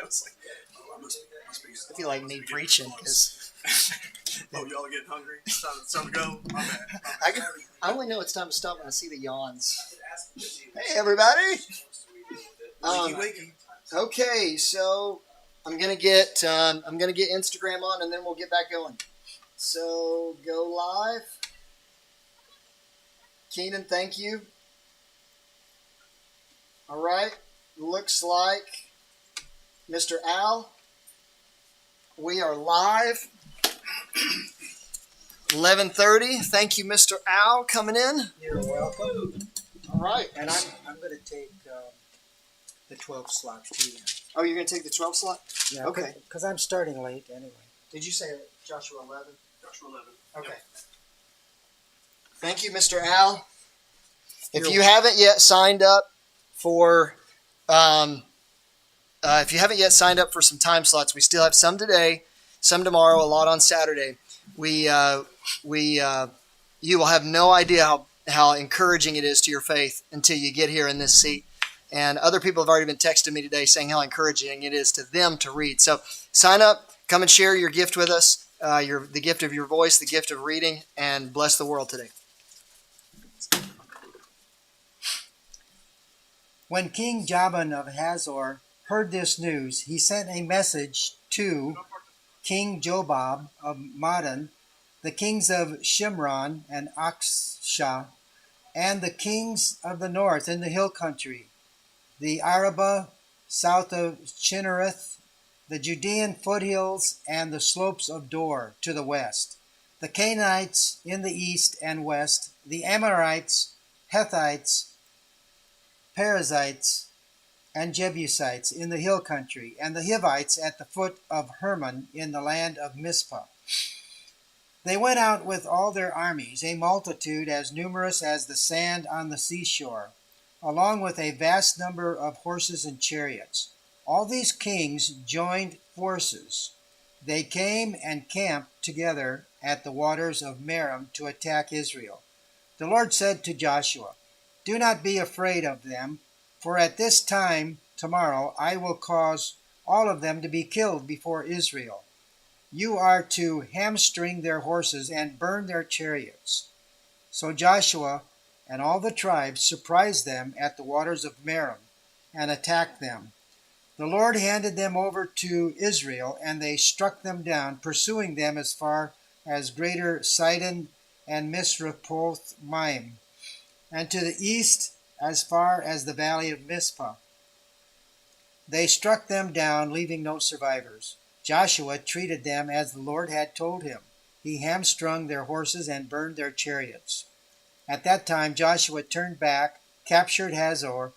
was like, oh, I must be It'd be like me preaching because oh, y'all are getting hungry. It's time to go. My bad. I only know it's time to stop when I see the yawns. Hey, everybody. Wakey, wakey. Okay, so I'm gonna get Instagram on, and then we'll get back going. So go live. Keenan, thank you. All right, looks like Mr. Al, we are live. 11:30. Thank you, Mr. Al, coming in. You're welcome. All right, And I'm going to take the 12 slots too. oh, you're gonna take the 12 slot? Yeah. Okay. Because I'm starting late anyway. Did you say Joshua 11? Joshua 11. Okay. Yep. Thank you, Mr. Al. If you haven't yet signed up for, some time slots, we still have some today, some tomorrow, a lot on Saturday. You will have no idea how encouraging it is to your faith until you get here in this seat. And other people have already been texting me today saying how encouraging it is to them to read. So sign up, come and share your gift with us, the gift of your voice, the gift of reading, and bless the world today. When King Jabin of Hazor heard this news, he sent a message to King Jobab of Madon, the kings of Shimron and Akshah, and the kings of the north in the hill country, the Arabah south of Chinnereth, the Judean foothills, and the slopes of Dor to the west, the Canaanites in the east and west, the Amorites, Hethites, Perizzites, and Jebusites in the hill country, and the Hivites at the foot of Hermon in the land of Mizpah. They went out with all their armies, a multitude as numerous as the sand on the seashore, along with a vast number of horses and chariots. All these kings joined forces. They came and camped together at the waters of Merom to attack Israel. The Lord said to Joshua, "Do not be afraid of them, for at this time tomorrow I will cause all of them to be killed before Israel. You are to hamstring their horses and burn their chariots." So Joshua and all the tribes surprised them at the waters of Merom and attacked them. The Lord handed them over to Israel, and they struck them down, pursuing them as far as greater Sidon and Misrephoth Maim, and to the east as far as the valley of Mizpah. They struck them down, leaving no survivors. Joshua treated them as the Lord had told him. He hamstrung their horses and burned their chariots. At that time Joshua turned back, captured Hazor,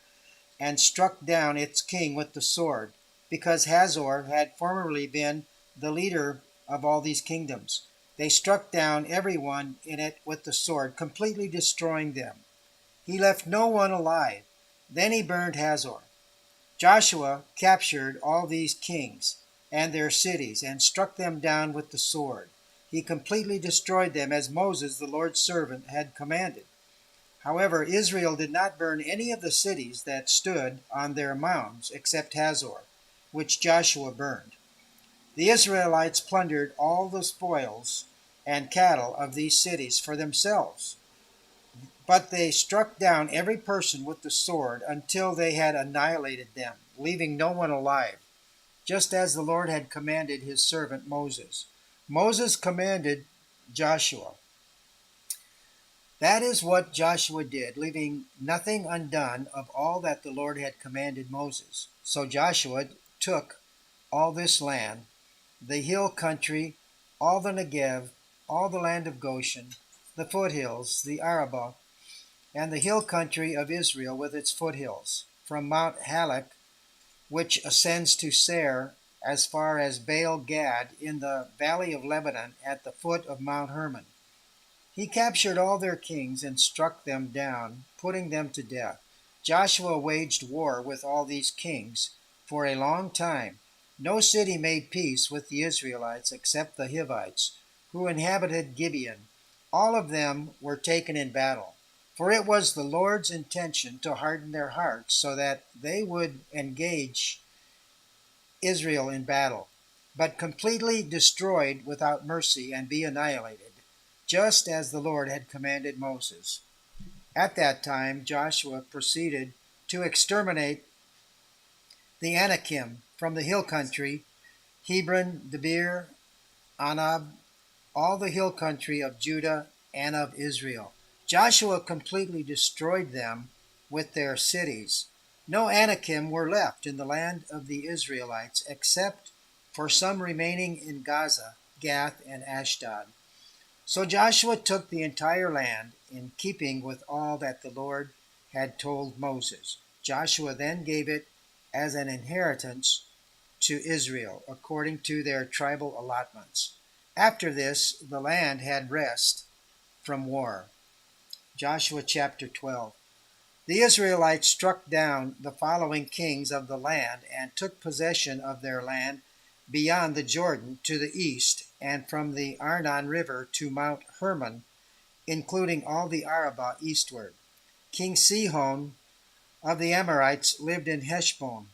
and struck down its king with the sword, because Hazor had formerly been the leader of all these kingdoms. They struck down everyone in it with the sword, completely destroying them. He left no one alive. Then he burned Hazor. Joshua captured all these kings and their cities and struck them down with the sword. He completely destroyed them as Moses, the Lord's servant, had commanded. However, Israel did not burn any of the cities that stood on their mounds except Hazor, which Joshua burned. The Israelites plundered all the spoils and cattle of these cities for themselves, but they struck down every person with the sword until they had annihilated them, leaving no one alive, just as the Lord had commanded his servant Moses. Moses commanded Joshua. That is what Joshua did, leaving nothing undone of all that the Lord had commanded Moses. So Joshua took all this land, the hill country, all the Negev, all the land of Goshen, the foothills, the Arabah, and the hill country of Israel with its foothills, from Mount Halak, which ascends to Seir, as far as Baal Gad in the valley of Lebanon at the foot of Mount Hermon. He captured all their kings and struck them down, putting them to death. Joshua waged war with all these kings for a long time. No city made peace with the Israelites except the Hivites, who inhabited Gibeon. All of them were taken in battle. For it was the Lord's intention to harden their hearts so that they would engage Israel in battle, but completely destroyed without mercy and be annihilated, just as the Lord had commanded Moses. At that time, Joshua proceeded to exterminate the Anakim from the hill country, Hebron, Debir, Anab, all the hill country of Judah and of Israel. Joshua completely destroyed them with their cities. No Anakim were left in the land of the Israelites except for some remaining in Gaza, Gath, and Ashdod. So Joshua took the entire land in keeping with all that the Lord had told Moses. Joshua then gave it as an inheritance to Israel according to their tribal allotments. After this, the land had rest from war. Joshua chapter 12. The Israelites struck down the following kings of the land and took possession of their land beyond the Jordan to the east and from the Arnon River to Mount Hermon, including all the Arabah eastward. King Sihon of the Amorites lived in Heshbon.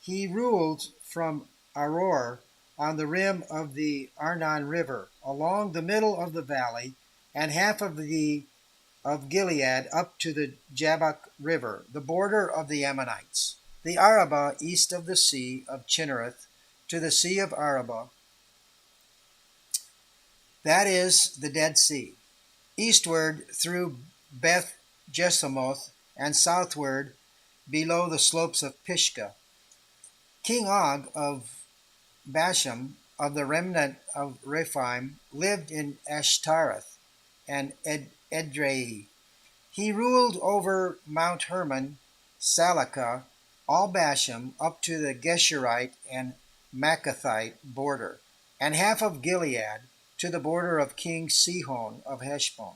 He ruled from Aroer on the rim of the Arnon River, along the middle of the valley, and half of Gilead up to the Jabbok River, the border of the Ammonites. The Arabah east of the sea of Chinnereth to the sea of Arabah, that is the Dead Sea, eastward through Beth Jesimoth, and southward below the slopes of Pisgah. King Og of Bashan, of the remnant of Rephaim, lived in Ashtaroth and Edrei. He ruled over Mount Hermon, Salakah, all Bashan, up to the Geshurite and Maccathite border, and half of Gilead to the border of King Sihon of Heshbon.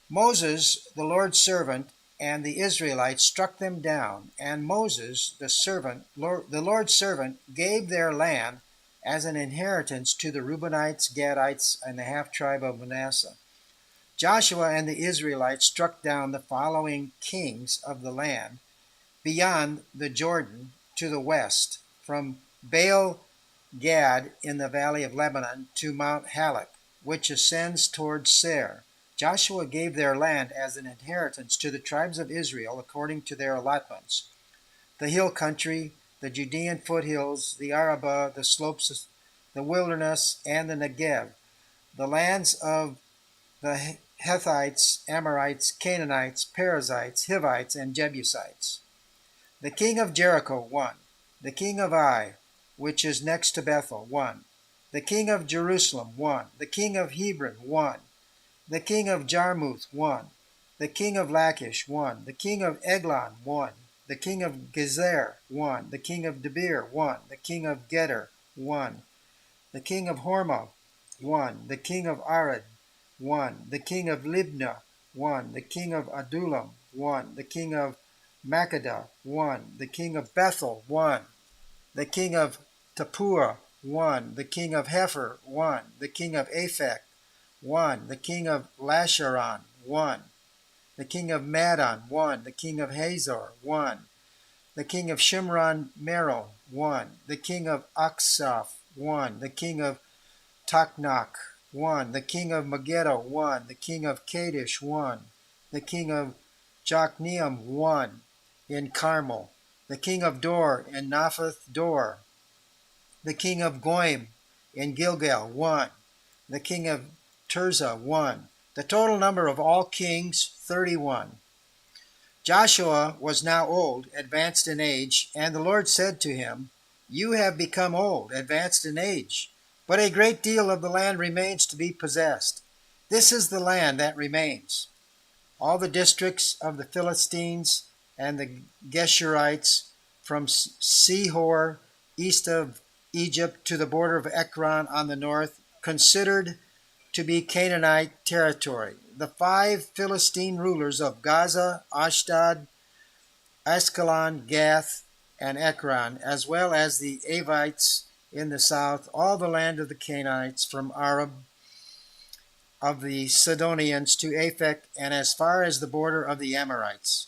Moses, the Lord's servant, and the Israelites struck them down, and Moses, the Lord's servant, gave their land as an inheritance to the Reubenites, Gadites, and the half-tribe of Manasseh. Joshua and the Israelites struck down the following kings of the land beyond the Jordan to the west, from Baal Gad in the valley of Lebanon to Mount Halak, which ascends towards Seir. Joshua gave their land as an inheritance to the tribes of Israel according to their allotments: the hill country, the Judean foothills, the Arabah, the slopes, the wilderness, and the Negev, the lands of the Hethites, Amorites, Canaanites, Perizzites, Hivites, and Jebusites. The king of Jericho won. The king of Ai, which is next to Bethel, won. The king of Jerusalem won. The king of Hebron won. The king of Jarmuth won. The king of Lachish won. The king of Eglon won. The king of Gezer won. The king of Debir won. The king of Geder won. The king of Hormah won. The king of Arad won. The king of Libnah won. The king of Adullam won. The king of Makkedah won. The king of Bethel won. The king of Tappuah won. The king of Hepher won. The king of Aphek won. The king of Lasharon won. The king of Madon won. The king of Hazor won. The king of Shimron Meroh won. The king of Aksaph won. The king of Taknach won. The king of Megiddo won. The king of Kadesh won. The king of Jokneam won in Carmel. The king of Dor in Naphath Dor. The king of Goim in Gilgal won. The king of Tirzah won. The total number of all kings, 31. Joshua was now old, advanced in age, and the Lord said to him, "You have become old, advanced in age, but a great deal of the land remains to be possessed. This is the land that remains: all the districts of the Philistines and the Geshurites, from Sihor, east of Egypt, to the border of Ekron on the north, considered to be Canaanite territory. The 5 Philistine rulers of Gaza, Ashdod, Askelon, Gath, and Ekron, as well as the Avites in the south, all the land of the Canaanites, from Arab, of the Sidonians to Aphek, and as far as the border of the Amorites.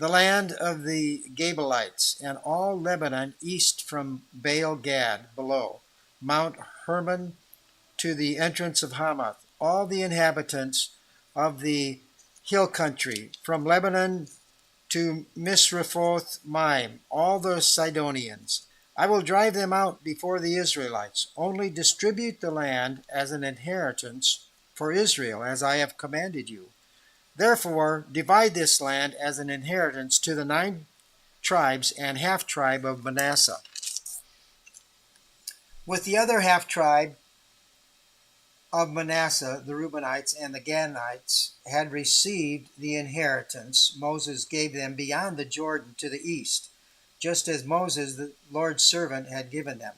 the land of the Gabalites, and all Lebanon east from Baal Gad below, Mount Hermon to the entrance of Hamath, all the inhabitants of the hill country, from Lebanon to Misrephoth Maim, all the Sidonians. I will drive them out before the Israelites. Only distribute the land as an inheritance for Israel, as I have commanded you. Therefore, divide this land as an inheritance to the 9 tribes and half tribe of Manasseh. With the other half tribe of Manasseh, the Reubenites and the Gadites had received the inheritance Moses gave them beyond the Jordan to the east, just as Moses, the Lord's servant, had given them,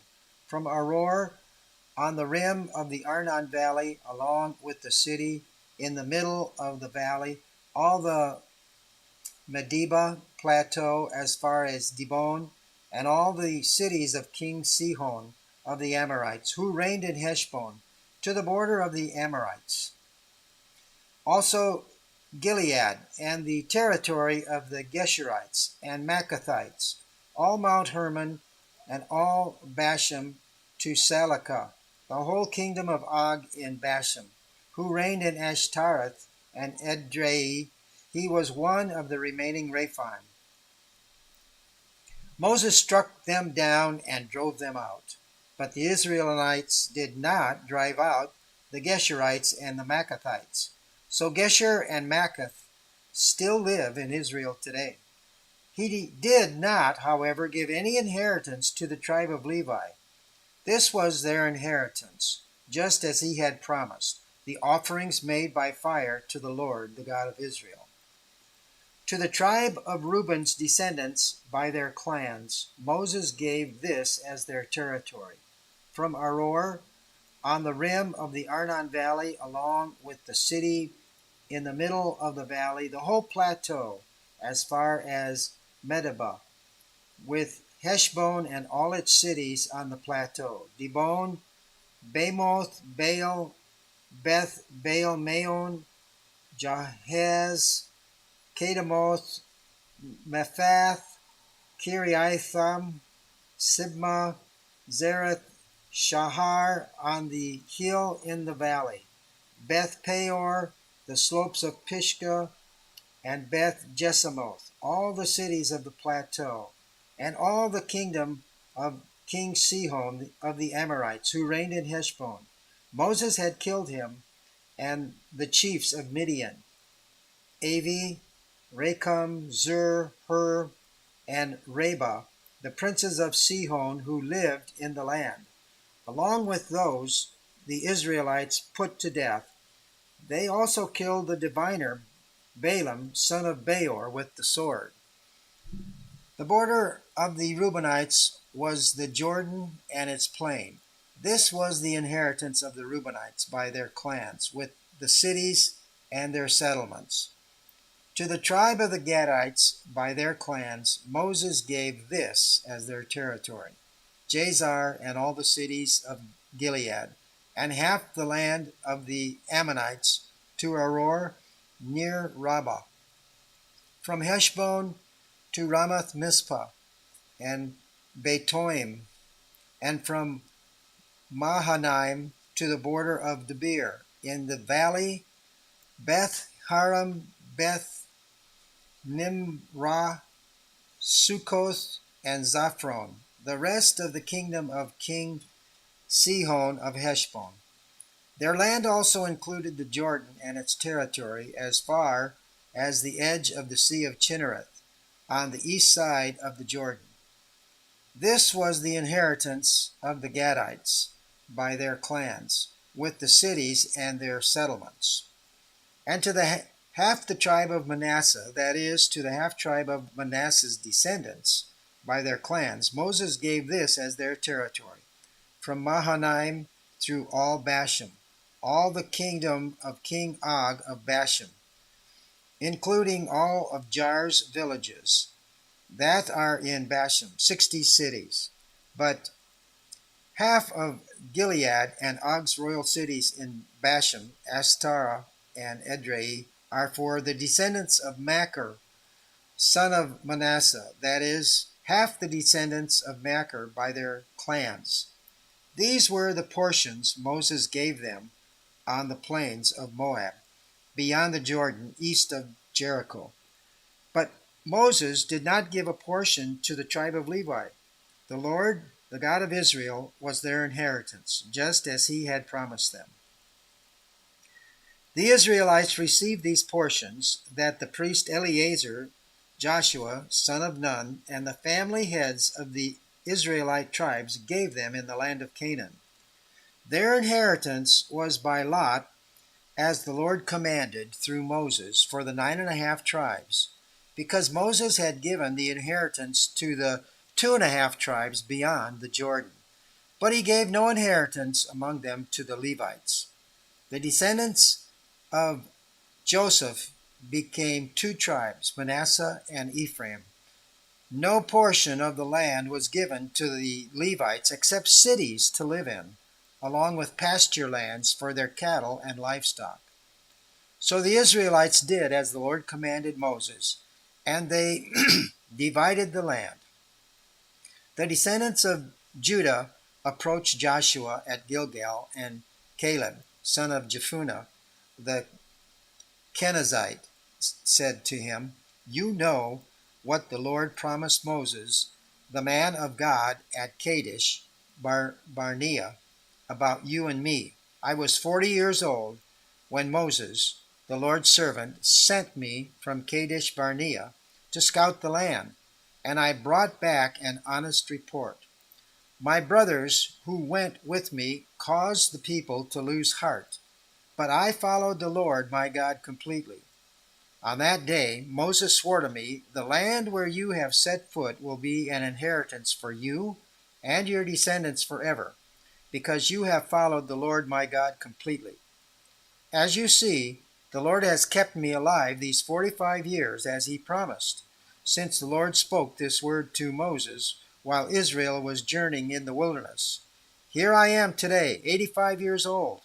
from Aroer on the rim of the Arnon Valley, along with the city in the middle of the valley, all the Medeba plateau as far as Dibon, and all the cities of King Sihon of the Amorites, who reigned in Heshbon, to the border of the Amorites. Also Gilead, and the territory of the Geshurites and Maccathites, all Mount Hermon, and all Bashan to Salakah, the whole kingdom of Og in Bashan, who reigned in Ashtaroth and Edrei. He was one of the remaining Rephaim. Moses struck them down and drove them out. But the Israelites did not drive out the Geshurites and the Maccathites. So Geshur and Maccath still live in Israel today. He did not, however, give any inheritance to the tribe of Levi. This was their inheritance, just as he had promised, the offerings made by fire to the Lord, the God of Israel. To the tribe of Reuben's descendants by their clans, Moses gave this as their territory, from Aroer on the rim of the Arnon Valley, along with the city in the middle of the valley, the whole plateau as far as Medeba, with Heshbon and all its cities on the plateau, Dibon, Bamoth, Baal, Beth Baal Maon, Jahaz, Kedemoth, Mephath, Kiriatham, Sibmah, Zereth, Shahar on the hill in the valley, Beth Peor, the slopes of Pisgah, and Beth Jesimoth, all the cities of the plateau, and all the kingdom of King Sihon of the Amorites, who reigned in Heshbon. Moses had killed him and the chiefs of Midian, Avi, Rekam, Zur, Hur, and Reba, the princes of Sihon who lived in the land. Along with those the Israelites put to death, they also killed the diviner Balaam, son of Beor, with the sword. The border of the Reubenites was the Jordan and its plain. This was the inheritance of the Reubenites by their clans, with the cities and their settlements. To the tribe of the Gadites by their clans, Moses gave this as their territory, Jazar and all the cities of Gilead, and half the land of the Ammonites to Aroer near Rabbah, from Heshbon to Ramath Mizpah and Betoim, and from Mahanaim to the border of Debir. In the valley, Beth Haram, Beth Nimrah, Sukkoth, and Zaphron, the rest of the kingdom of King Sihon of Heshbon. Their land also included the Jordan and its territory as far as the edge of the Sea of Chinnereth, on the east side of the Jordan. This was the inheritance of the Gadites by their clans, with the cities and their settlements. And to the half the tribe of Manasseh, that is, to the half tribe of Manasseh's descendants by their clans, Moses gave this as their territory, from Mahanaim through all Bashan, all the kingdom of King Og of Bashan, including all of Jar's villages that are in Bashan, 60 cities. But half of Gilead and Og's royal cities in Bashan, Astarah and Edrei, are for the descendants of Machir, son of Manasseh, that is, half the descendants of Machir by their clans. These were the portions Moses gave them on the plains of Moab, beyond the Jordan, east of Jericho. But Moses did not give a portion to the tribe of Levi. The Lord, the God of Israel, was their inheritance, just as he had promised them. The Israelites received these portions that the priest Eleazar, Joshua, son of Nun, and the family heads of the Israelite tribes gave them in the land of Canaan. Their inheritance was by lot, as the Lord commanded through Moses for the 9.5 tribes, because Moses had given the inheritance to the 2.5 tribes beyond the Jordan. But he gave no inheritance among them to the Levites. The descendants of Joseph became 2 tribes, Manasseh and Ephraim. No portion of the land was given to the Levites except cities to live in, along with pasture lands for their cattle and livestock. So the Israelites did as the Lord commanded Moses, and they divided the land. The descendants of Judah approached Joshua at Gilgal, and Caleb, son of Jephunneh, the Kenizzite, said to him, "You know what the Lord promised Moses, the man of God, at Kadesh Barnea, about you and me. I was 40 years old when Moses, the Lord's servant, sent me from Kadesh Barnea to scout the land, and I brought back an honest report. My brothers who went with me caused the people to lose heart, but I followed the Lord my God completely. On that day Moses swore to me, 'The land where you have set foot will be an inheritance for you and your descendants forever, because you have followed the Lord my God completely.' As you see, the Lord has kept me alive these 45 years as he promised, since the Lord spoke this word to Moses while Israel was journeying in the wilderness. Here I am today, 85 years old.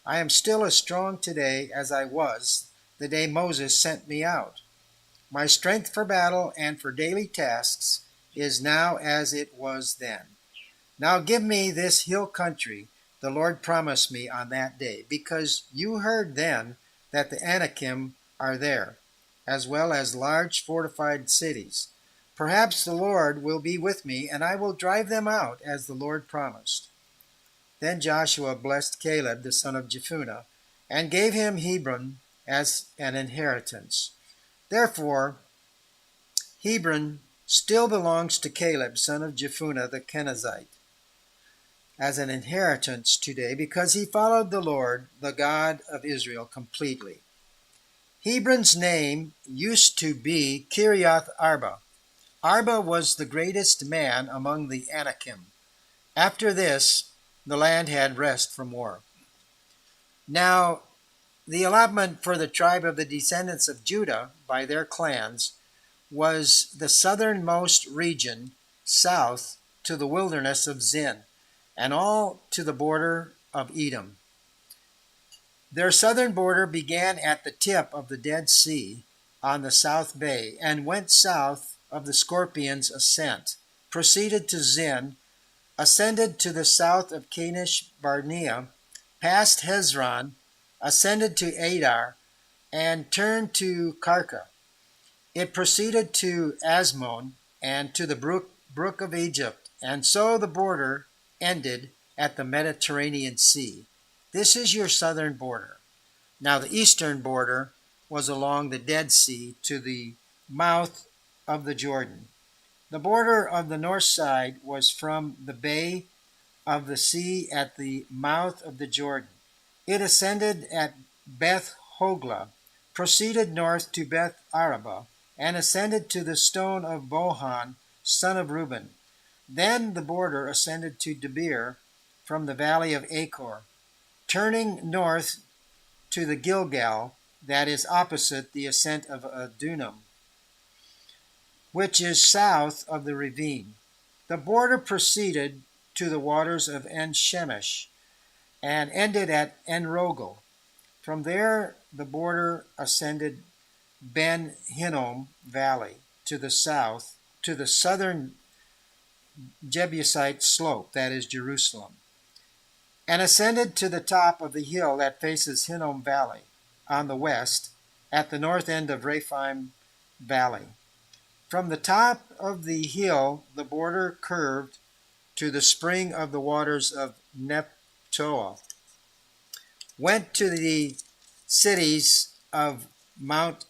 I am still as strong today as I was the day Moses sent me out. My strength for battle and for daily tasks is now as it was then. Now give me this hill country the Lord promised me on that day, because you heard then that the Anakim are there, as well as large fortified cities. Perhaps the Lord will be with me, and I will drive them out as the Lord promised." Then Joshua blessed Caleb the son of Jephunneh, and gave him Hebron as an inheritance. Therefore Hebron still belongs to Caleb son of Jephunneh the Kenizzite as an inheritance today, because he followed the Lord, the God of Israel, completely. Hebron's name used to be Kiriath Arba. Arba was the greatest man among the Anakim. After this, the land had rest from war. Now, the allotment for the tribe of the descendants of Judah by their clans was the southernmost region south to the wilderness of Zin, and all to the border of Edom. Their southern border began at the tip of the Dead Sea on the South Bay, and went south of the Scorpion's Ascent, proceeded to Zin, ascended to the south of Kadesh Barnea, passed Hezron, ascended to Adar, and turned to Karka. It proceeded to Asmon and to the brook of Egypt, and so the border ended at the Mediterranean Sea. This is your southern border. Now the eastern border was along the Dead Sea to the mouth of the Jordan. The border of the north side was from the bay of the sea at the mouth of the Jordan. It ascended at Beth Hogla, proceeded north to Beth Araba, and ascended to the stone of Bohan, son of Reuben. Then the border ascended to Debir from the valley of Achor, turning north to the Gilgal, that is opposite the ascent of Adullam, which is south of the ravine. The border proceeded to the waters of En-Shemesh and ended at En-Rogel. From there the border ascended Ben Hinnom Valley to the south, to the southern Jebusite slope, that is Jerusalem, and ascended to the top of the hill that faces Hinnom Valley on the west, at the north end of Rephaim Valley. From the top of the hill, the border curved to the spring of the waters of Nephtoah, went to the cities of Mount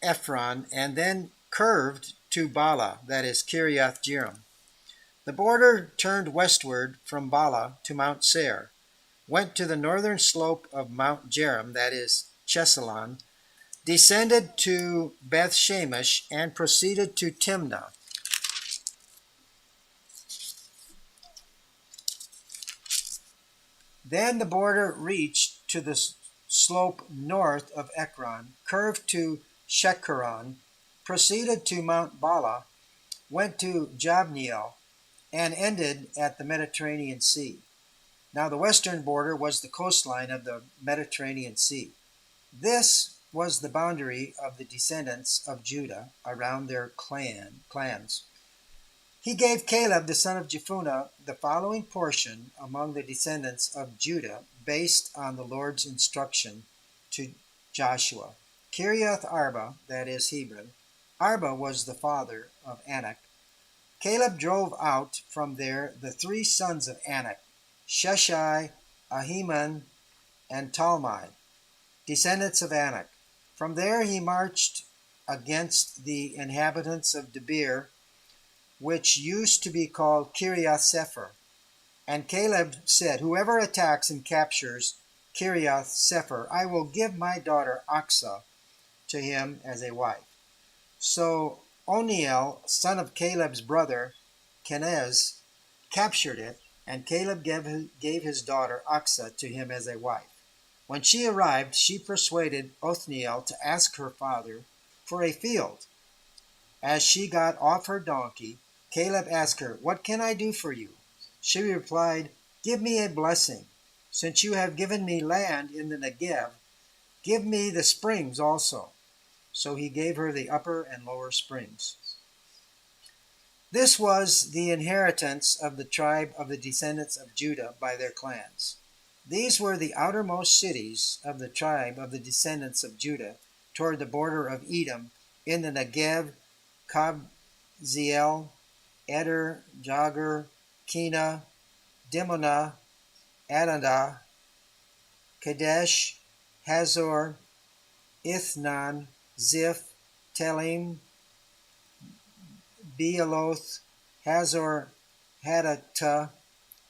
Ephron, and then curved to Bala, that is Kiriath Jearim. The border turned westward from Bala to Mount Seir, went to the northern slope of Mount Jearim, that is Chesalon, descended to Beth Shemesh, and proceeded to Timnah. Then the border reached to the slope north of Ekron, curved to Shekharon, proceeded to Mount Bala, went to Jabneel, and ended at the Mediterranean Sea. Now the western border was the coastline of the Mediterranean Sea. This was the boundary of the descendants of Judah around their clans. He gave Caleb the son of Jephunneh the following portion among the descendants of Judah based on the Lord's instruction to Joshua. Kiriath Arba, that is Hebron. Arba was the father of Anak. Caleb drove out from there the three sons of Anak, Sheshai, Ahiman, and Talmai, descendants of Anak. From there he marched against the inhabitants of Debir, which used to be called Kiriath Sepher. And Caleb said, "Whoever attacks and captures Kiriath Sepher, I will give my daughter Aksah to him as a wife." So Oniel, son of Caleb's brother Kenez, captured it, and Caleb gave his daughter Aksah to him as a wife. When she arrived, she persuaded Othniel to ask her father for a field. As she got off her donkey, Caleb asked her, "What can I do for you?" She replied, "Give me a blessing. Since you have given me land in the Negev, give me the springs also." So he gave her the upper and lower springs. This was the inheritance of the tribe of the descendants of Judah by their clans. These were the outermost cities of the tribe of the descendants of Judah toward the border of Edom in the Negev: Kabzeel, Eder, Jagur, Kena, Dimonah, Adadah, Kadesh, Hazor, Ithnan, Ziph, Telim, Bealoth, Hazor, Hadattah,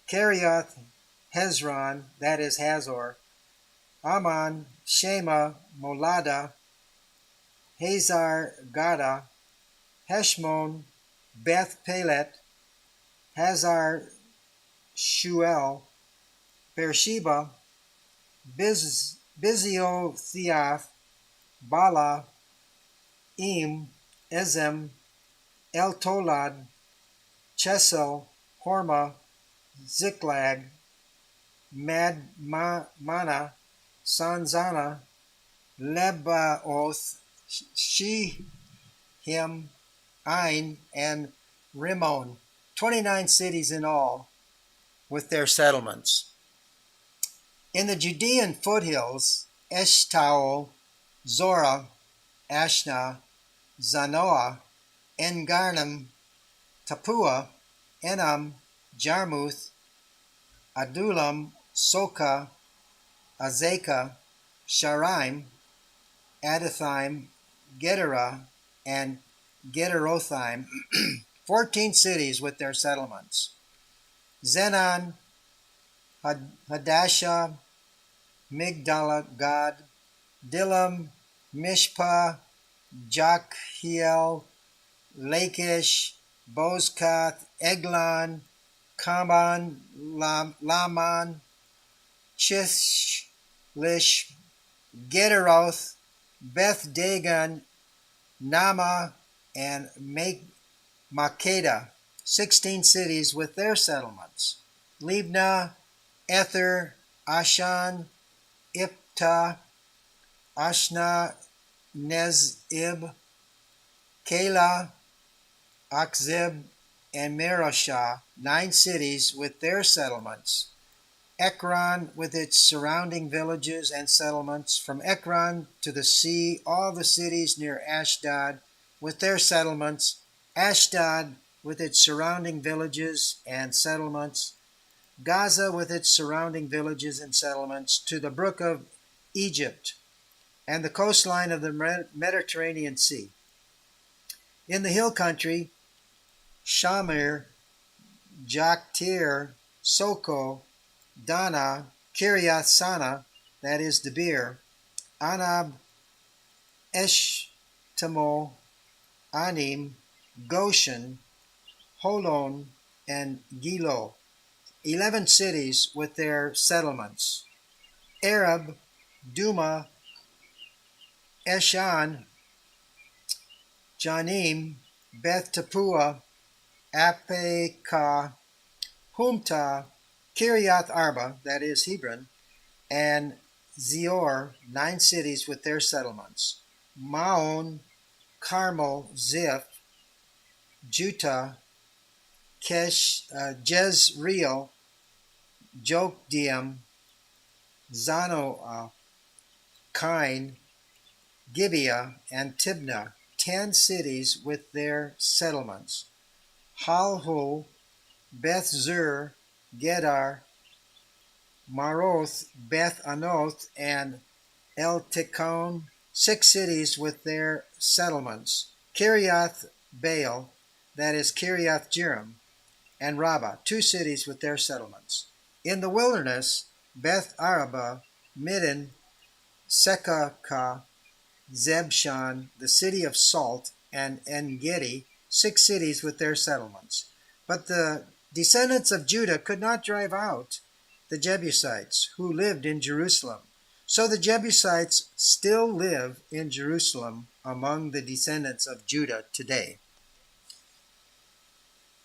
Kiriath Hezron, that is Hazor, Ammon, Shema, Molada, Hazar Gada, Heshmon, Beth Pelet, Hazar Shuel, Beersheba, Biziotheath, Bala, Im, Ezem, El-Tolad, Chesel, Hormah, Ziklag, Madmana, Sanzana, Lebaoth, Shihim, Ain, and Rimmon, 29 cities in all, with their settlements. In the Judean foothills, Eshtaol, Zorah, Ashna, Zanoah, En-Garnim, Tapua, Enam, Jarmuth, Adullam, Soka, Azekah, Sharaim, Adathaim, Gederah, and Gederothaim, 14 cities with their settlements. Zenan, Hadashah, Migdal-Gad, Dillam, Mishpah, Jokhiel, Lachish, Bozkath, Eglon, Kaman, Laman, Chishlish, Gederoth, Beth Dagon, Nama, and Makkedah, 16 cities with their settlements. Libnah, Ether, Ashan, Iptah, Ashna, Nezib, Keilah, Achzib, and Marashah, 9 cities with their settlements. Ekron with its surrounding villages and settlements. From Ekron to the sea, all the cities near Ashdod with their settlements. Ashdod with its surrounding villages and settlements. Gaza with its surrounding villages and settlements, to the brook of Egypt and the coastline of the Mediterranean Sea. In the hill country, Shamir, Jokteam, Soko, Dana, Kiriath Sana, that is Debir, Anab, Eshtemo, Anim, Goshen, Holon, and Gilo, 11 cities with their settlements. Arab, Duma, Eshan, Janim, Beth Tapua, Apekah, Humta, Kiriath Arba, that is Hebron, and Zior, 9 cities with their settlements. Maon, Carmel, Ziph, Juttah, Jezreel, Jokdeam, Zanoah, Kain, Gibeah, and Tibnah, 10 cities with their settlements. Halhu, Beth Zur, Gedar, Maroth, Beth Anoth, and El Tikon, 6 cities with their settlements. Kiriath Baal, that is Kiriath Jearim, and Rabbah, 2 cities with their settlements. In the wilderness, Beth Araba, Middin, Sekaka, Zebshan, the city of Salt, and En-Gedi, 6 cities with their settlements. But the descendants of Judah could not drive out the Jebusites who lived in Jerusalem. So the Jebusites still live in Jerusalem among the descendants of Judah today.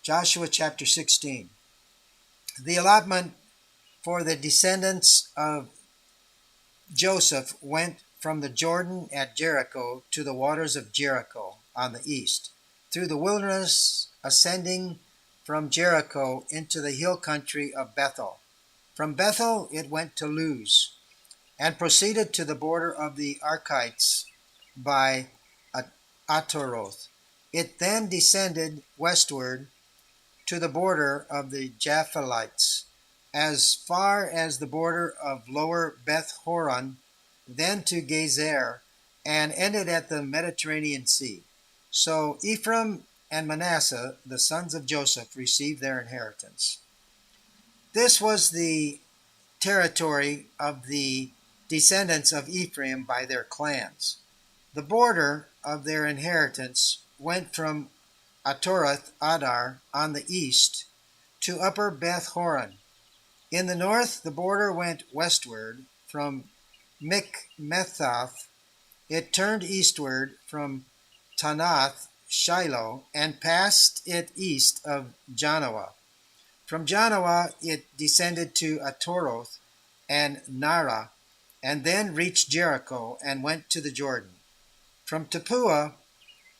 Joshua chapter 16. The allotment for the descendants of Joseph went from the Jordan at Jericho to the waters of Jericho on the east, through the wilderness, ascending from Jericho into the hill country of Bethel. From Bethel it went to Luz, and proceeded to the border of the Arkites by Ataroth. It then descended westward to the border of the Japhilites, as far as the border of lower Beth Horon, then to Gezer, and ended at the Mediterranean Sea. So Ephraim and Manasseh, the sons of Joseph, received their inheritance. This was the territory of the descendants of Ephraim by their clans. The border of their inheritance went from Ataroth Adar on the east to upper Beth Horon. In the north, the border went westward from Mikmethath. It turned eastward from Tanath Shiloh and passed it east of Janoah. From Janoah it descended to Ataroth and Nara, and then reached Jericho and went to the Jordan. From Tapua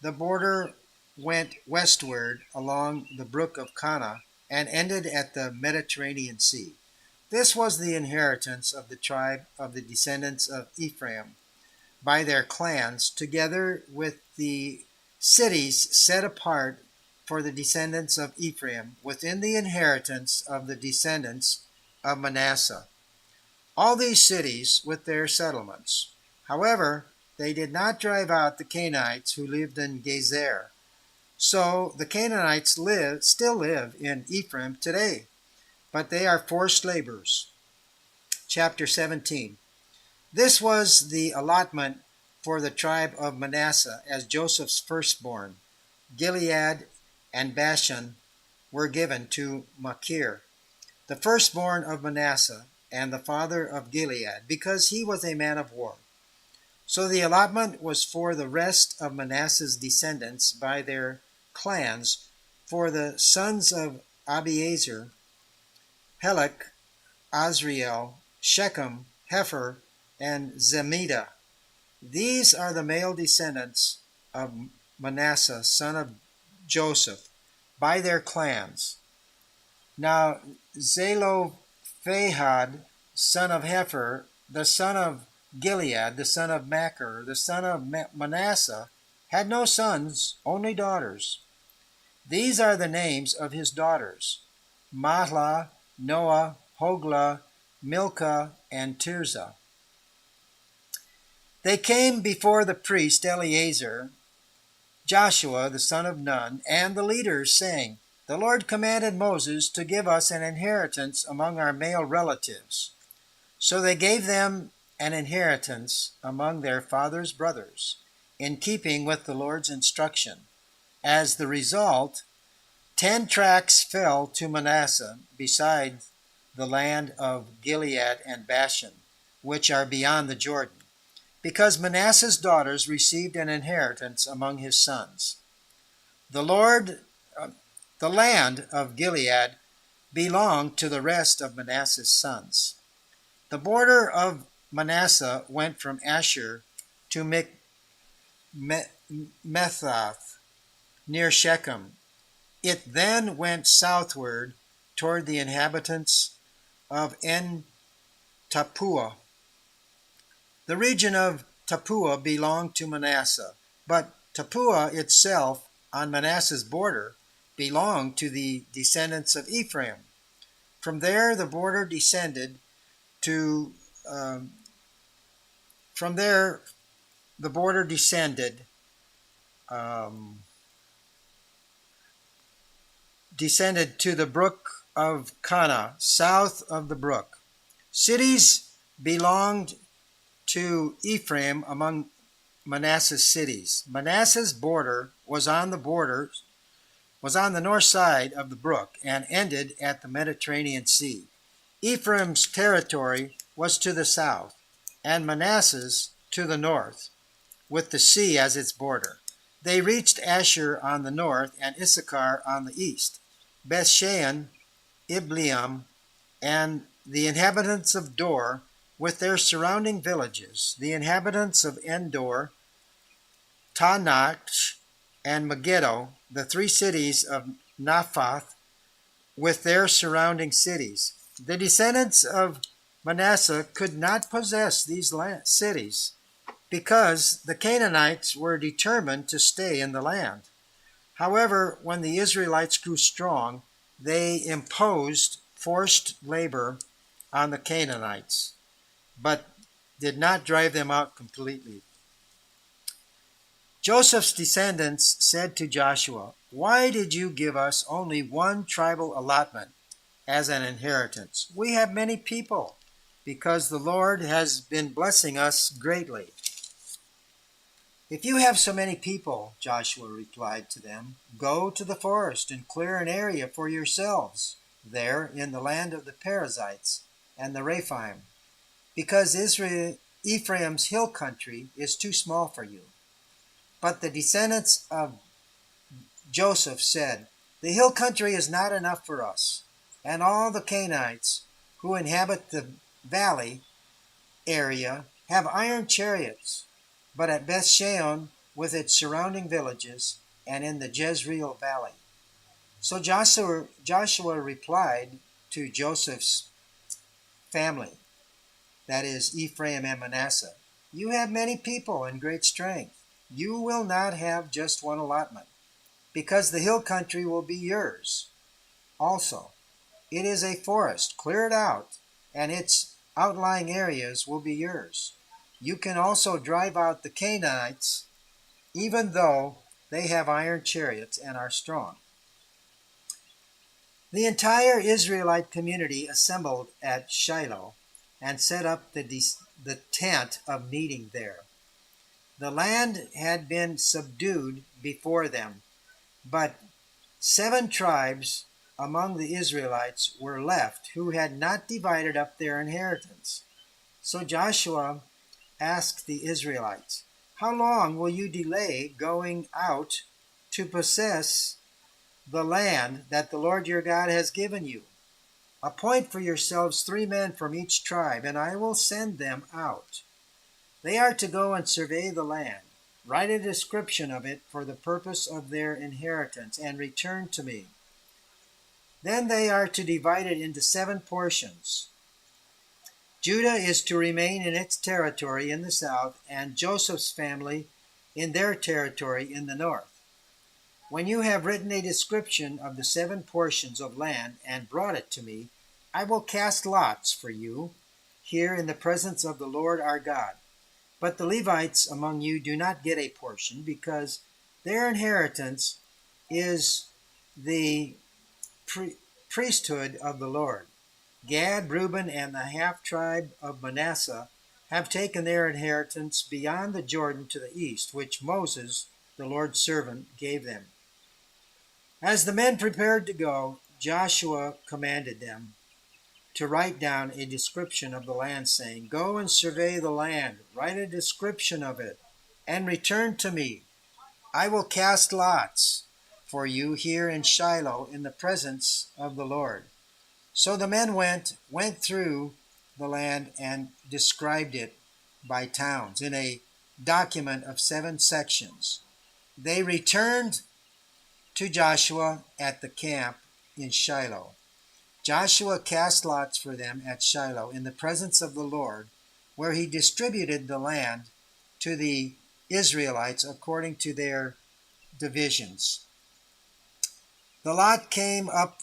the border went westward along the brook of Kana and ended at the Mediterranean Sea. This was the inheritance of the tribe of the descendants of Ephraim by their clans, together with the cities set apart for the descendants of Ephraim within the inheritance of the descendants of Manasseh. All these cities with their settlements. However, they did not drive out the Canaanites who lived in Gezer. So the Canaanites still live in Ephraim today, but they are forced laborers. Chapter 17. This was the allotment for the tribe of Manasseh as Joseph's firstborn. Gilead and Bashan were given to Machir, the firstborn of Manasseh and the father of Gilead, because he was a man of war. So the allotment was for the rest of Manasseh's descendants by their clans, for the sons of Abiezer, Helek, Azriel, Shechem, Hefer, and Zemidah. These are the male descendants of Manasseh, son of Joseph by their clans. Now Zelophehad, son of Hepher, the son of Gilead, the son of Machir, the son of Manasseh, had no sons, only daughters. These are the names of his daughters: Mahlah, Noah, Hoglah, Milcah, and Tirzah. They came before the priest Eleazar, Joshua the son of Nun, and the leaders, saying, "The Lord commanded Moses to give us an inheritance among our male relatives." So they gave them an inheritance among their father's brothers, in keeping with the Lord's instruction. As the result, 10 tracts fell to Manasseh, besides the land of Gilead and Bashan, which are beyond the Jordan, because Manasseh's daughters received an inheritance among his sons. The land of Gilead belonged to the rest of Manasseh's sons. The border of Manasseh went from Asher to Methath, near Shechem. It then went southward toward the inhabitants of En-Tappuah. The region of Tappuah belonged to Manasseh, but Tappuah itself, on Manasseh's border, belonged to the descendants of Ephraim. From there the border descended to descended to the brook of Kana, south of the brook. Cities belonged to Ephraim among Manasseh's cities. Manasseh's border was on the north side of the brook and ended at the Mediterranean Sea. Ephraim's territory was to the south, and Manasseh's to the north, with the sea as its border. They reached Asher on the north and Issachar on the east. Bethshean, Ibleam, and the inhabitants of Dor with their surrounding villages, the inhabitants of Endor, Taanach, and Megiddo, the 3 cities of Naphath with their surrounding cities. The descendants of Manasseh could not possess these cities because the Canaanites were determined to stay in the land. However, when the Israelites grew strong, they imposed forced labor on the Canaanites, but did not drive them out completely. Joseph's descendants said to Joshua, "Why did you give us only one tribal allotment as an inheritance? We have many people, because the Lord has been blessing us greatly." "If you have so many people," Joshua replied to them, "go to the forest and clear an area for yourselves there in the land of the Perizzites and the Rephaim, because Ephraim's hill country is too small for you." But the descendants of Joseph said, "The hill country is not enough for us, and all the Canaanites who inhabit the valley area have iron chariots, but at Bethshean with its surrounding villages, and in the Jezreel valley." So Joshua replied to Joseph's family, that is, Ephraim and Manasseh, "You have many people and great strength. You will not have just one allotment, because the hill country will be yours also. It is a forest. Clear it out, and its outlying areas will be yours. You can also drive out the Canaanites, even though they have iron chariots and are strong." The entire Israelite community assembled at Shiloh and set up the tent of meeting there. The land had been subdued before them, but 7 tribes among the Israelites were left who had not divided up their inheritance. So Joshua asked the Israelites, "How long will you delay going out to possess the land that the Lord your God has given you? Appoint for yourselves 3 men from each tribe, and I will send them out. They are to go and survey the land. Write a description of it for the purpose of their inheritance, and return to me. Then they are to divide it into 7 portions. Judah is to remain in its territory in the south, and Joseph's family in their territory in the north. When you have written a description of the 7 portions of land and brought it to me, I will cast lots for you here in the presence of the Lord our God. But the Levites among you do not get a portion, because their inheritance is the priesthood of the Lord. Gad, Reuben, and the half-tribe of Manasseh have taken their inheritance beyond the Jordan to the east, which Moses, the Lord's servant, gave them. As the men prepared to go, Joshua commanded them to write down a description of the land, saying, Go and survey the land, write a description of it, and return to me. I will cast lots for you here in Shiloh in the presence of the Lord. So the men went through the land and described it by towns in a document of 7 sections. They returned to Joshua at the camp in Shiloh. Joshua cast lots for them at Shiloh in the presence of the Lord, where he distributed the land to the Israelites according to their divisions. The lot came up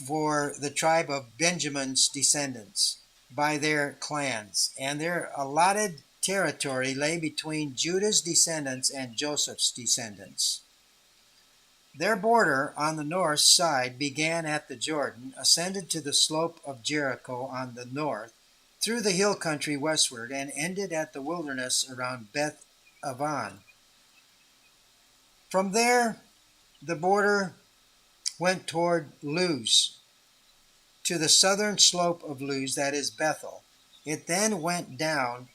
for the tribe of Benjamin's descendants by their clans, and their allotted territory lay between Judah's descendants and Joseph's descendants. Their border on the north side began at the Jordan, ascended to the slope of Jericho on the north, through the hill country westward, and ended at the wilderness around Beth Aven. From there, the border went toward Luz, to the southern slope of Luz, that is Bethel. It then went down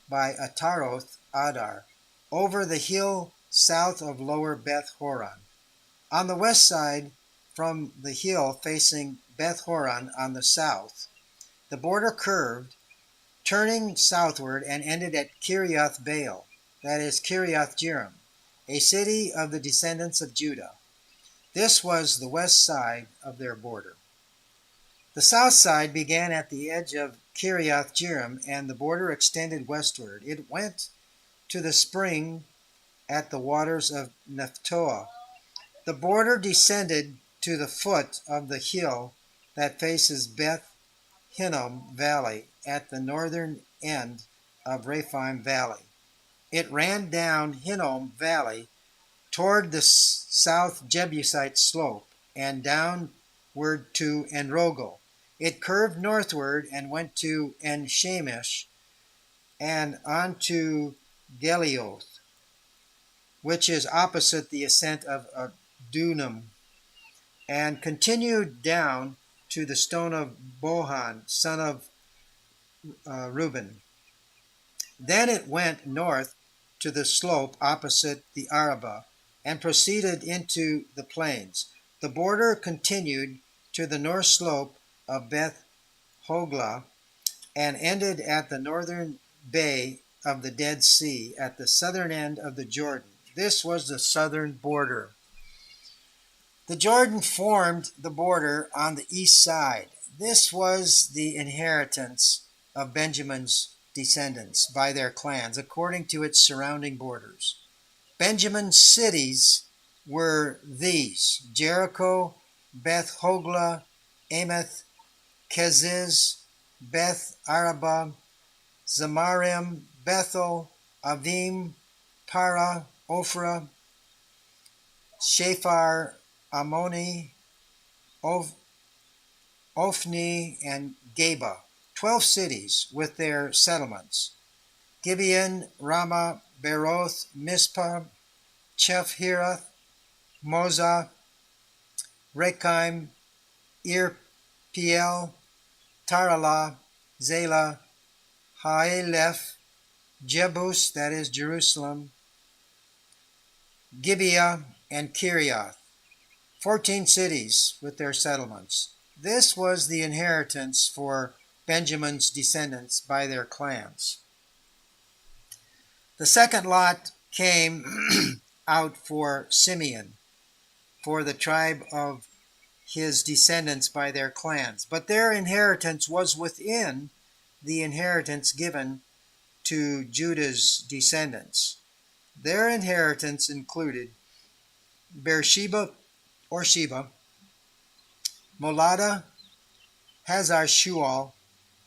by Ataroth Adar, over the hill south of lower Beth Horon. On the west side, from the hill facing Beth Horon on the south, the border curved, turning southward, and ended at Kiriath Baal, that is Kiriath Jearim, a city of the descendants of Judah. This was the west side of their border. The south side began at the edge of Kiriath Jearim, and the border extended westward. It went to the spring at the waters of Nephtoah. The border descended to the foot of the hill that faces Beth Hinnom Valley at the northern end of Rephaim Valley. It ran down Hinnom Valley toward the south Jebusite slope and downward to Enrogel. It curved northward and went to En-Shemesh and on to Gelioth, which is opposite the ascent of Adullam, and continued down to the stone of Bohan, son of Reuben. Then it went north to the slope opposite the Arabah, and proceeded into the plains. The border continued to the north slope of Beth Hoglah, and ended at the northern bay of the Dead Sea, at the southern end of the Jordan. This was the southern border. The Jordan formed the border on the east side. This was the inheritance of Benjamin's descendants by their clans, according to its surrounding borders. Benjamin's cities were these: Jericho, Beth Hoglah, Emath, Keziz, Beth Arabah, Zamarim, Bethel, Avim, Para, Ophrah, Shephar, Ammoni, Ophni, and Geba, 12 cities with their settlements: Gibeon, Ramah, Beroth, Mizpah, Chephirath, Moza, Rechaim, Ir-Piel, Taralah, Zela, Ha'elef, Jebus, that is Jerusalem, Gibeah, and Kiriath, 14 cities with their settlements. This was the inheritance for Benjamin's descendants by their clans. The second lot came out for Simeon, for the tribe of his descendants by their clans. But their inheritance was within the inheritance given to Judah's descendants. Their inheritance included Beersheba or Sheba, Molada, Hazar Shual,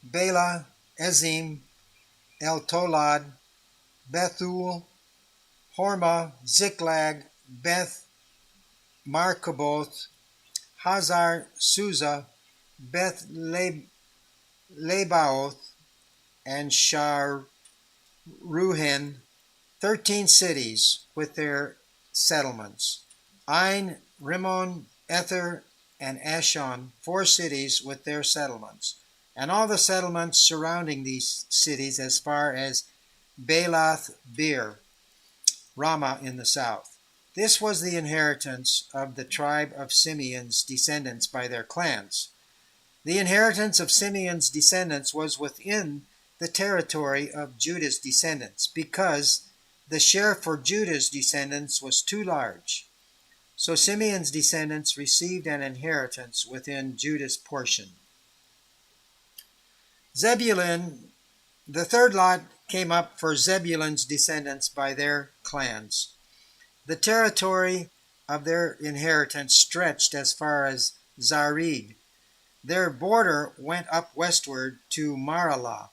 Bela, Ezim, El Tolad, Bethul, Hormah, Ziklag, Beth Markaboth, Hazar Susa, Beth Lebaoth, and Sharuhen, 13 cities with their settlements. Ain, Rimmon, Ether, and Ashon, 4 cities with their settlements, and all the settlements surrounding these cities as far as Belath Bir, Ramah in the south. This was the inheritance of the tribe of Simeon's descendants by their clans. The inheritance of Simeon's descendants was within the territory of Judah's descendants, because the share for Judah's descendants was too large. So Simeon's descendants received an inheritance within Judah's portion. Zebulun, the third lot came up for Zebulun's descendants by their clans. The territory of their inheritance stretched as far as Zarid. Their border went up westward to Maralah,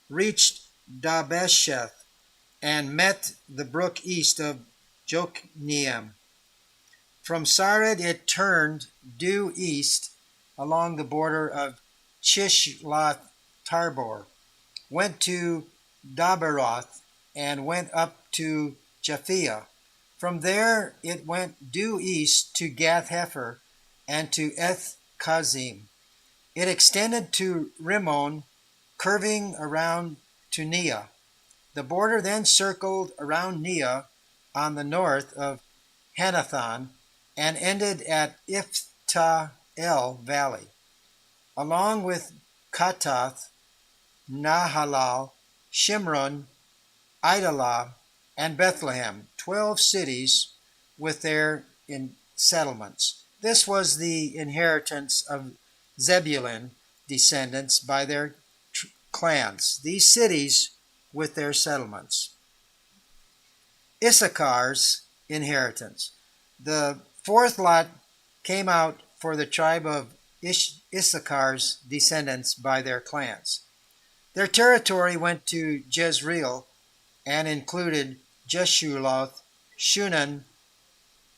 reached Dabesheth, and met the brook east of Jokneam. From Sarid it turned due east along the border of Chishlath Tarbor, went to Daberoth, and went up to Japhia. From there it went due east to Gath-Hepher and to Eth Kazim. It extended to Rimmon, curving around to Neah. The border then circled around Neah on the north of Hanathan and ended at Iphta-El Valley. Along with Katath, Nahalal, Shimron, Idalah, and Bethlehem, 12 cities with their settlements. This was the inheritance of Zebulun descendants by their clans, these cities with their settlements. Issachar's inheritance. The fourth lot came out for the tribe of Issachar's descendants by their clans. Their territory went to Jezreel and included Jeshuloth, Shunan,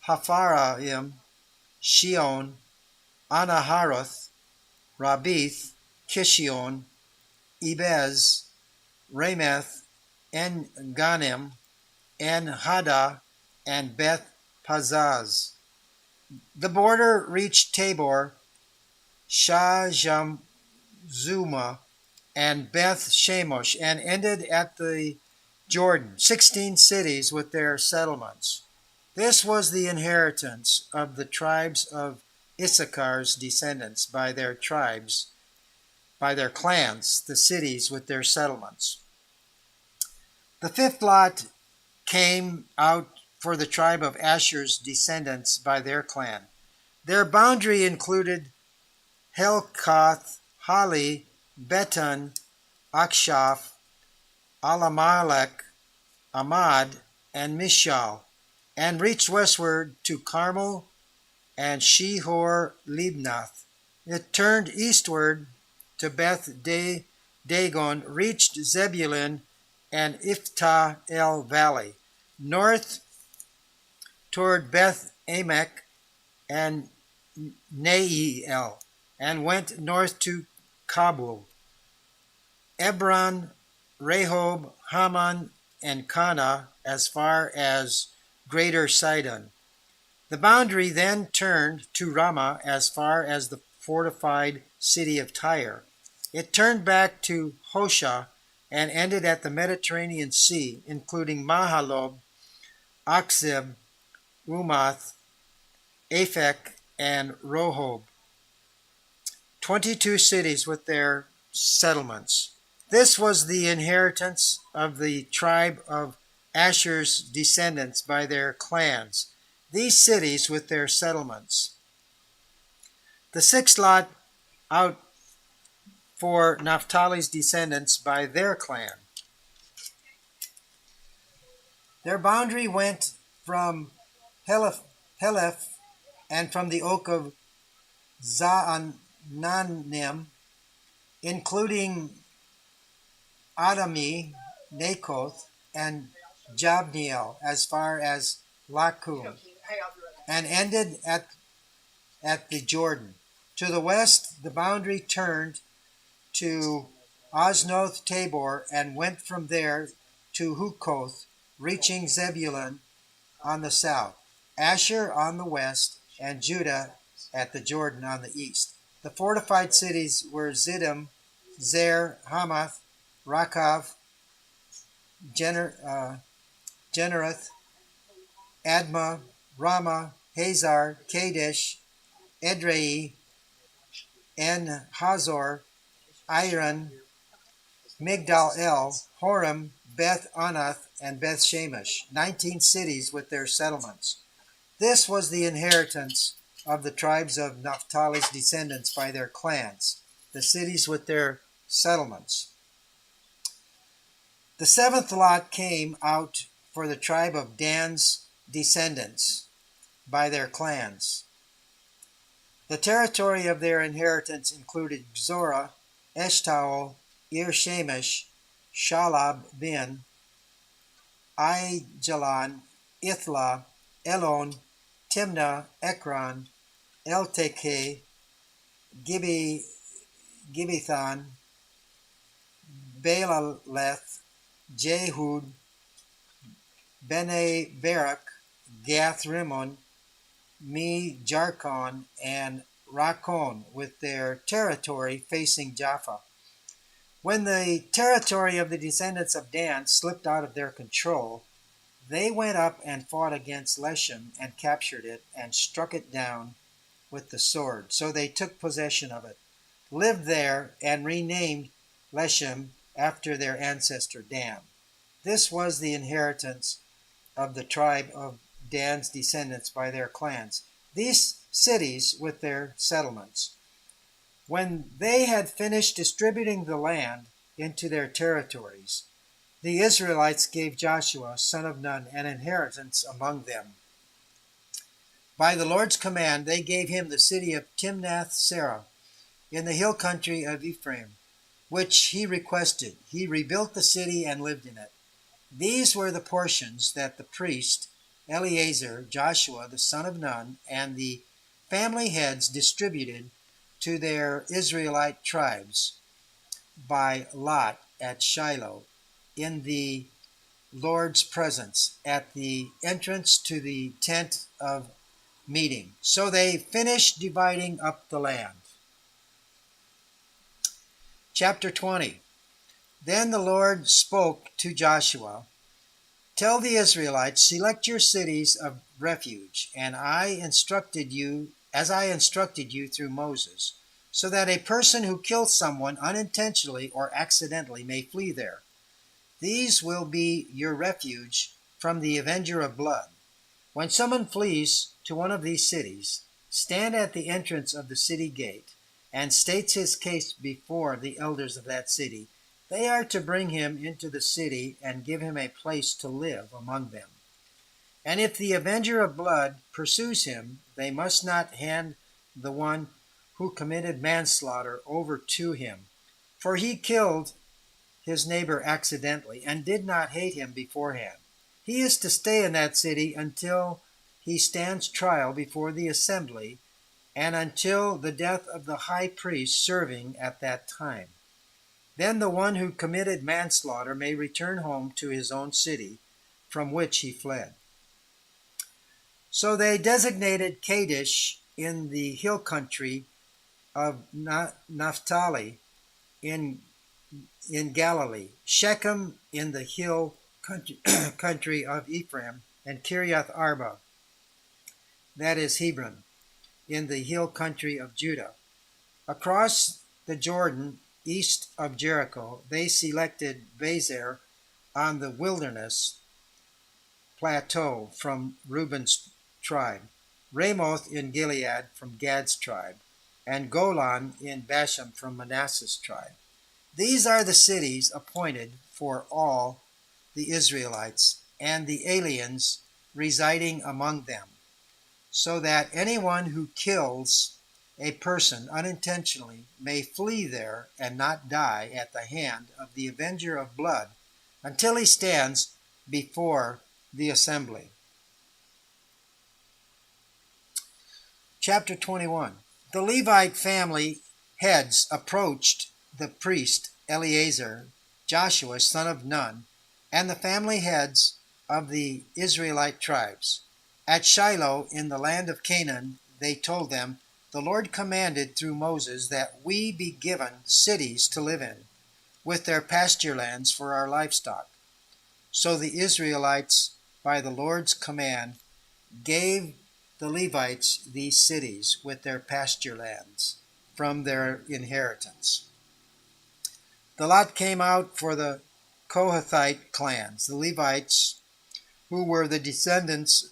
Hapharaim, Shion, Anaharoth, Rabith, Kishion, Ebez, Rameth, En-Ganim, En-Haddah, and Beth Pazaz. The border reached Tabor, Shahazuma, and Beth Shemosh, and ended at the Jordan, 16 cities with their settlements. This was the inheritance of the tribes of Issachar's descendants by their tribes, by their clans, the cities with their settlements. The fifth lot came out for the tribe of Asher's descendants by their clan. Their boundary included Helkath, Hali, Betan, Akshaph, Alamelech, Amad, and Mishal, and reached westward to Carmel and Shehor Libnath. It turned eastward to Beth Dagon, reached Zebulun and Iphta-El Valley, north toward Beth Emek and Neiel, and went north to Kabul, Ebron, Rehob, Haman, and Kana, as far as Greater Sidon. The boundary then turned to Ramah as far as the fortified city of Tyre. It turned back to Hosha and ended at the Mediterranean Sea, including Mahalob, Akzib, Umath, Aphek, and Rohob. 22 cities with their settlements. This was the inheritance of the tribe of Asher's descendants by their clans, these cities with their settlements. The sixth lot out for Naphtali's descendants by their clan. Their boundary went from Heleph and from the oak of Zaananim, including Adami, Nakoth, and Jabneel, as far as Lakum, and ended at the Jordan. To the west, the boundary turned to Oznoth Tabor and went from there to Hukoth, reaching Zebulun on the south, Asher on the west, and Judah at the Jordan on the east. The fortified cities were Ziddim, Zer, Hamath, Rakav, Genereth, Admah, Ramah, Hazar, Kadesh, Edrei, En Hazor, Iron, Migdal El, Horem, Beth Anath, and Beth Shemesh, 19 cities with their settlements. This was the inheritance of the tribes of Naphtali's descendants by their clans, the cities with their settlements. The seventh lot came out for the tribe of Dan's descendants by their clans. The territory of their inheritance included Zorah, Eshtaol, Ir-Shemesh, Shalab bin, Aijalon, Ithla, Elon, Timnah, Ekron, Eltekeh, Gibbethon, Baalaleth, Jehud, Bene Barak, Gath Rimmon, Me Jarkon, and Rakon, with their territory facing Jaffa. When the territory of the descendants of Dan slipped out of their control, they went up and fought against Leshem and captured it and struck it down with the sword. So they took possession of it, lived there, and renamed Leshem after their ancestor Dan. This was the inheritance of the tribe of Dan's descendants by their clans, these cities with their settlements. When they had finished distributing the land into their territories, the Israelites gave Joshua, son of Nun, an inheritance among them. By the Lord's command, they gave him the city of Timnath-Serah in the hill country of Ephraim, which he requested. He rebuilt the city and lived in it. These were the portions that the priest Eleazar, Joshua, the son of Nun, and the family heads distributed to their Israelite tribes by lot at Shiloh, in the Lord's presence, at the entrance to the tent of meeting. So they finished dividing up the land. Chapter 20. Then the Lord spoke to Joshua, "Tell the Israelites, select your cities of refuge, and I instructed you through Moses, so that a person who kills someone unintentionally or accidentally may flee there. These will be your refuge from the avenger of blood. When someone flees to one of these cities, stand at the entrance of the city gate and states his case before the elders of that city. They are to bring him into the city and give him a place to live among them. And if the avenger of blood pursues him, they must not hand the one who committed manslaughter over to him, for he killed his neighbor accidentally and did not hate him beforehand. He is to stay in that city until he stands trial before the assembly and until the death of the high priest serving at that time. Then the one who committed manslaughter may return home to his own city from which he fled." So they designated Kadesh in the hill country of Naphtali in Galilee, Shechem in the hill country of Ephraim, and Kiriath Arba, that is Hebron, in the hill country of Judah. Across the Jordan, east of Jericho, they selected Bezer on the wilderness plateau from Reuben's tribe, Ramoth in Gilead from Gad's tribe, and Golan in Bashan from Manasseh's tribe. These are the cities appointed for all the Israelites and the aliens residing among them, so that anyone who kills a person unintentionally may flee there and not die at the hand of the avenger of blood until he stands before the assembly. Chapter 21. The Levite family heads approached the priest Eleazar, Joshua son of Nun, and the family heads of the Israelite tribes. At Shiloh in the land of Canaan, they told them, "The Lord commanded through Moses that we be given cities to live in, with their pasture lands for our livestock." So the Israelites, by the Lord's command, gave the Levites these cities with their pasture lands from their inheritance. The lot came out for the Kohathite clans, the Levites, who were the descendants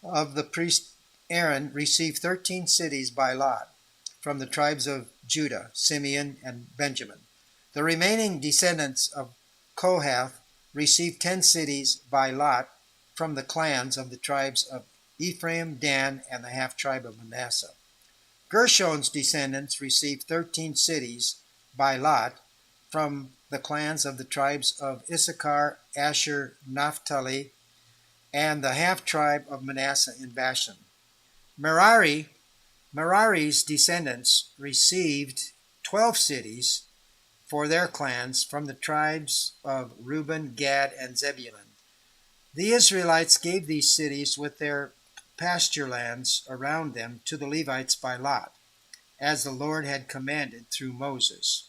of the priest Aaron, received 13 cities by lot from the tribes of Judah, Simeon, and Benjamin. The remaining descendants of Kohath received 10 cities by lot from the clans of the tribes of Ephraim, Dan, and the half-tribe of Manasseh. Gershon's descendants received 13 cities by lot from the clans of the tribes of Issachar, Asher, Naphtali, and the half-tribe of Manasseh in Bashan. Merari's descendants received 12 cities for their clans from the tribes of Reuben, Gad, and Zebulun. The Israelites gave these cities with their pasture lands around them to the Levites by lot, as the Lord had commanded through Moses.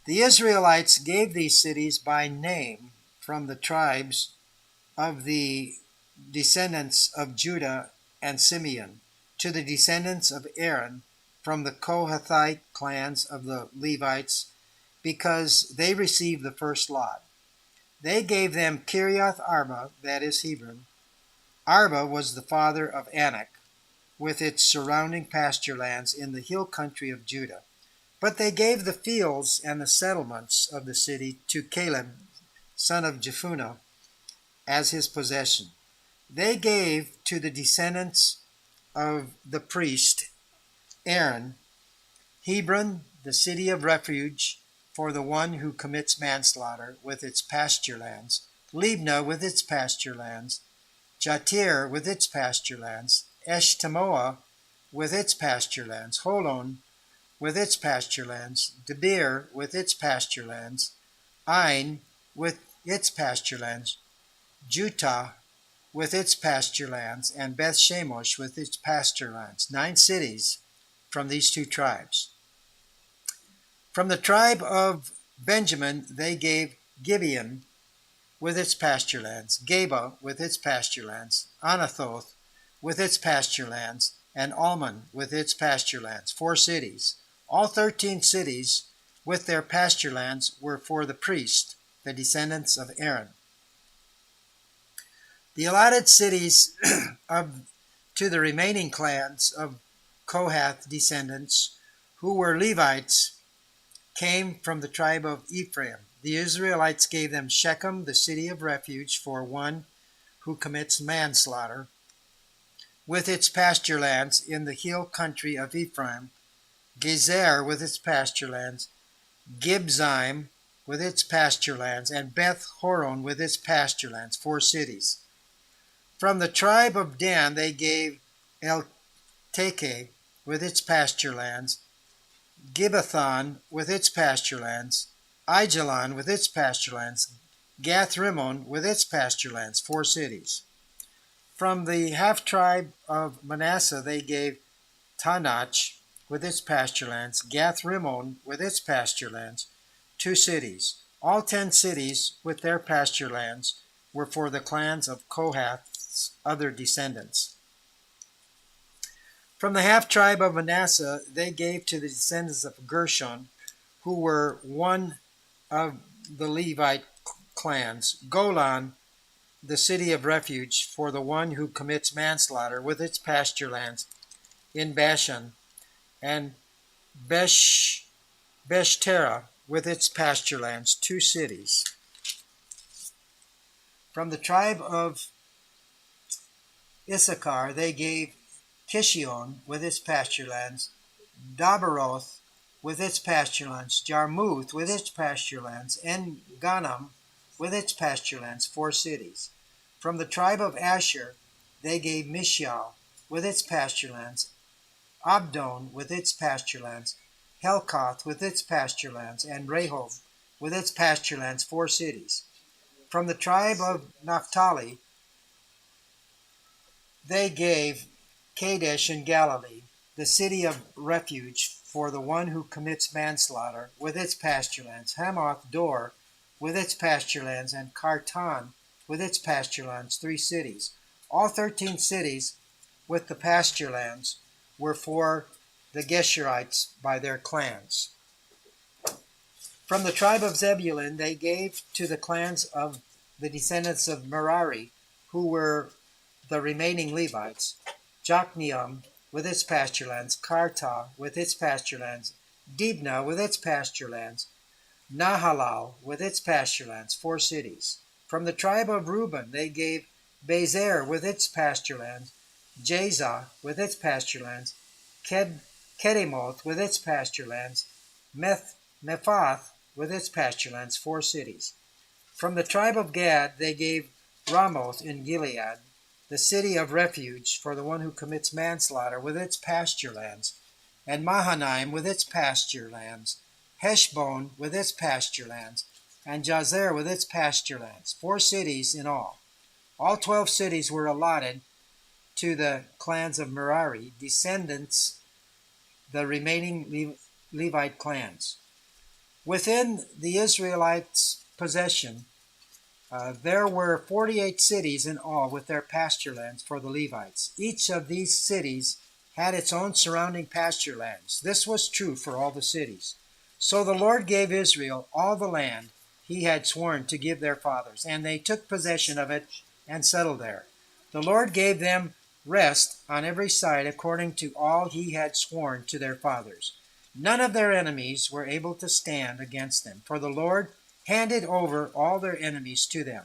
The Israelites gave these cities by name from the tribes of the descendants of Judah and Simeon to the descendants of Aaron from the Kohathite clans of the Levites, because they received the first lot. They gave them Kiriath Arba, that is Hebron. Arba was the father of Anak, with its surrounding pasture lands in the hill country of Judah. But they gave the fields and the settlements of the city to Caleb, son of Jephunneh, as his possession. They gave to the descendants of the priest Aaron Hebron, the city of refuge for the one who commits manslaughter, with its pasture lands, Libnah with its pasture lands, Jatir with its pasture lands, Eshtemoa with its pasture lands, Holon with its pasture lands, Debir with its pasture lands, Ain with its pasture lands, Jutah with its pasture lands, and Beth Shemosh with its pasture lands. 9 cities from these 2 tribes. From the tribe of Benjamin they gave Gibeon with its pasture lands, Geba with its pasture lands, Anathoth with its pasture lands, and Almon with its pasture lands. 4 cities. All 13 cities with their pasture lands were for the priests, the descendants of Aaron. The allotted cities to the remaining clans of Kohath descendants, who were Levites, came from the tribe of Ephraim. The Israelites gave them Shechem, the city of refuge for one who commits manslaughter, with its pasture lands in the hill country of Ephraim, Gezer with its pasture lands, Gibzaim with its pasture lands, and Beth Horon with its pasture lands. 4 cities. From the tribe of Dan they gave Elteke with its pasture lands, Gibbethon with its pasture lands, Aijalon with its pasture lands, Gath-Rimmon with its pasture lands. 4 cities. From the half-tribe of Manasseh they gave Tanach with its pasture lands, Gath-Rimmon with its pasture lands, 2 cities. All 10 cities with their pasture lands were for the clans of Kohath's other descendants. From the half-tribe of Manasseh they gave to the descendants of Gershon, who were one of the Levite clans, Golan, the city of refuge for the one who commits manslaughter with its pasture lands in Bashan, and Beshtera with its pasture lands, 2 cities. From the tribe of Issachar they gave Kishion with its pasture lands, Dabaroth with its pasture lands, Jarmuth with its pasture lands, and Ganam with its pasture lands, 4 cities. From the tribe of Asher they gave Mishal with its pasture lands, Abdon with its pasture lands, Helkath with its pasture lands, and Rehob with its pasture lands, 4 cities. From the tribe of Naphtali they gave Kadesh in Galilee, the city of refuge for the one who commits manslaughter, with its pasture lands, Hamath Dor with its pasture lands, and Kartan with its pasture lands, 3 cities. All 13 cities with the pasture lands were for the Geshurites by their clans. From the tribe of Zebulun they gave to the clans of the descendants of Merari, who were the remaining Levites, Jokneam with its pasture lands, Karta with its pasture lands, Dibna with its pasture lands, Nahalal with its pasture lands, 4 cities. From the tribe of Reuben they gave Bezer with its pasture lands, Jazah with its pasture lands, Kedemoth with its pasture lands, Mephath with its pasture lands, 4 cities. From the tribe of Gad they gave Ramoth in Gilead, the city of refuge for the one who commits manslaughter, with its pasture lands, and Mahanaim with its pasture lands, Heshbon with its pasture lands, and Jazer with its pasture lands, 4 cities in all. All 12 cities were allotted to the clans of Merari, descendants, the remaining Levite clans. Within the Israelites' possession, there were 48 cities in all with their pasture lands for the Levites. Each of these cities had its own surrounding pasture lands. This was true for all the cities. So the Lord gave Israel all the land he had sworn to give their fathers, and they took possession of it and settled there. The Lord gave them rest on every side according to all he had sworn to their fathers. None of their enemies were able to stand against them, for the Lord handed over all their enemies to them.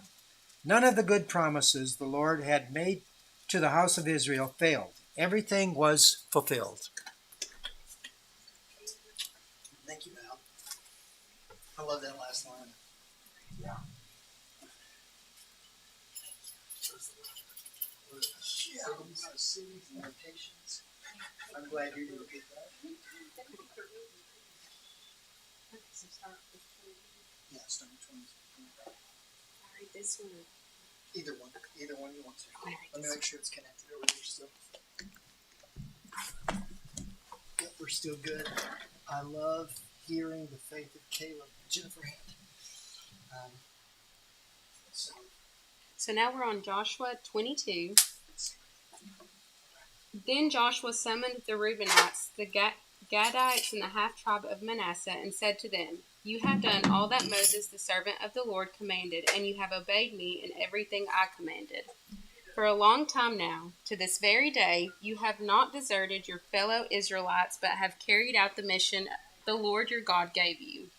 None of the good promises the Lord had made to the house of Israel failed. Everything was fulfilled. Thank you, Mal. I love that last line. Yeah. Cities and locations. I'm glad you did get that. Yeah, start with 20. This one. Either one you want to. Let me make sure it's connected over here still. Yep, we're still good. I love hearing the faith of Caleb. Jennifer Hand. So now we're on Joshua 22. Then Joshua summoned the Reubenites, the Gadites, and the half-tribe of Manasseh, and said to them, "You have done all that Moses, the servant of the Lord, commanded, and you have obeyed me in everything I commanded. For a long time now, to this very day, you have not deserted your fellow Israelites, but have carried out the mission the Lord your God gave you.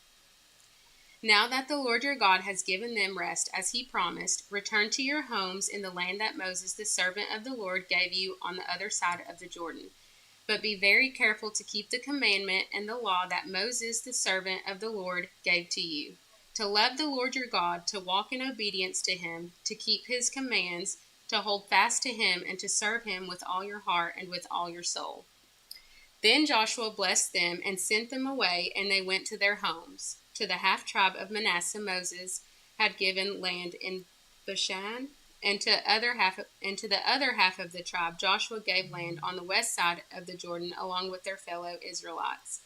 Now that the Lord your God has given them rest as he promised, return to your homes in the land that Moses, the servant of the Lord, gave you on the other side of the Jordan. But be very careful to keep the commandment and the law that Moses, the servant of the Lord, gave to you, to love the Lord your God, to walk in obedience to him, to keep his commands, to hold fast to him, and to serve him with all your heart and with all your soul." Then Joshua blessed them and sent them away, and they went to their homes. To the half-tribe of Manasseh Moses had given land in Bashan, and to the other half of the tribe Joshua gave land on the west side of the Jordan along with their fellow Israelites.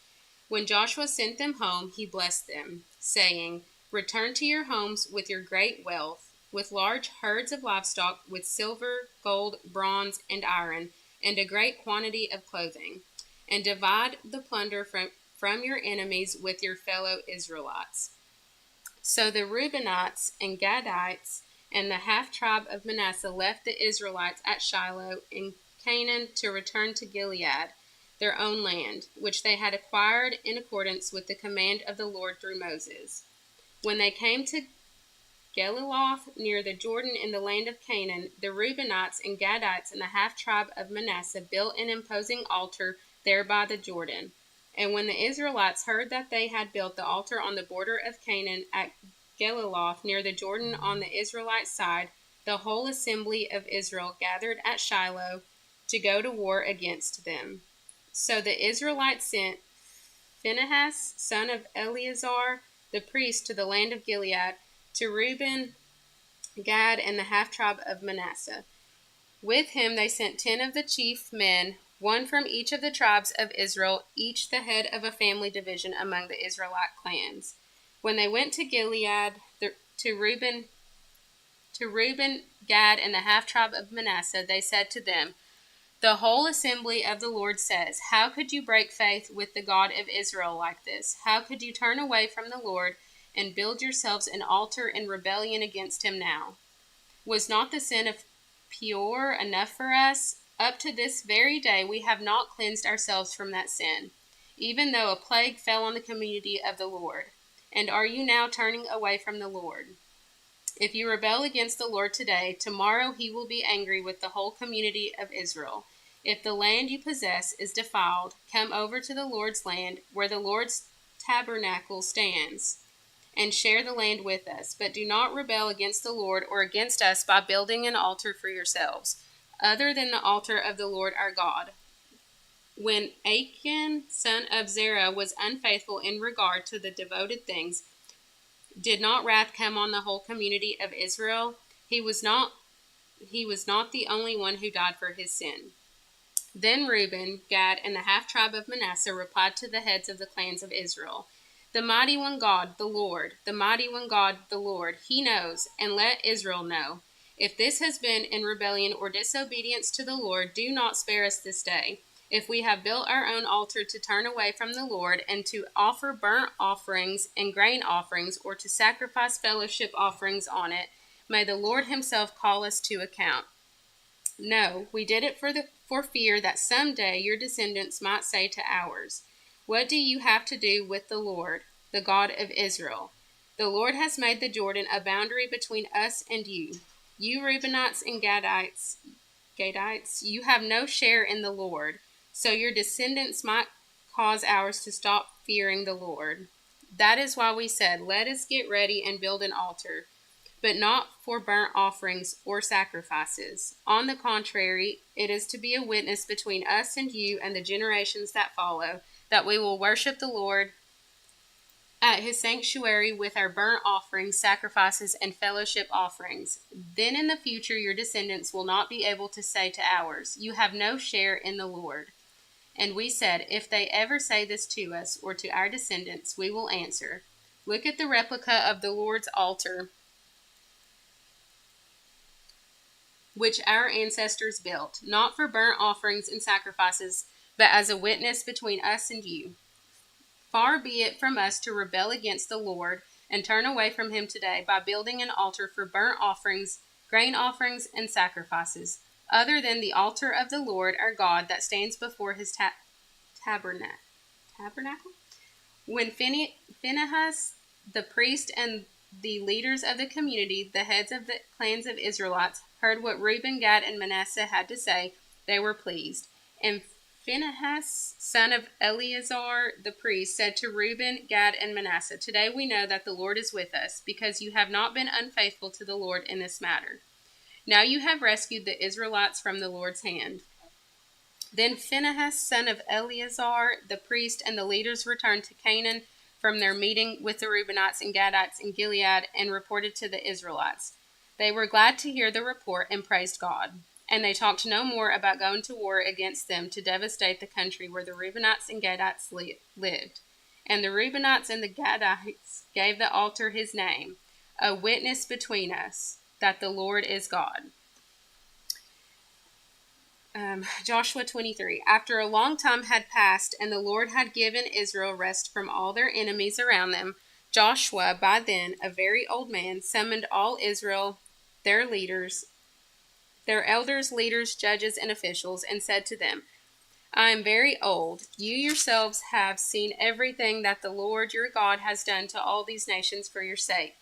When Joshua sent them home, he blessed them, saying, "Return to your homes with your great wealth, with large herds of livestock, with silver, gold, bronze, and iron, and a great quantity of clothing, and divide the plunder from your enemies with your fellow Israelites." So the Reubenites and Gadites And the half tribe of Manasseh left the Israelites at Shiloh in Canaan to return to Gilead, their own land, which they had acquired in accordance with the command of the Lord through Moses. When they came to Geliloth, near the Jordan in the land of Canaan, the Reubenites and Gadites and the half tribe of Manasseh built an imposing altar there by the Jordan. And when the Israelites heard that they had built the altar on the border of Canaan at Geliloth, near the Jordan on the Israelite side, the whole assembly of Israel gathered at Shiloh to go to war against them. So the Israelites sent Phinehas, son of Eleazar, the priest, to the land of Gilead, to Reuben, Gad, and the half tribe of Manasseh. With him they sent 10 of the chief men, one from each of the tribes of Israel, each the head of a family division among the Israelite clans. When they went to Gilead, to Reuben, Gad, and the half tribe of Manasseh, they said to them, "The whole assembly of the Lord says, how could you break faith with the God of Israel like this? How could you turn away from the Lord and build yourselves an altar in rebellion against him now? Was not the sin of Peor enough for us? Up to this very day we have not cleansed ourselves from that sin, even though a plague fell on the community of the Lord. And are you now turning away from the Lord? If you rebel against the Lord today, tomorrow he will be angry with the whole community of Israel. If the land you possess is defiled, come over to the Lord's land, where the Lord's tabernacle stands, and share the land with us. But do not rebel against the Lord or against us by building an altar for yourselves, other than the altar of the Lord our God." When Achan, son of Zerah, was unfaithful in regard to the devoted things, did not wrath come on the whole community of Israel? He was not the only one who died for his sin. Then Reuben, Gad, and the half tribe of Manasseh replied to the heads of the clans of Israel, "The mighty one God, the Lord, the mighty one God, the Lord, he knows, and let Israel know. If this has been in rebellion or disobedience to the Lord, do not spare us this day. If we have built our own altar to turn away from the Lord, and to offer burnt offerings and grain offerings, or to sacrifice fellowship offerings on it, may the Lord himself call us to account. No, we did it for fear that someday your descendants might say to ours, 'What do you have to do with the Lord, the God of Israel? The Lord has made the Jordan a boundary between us and you. You Reubenites and Gadites, you have no share in the Lord, so your descendants might cause ours to stop fearing the Lord.' That is why we said, 'Let us get ready and build an altar,' but not for burnt offerings or sacrifices. On the contrary, it is to be a witness between us and you and the generations that follow, that we will worship the Lord at his sanctuary with our burnt offerings, sacrifices, and fellowship offerings. Then in the future your descendants will not be able to say to ours, 'You have no share in the Lord.' And we said, if they ever say this to us or to our descendants, we will answer, 'Look at the replica of the Lord's altar, which our ancestors built, not for burnt offerings and sacrifices, but as a witness between us and you. Far be it from us to rebel against the Lord and turn away from him today by building an altar for burnt offerings, grain offerings, and sacrifices, other than the altar of the Lord our God that stands before his tabernacle. When Phinehas, the priest, and the leaders of the community, the heads of the clans of Israelites, heard what Reuben, Gad, and Manasseh had to say, they were pleased. And Phinehas, son of Eleazar the priest, said to Reuben, Gad, and Manasseh, "Today we know that the Lord is with us, because you have not been unfaithful to the Lord in this matter. Now you have rescued the Israelites from the Lord's hand." Then Phinehas, son of Eleazar the priest, and the leaders returned to Canaan from their meeting with the Reubenites and Gadites in Gilead and reported to the Israelites. They were glad to hear the report and praised God. And they talked no more about going to war against them to devastate the country where the Reubenites and Gadites lived. And the Reubenites and the Gadites gave the altar his name, a witness between us that the Lord is God. Joshua 23. After a long time had passed, and the Lord had given Israel rest from all their enemies around them, Joshua, by then a very old man, summoned all Israel, their elders, leaders, judges, and officials, and said to them, I am very old. You yourselves have seen everything that the Lord your God has done to all these nations for your sake.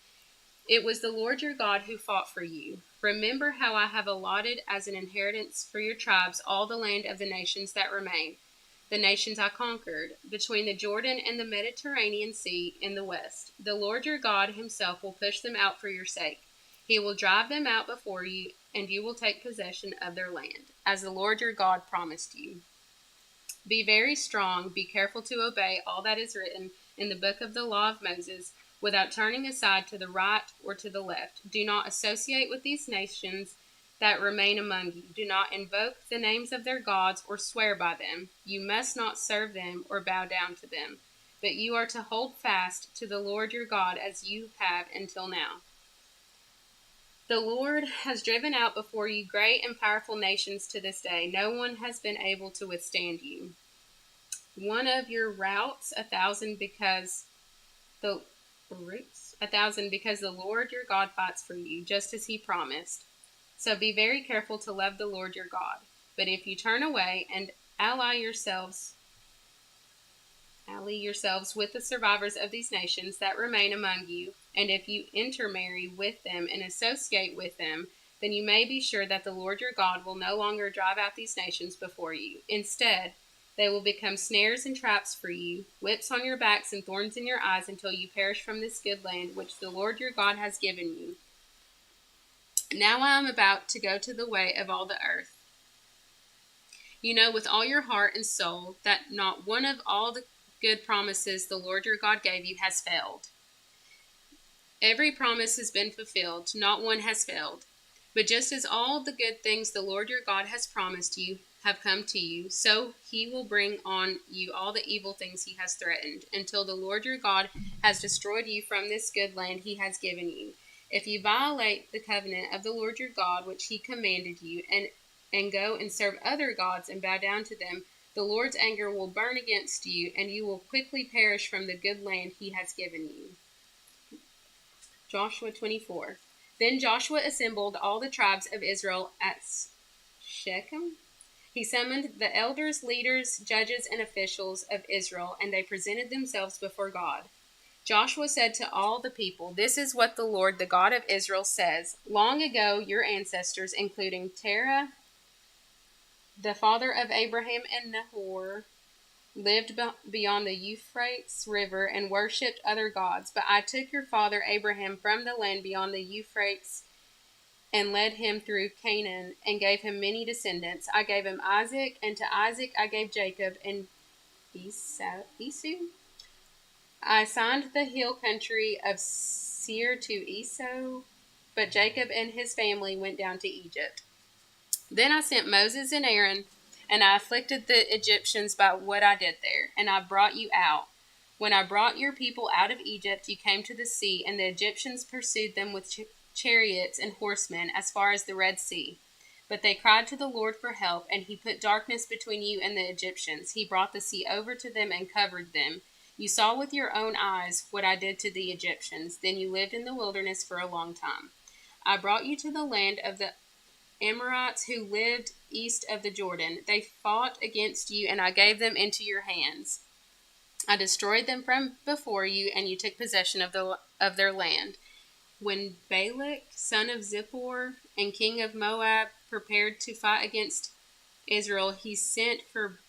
It was the Lord your God who fought for you. Remember how I have allotted as an inheritance for your tribes all the land of the nations that remain, the nations I conquered, between the Jordan and the Mediterranean Sea in the west. The Lord your God himself will push them out for your sake. He will drive them out before you, and you will take possession of their land, as the Lord your God promised you. Be very strong, be careful to obey all that is written in the book of the law of Moses, without turning aside to the right or to the left. Do not associate with these nations that remain among you. Do not invoke the names of their gods or swear by them. You must not serve them or bow down to them. But you are to hold fast to the Lord your God as you have until now. The Lord has driven out before you great and powerful nations to this day. No one has been able to withstand you. One of your routs, 1,000 because the Lord your God fights for you, just as he promised. So be very careful to love the Lord your God. But if you turn away and ally yourselves with the survivors of these nations that remain among you, and if you intermarry with them and associate with them, then you may be sure that the Lord your God will no longer drive out these nations before you. Instead, they will become snares and traps for you, whips on your backs and thorns in your eyes until you perish from this good land which the Lord your God has given you. Now I am about to go to the way of all the earth. You know with all your heart and soul that not one of all the good promises the Lord your God gave you has failed. Every promise has been fulfilled, not one has failed. But just as all the good things the Lord your God has promised you have come to you, so he will bring on you all the evil things he has threatened, until the Lord your God has destroyed you from this good land he has given you. If you violate the covenant of the Lord your God, which he commanded you, and go and serve other gods and bow down to them, the Lord's anger will burn against you, and you will quickly perish from the good land he has given you. Joshua 24. Then Joshua assembled all the tribes of Israel at Shechem. He summoned the elders, leaders, judges, and officials of Israel, and they presented themselves before God. Joshua said to all the people, This is what the Lord, the God of Israel, says. Long ago, your ancestors, including Terah, the father of Abraham and Nahor, lived beyond the Euphrates River and worshipped other gods. But I took your father Abraham from the land beyond the Euphrates and led him through Canaan and gave him many descendants. I gave him Isaac, and to Isaac I gave Jacob and Esau. I assigned the hill country of Seir to Esau, but Jacob and his family went down to Egypt. Then I sent Moses and Aaron, and I afflicted the Egyptians by what I did there, and I brought you out. When I brought your people out of Egypt, you came to the sea, and the Egyptians pursued them with chariots and horsemen as far as the Red Sea. But they cried to the Lord for help, and he put darkness between you and the Egyptians. He brought the sea over to them and covered them. You saw with your own eyes what I did to the Egyptians. Then you lived in the wilderness for a long time. I brought you to the land of the Amorites who lived east of the Jordan. They fought against you, and I gave them into your hands. I destroyed them from before you, and you took possession of their land. When Balak, son of Zippor, and king of Moab, prepared to fight against Israel, he sent for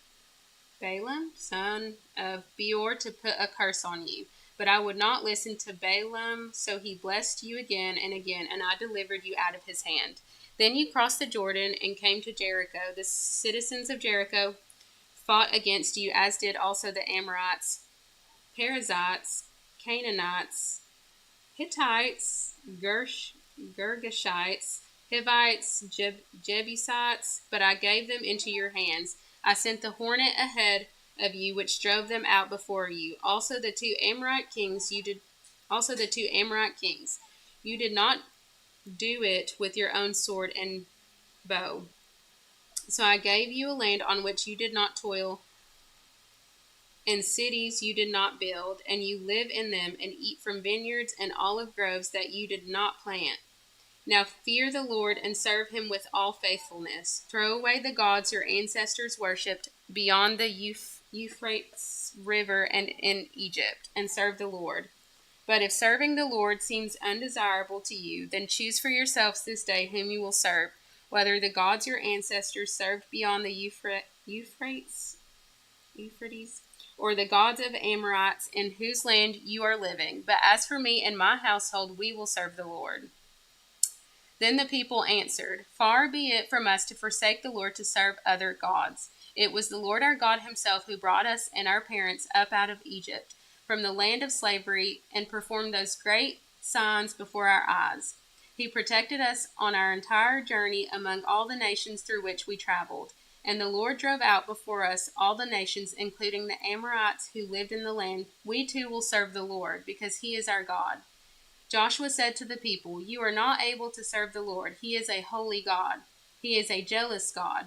Balaam, son of Beor, to put a curse on you. But I would not listen to Balaam, so he blessed you again, and I delivered you out of his hand. Then you crossed the Jordan and came to Jericho. The citizens of Jericho fought against you, as did also the Amorites, Perizzites, Canaanites, Hittites, Girgashites, Hivites, Jebusites, but I gave them into your hands. I sent the hornet ahead of you, which drove them out before you. Also the two Amorite kings. You did not do it with your own sword and bow. So I gave you a land on which you did not toil, and cities you did not build, and you live in them and eat from vineyards and olive groves that you did not plant. Now fear the Lord and serve him with all faithfulness. Throw away the gods your ancestors worshipped beyond the Euphrates River and in Egypt, and serve the Lord. But if serving the Lord seems undesirable to you, then choose for yourselves this day whom you will serve, whether the gods your ancestors served beyond the Euphrates, or the gods of Amorites in whose land you are living. But as for me and my household, we will serve the Lord. Then the people answered, Far be it from us to forsake the Lord to serve other gods. It was the Lord our God himself who brought us and our parents up out of Egypt, from the land of slavery, and performed those great signs before our eyes. He protected us on our entire journey among all the nations through which we traveled. And the Lord drove out before us all the nations, including the Amorites who lived in the land. We too will serve the Lord, because he is our God. Joshua said to the people, You are not able to serve the Lord. He is a holy God. He is a jealous God.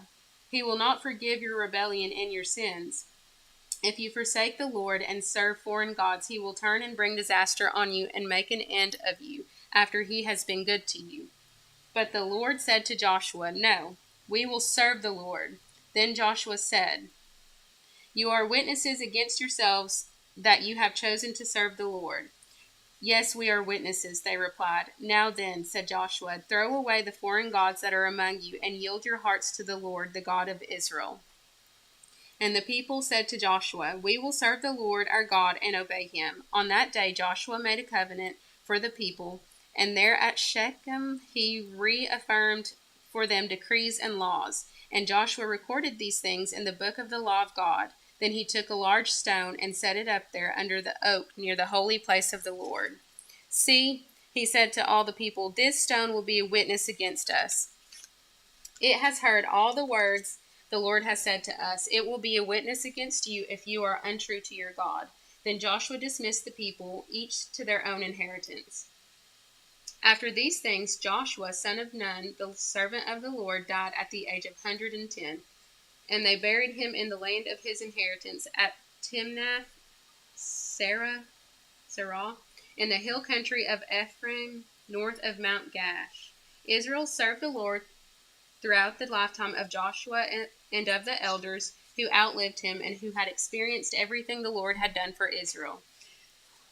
He will not forgive your rebellion and your sins. If you forsake the Lord and serve foreign gods, he will turn and bring disaster on you and make an end of you after he has been good to you. But the Lord said to Joshua, No, we will serve the Lord. Then Joshua said, You are witnesses against yourselves that you have chosen to serve the Lord. Yes, we are witnesses, they replied. Now then, said Joshua, throw away the foreign gods that are among you and yield your hearts to the Lord, the God of Israel. And the people said to Joshua, We will serve the Lord our God and obey him. On that day Joshua made a covenant for the people, and there at Shechem he reaffirmed for them decrees and laws. And Joshua recorded these things in the book of the law of God. Then he took a large stone and set it up there under the oak near the holy place of the Lord. See, he said to all the people, This stone will be a witness against us. It has heard all the words the Lord has said to us. It will be a witness against you if you are untrue to your God. Then Joshua dismissed the people, each to their own inheritance. After these things, Joshua, son of Nun, the servant of the Lord, died at the age of 110. And they buried him in the land of his inheritance at Timnath Serah, in the hill country of Ephraim, north of Mount Gash. Israel served the Lord throughout the lifetime of Joshua and of the elders who outlived him and who had experienced everything the Lord had done for Israel.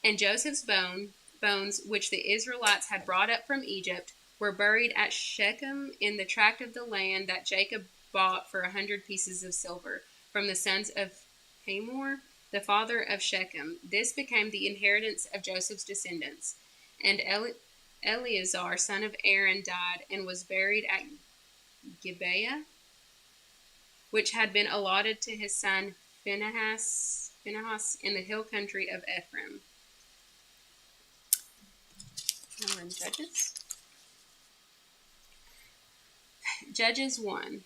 And Joseph's bones, which the Israelites had brought up from Egypt, were buried at Shechem in the tract of the land that Jacob bought for 100 pieces of silver from the sons of Hamor, the father of Shechem. This became the inheritance of Joseph's descendants. And Eleazar, son of Aaron, died and was buried at Gibeah, which had been allotted to his son Phinehas in the hill country of Ephraim. Now we're in Judges. Judges 1.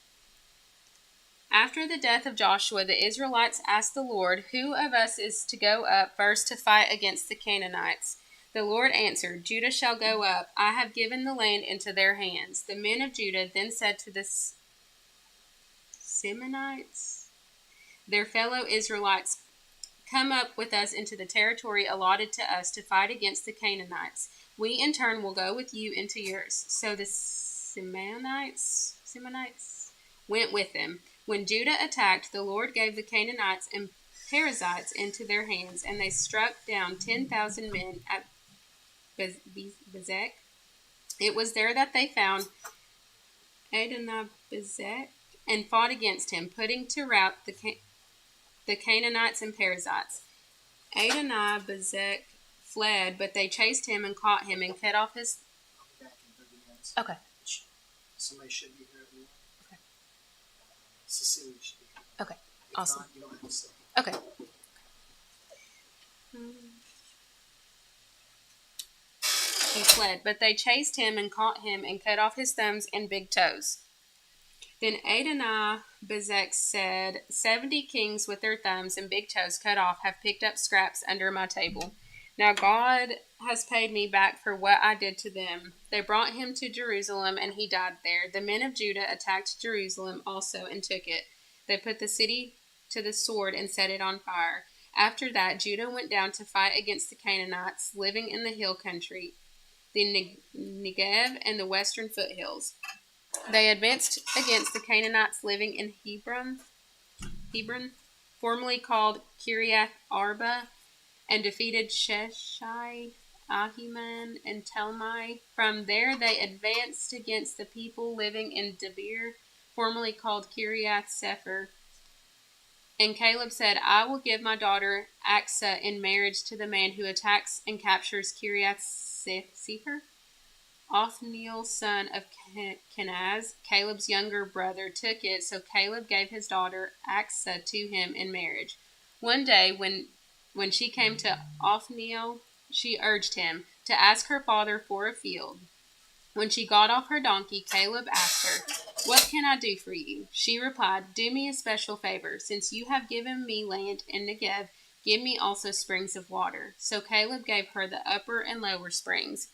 After the death of Joshua, the Israelites asked the Lord, Who of us is to go up first to fight against the Canaanites? The Lord answered, Judah shall go up. I have given the land into their hands. The men of Judah then said to the Simeonites, their fellow Israelites, Come up with us into the territory allotted to us to fight against the Canaanites. We in turn will go with you into yours. So the Simeonites went with them. When Judah attacked, the Lord gave the Canaanites and Perizzites into their hands, and they struck down 10,000 men at Bezek. It was there that they found Adonai-Bezek and fought against him, putting to rout the Canaanites and Perizzites. Adonai-Bezek fled, but they chased him and caught him and cut off his... I'll be back in 30 minutes. Okay. Somebody should be here at 1. Okay. Cecilia should be here. Okay. If Awesome. not, you don't have to stay. Okay. He fled, but they chased him and caught him and cut off his thumbs and big toes. Then Adonai-Bezek said, 70 kings with their thumbs and big toes cut off have picked up scraps under my table. Now God has paid me back for what I did to them. They brought him to Jerusalem, and he died there. The men of Judah attacked Jerusalem also and took it. They put the city to the sword and set it on fire. After that, Judah went down to fight against the Canaanites living in the hill country. the Negev, and the western foothills. They advanced against the Canaanites living in Hebron, formerly called Kiriath Arba, and defeated Sheshai, Ahiman, and Talmai. From there they advanced against the people living in Debir, formerly called Kiriath Sefer. And Caleb said, I will give my daughter Aksa in marriage to the man who attacks and captures Kiriath Sefer. Othniel, son of Kenaz, Caleb's younger brother, took it, so Caleb gave his daughter Aksa to him in marriage. One day, when she came to Othniel, she urged him to ask her father for a field. When she got off her donkey, Caleb asked her, What can I do for you? She replied, Do me a special favor. Since you have given me land in Negev, give me also springs of water. So Caleb gave her the upper and lower springs.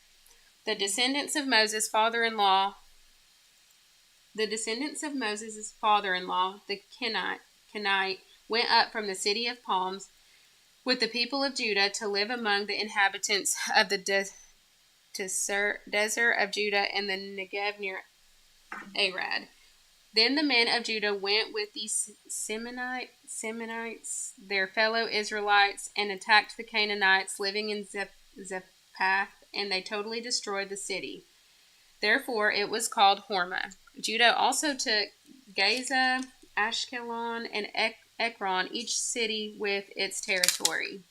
The descendants of Moses' father-in-law, the Kenite, went up from the city of palms with the people of Judah to live among the inhabitants of the desert of Judah and the Negev near Arad. Then the men of Judah went with these Seminites, their fellow Israelites, and attacked the Canaanites living in Zephath, and they totally destroyed the city. Therefore it was called Hormah. Judah also took Gaza, Ashkelon, and Ekron, each city with its territory.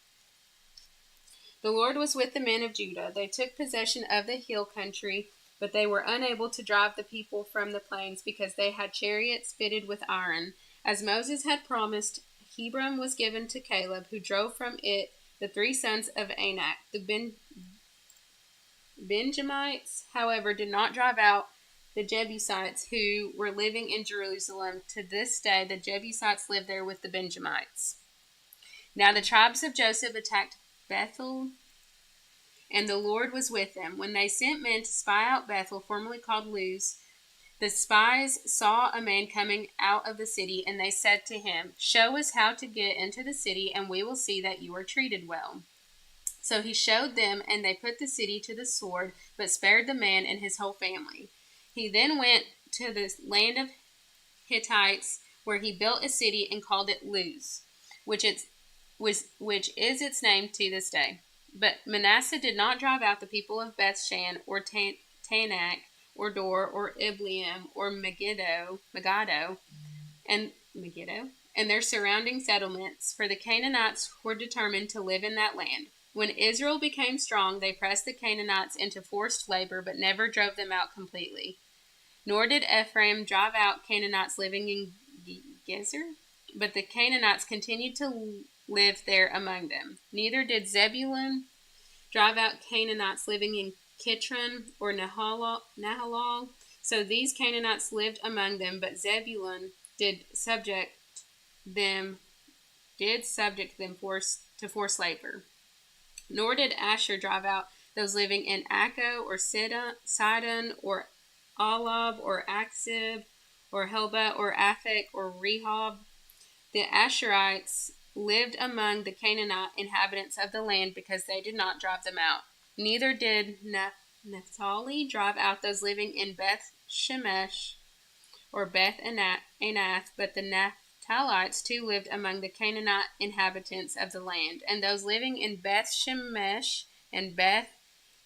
The Lord was with the men of Judah. They took possession of the hill country, but they were unable to drive the people from the plains because they had chariots fitted with iron. As Moses had promised, Hebron was given to Caleb, who drove from it the 3 sons of Anak. The Benjamites, however, did not drive out the Jebusites who were living in Jerusalem. To this day, the Jebusites live there with the Benjamites. Now the tribes of Joseph attacked Bethel, and the Lord was with them. When they sent men to spy out Bethel, formerly called Luz, the spies saw a man coming out of the city, and they said to him, Show us how to get into the city, and we will see that you are treated well. So he showed them, and they put the city to the sword, but spared the man and his whole family. He then went to the land of Hittites, where he built a city and called it Luz, which is its name to this day. But Manasseh did not drive out the people of Bethshan, or Tanakh, or Dor, or Ibleam, or Megiddo, and their surrounding settlements, for the Canaanites were determined to live in that land. When Israel became strong, they pressed the Canaanites into forced labor, but never drove them out completely. Nor did Ephraim drive out Canaanites living in Gezer, but the Canaanites continued to live there among them. Neither did Zebulun drive out Canaanites living in Kitron or Nahalal. So these Canaanites lived among them, but Zebulun did subject them to forced labor. Nor did Asher drive out those living in Akko or Sidon or Alab or Aksib or Helba or Aphek or Rehob. The Asherites lived among the Canaanite inhabitants of the land because they did not drive them out. Neither did Naphtali drive out those living in Beth Shemesh or Beth Anath, but the Naphtalites too lived among the Canaanite inhabitants of the land, and those living in Beth Shemesh and Beth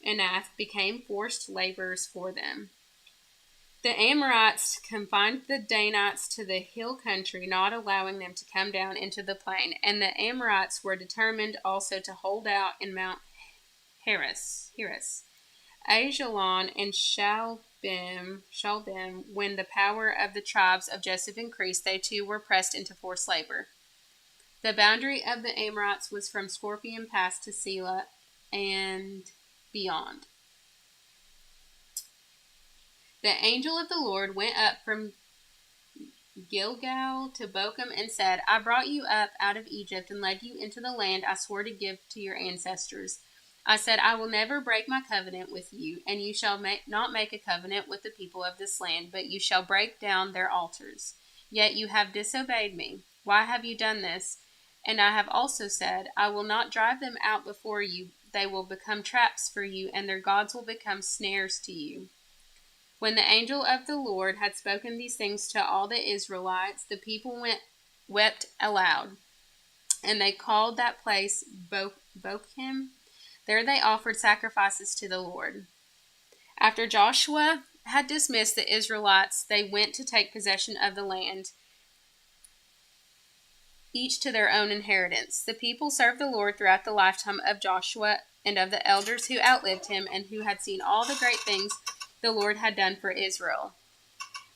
Anath became forced laborers for them. The Amorites confined the Danites to the hill country, not allowing them to come down into the plain, and the Amorites were determined also to hold out in Mount Heres, Ajalon, and Shalbim. When the power of the tribes of Joseph increased, they too were pressed into forced labor. The boundary of the Amorites was from Scorpion Pass to Selah and beyond. The angel of the Lord went up from Gilgal to Bochum and said, I brought you up out of Egypt and led you into the land I swore to give to your ancestors. I said, I will never break my covenant with you, and you shall not make a covenant with the people of this land, but you shall break down their altars. Yet you have disobeyed me. Why have you done this? And I have also said, I will not drive them out before you, they will become traps for you, and their gods will become snares to you. When the angel of the Lord had spoken these things to all the Israelites, the people wept aloud, and they called that place Bochim. There they offered sacrifices to the Lord. After Joshua had dismissed the Israelites, they went to take possession of the land, each to their own inheritance. The people served the Lord throughout the lifetime of Joshua and of the elders who outlived him and who had seen all the great things the Lord had done for Israel.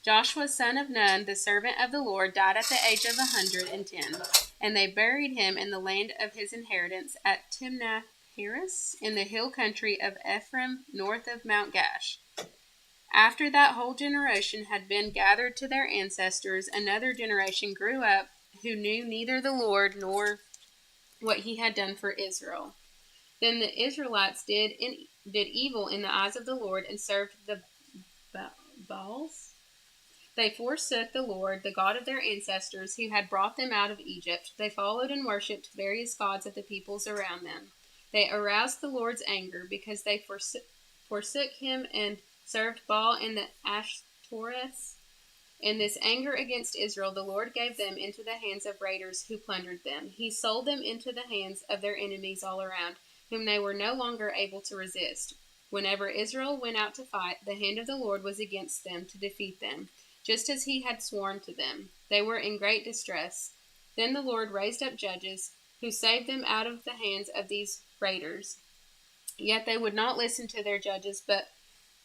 Joshua, son of Nun, the servant of the Lord, died at the age of 110, and they buried him in the land of his inheritance at Timnath-Heres, in the hill country of Ephraim, north of Mount Gash. After that whole generation had been gathered to their ancestors, another generation grew up who knew neither the Lord nor what he had done for Israel. Then the Israelites did evil in the eyes of the Lord and served the Baals. They forsook the Lord, the God of their ancestors, who had brought them out of Egypt. They followed and worshipped various gods of the peoples around them. They aroused the Lord's anger because they forsook him and served Baal and the Ashtoreths. In this anger against Israel, the Lord gave them into the hands of raiders who plundered them. He sold them into the hands of their enemies all around, whom they were no longer able to resist. Whenever Israel went out to fight, the hand of the Lord was against them to defeat them, just as he had sworn to them. They were in great distress. Then the Lord raised up judges who saved them out of the hands of these raiders. Yet they would not listen to their judges, but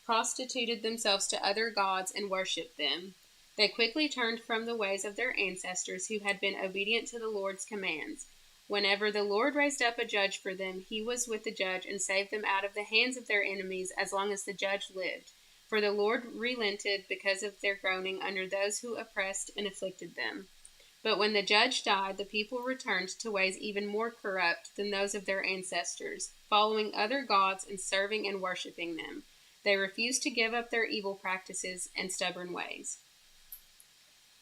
prostituted themselves to other gods and worshipped them. They quickly turned from the ways of their ancestors who had been obedient to the Lord's commands. Whenever the Lord raised up a judge for them, he was with the judge and saved them out of the hands of their enemies as long as the judge lived. For the Lord relented because of their groaning under those who oppressed and afflicted them. But when the judge died, the people returned to ways even more corrupt than those of their ancestors, following other gods and serving and worshiping them. They refused to give up their evil practices and stubborn ways.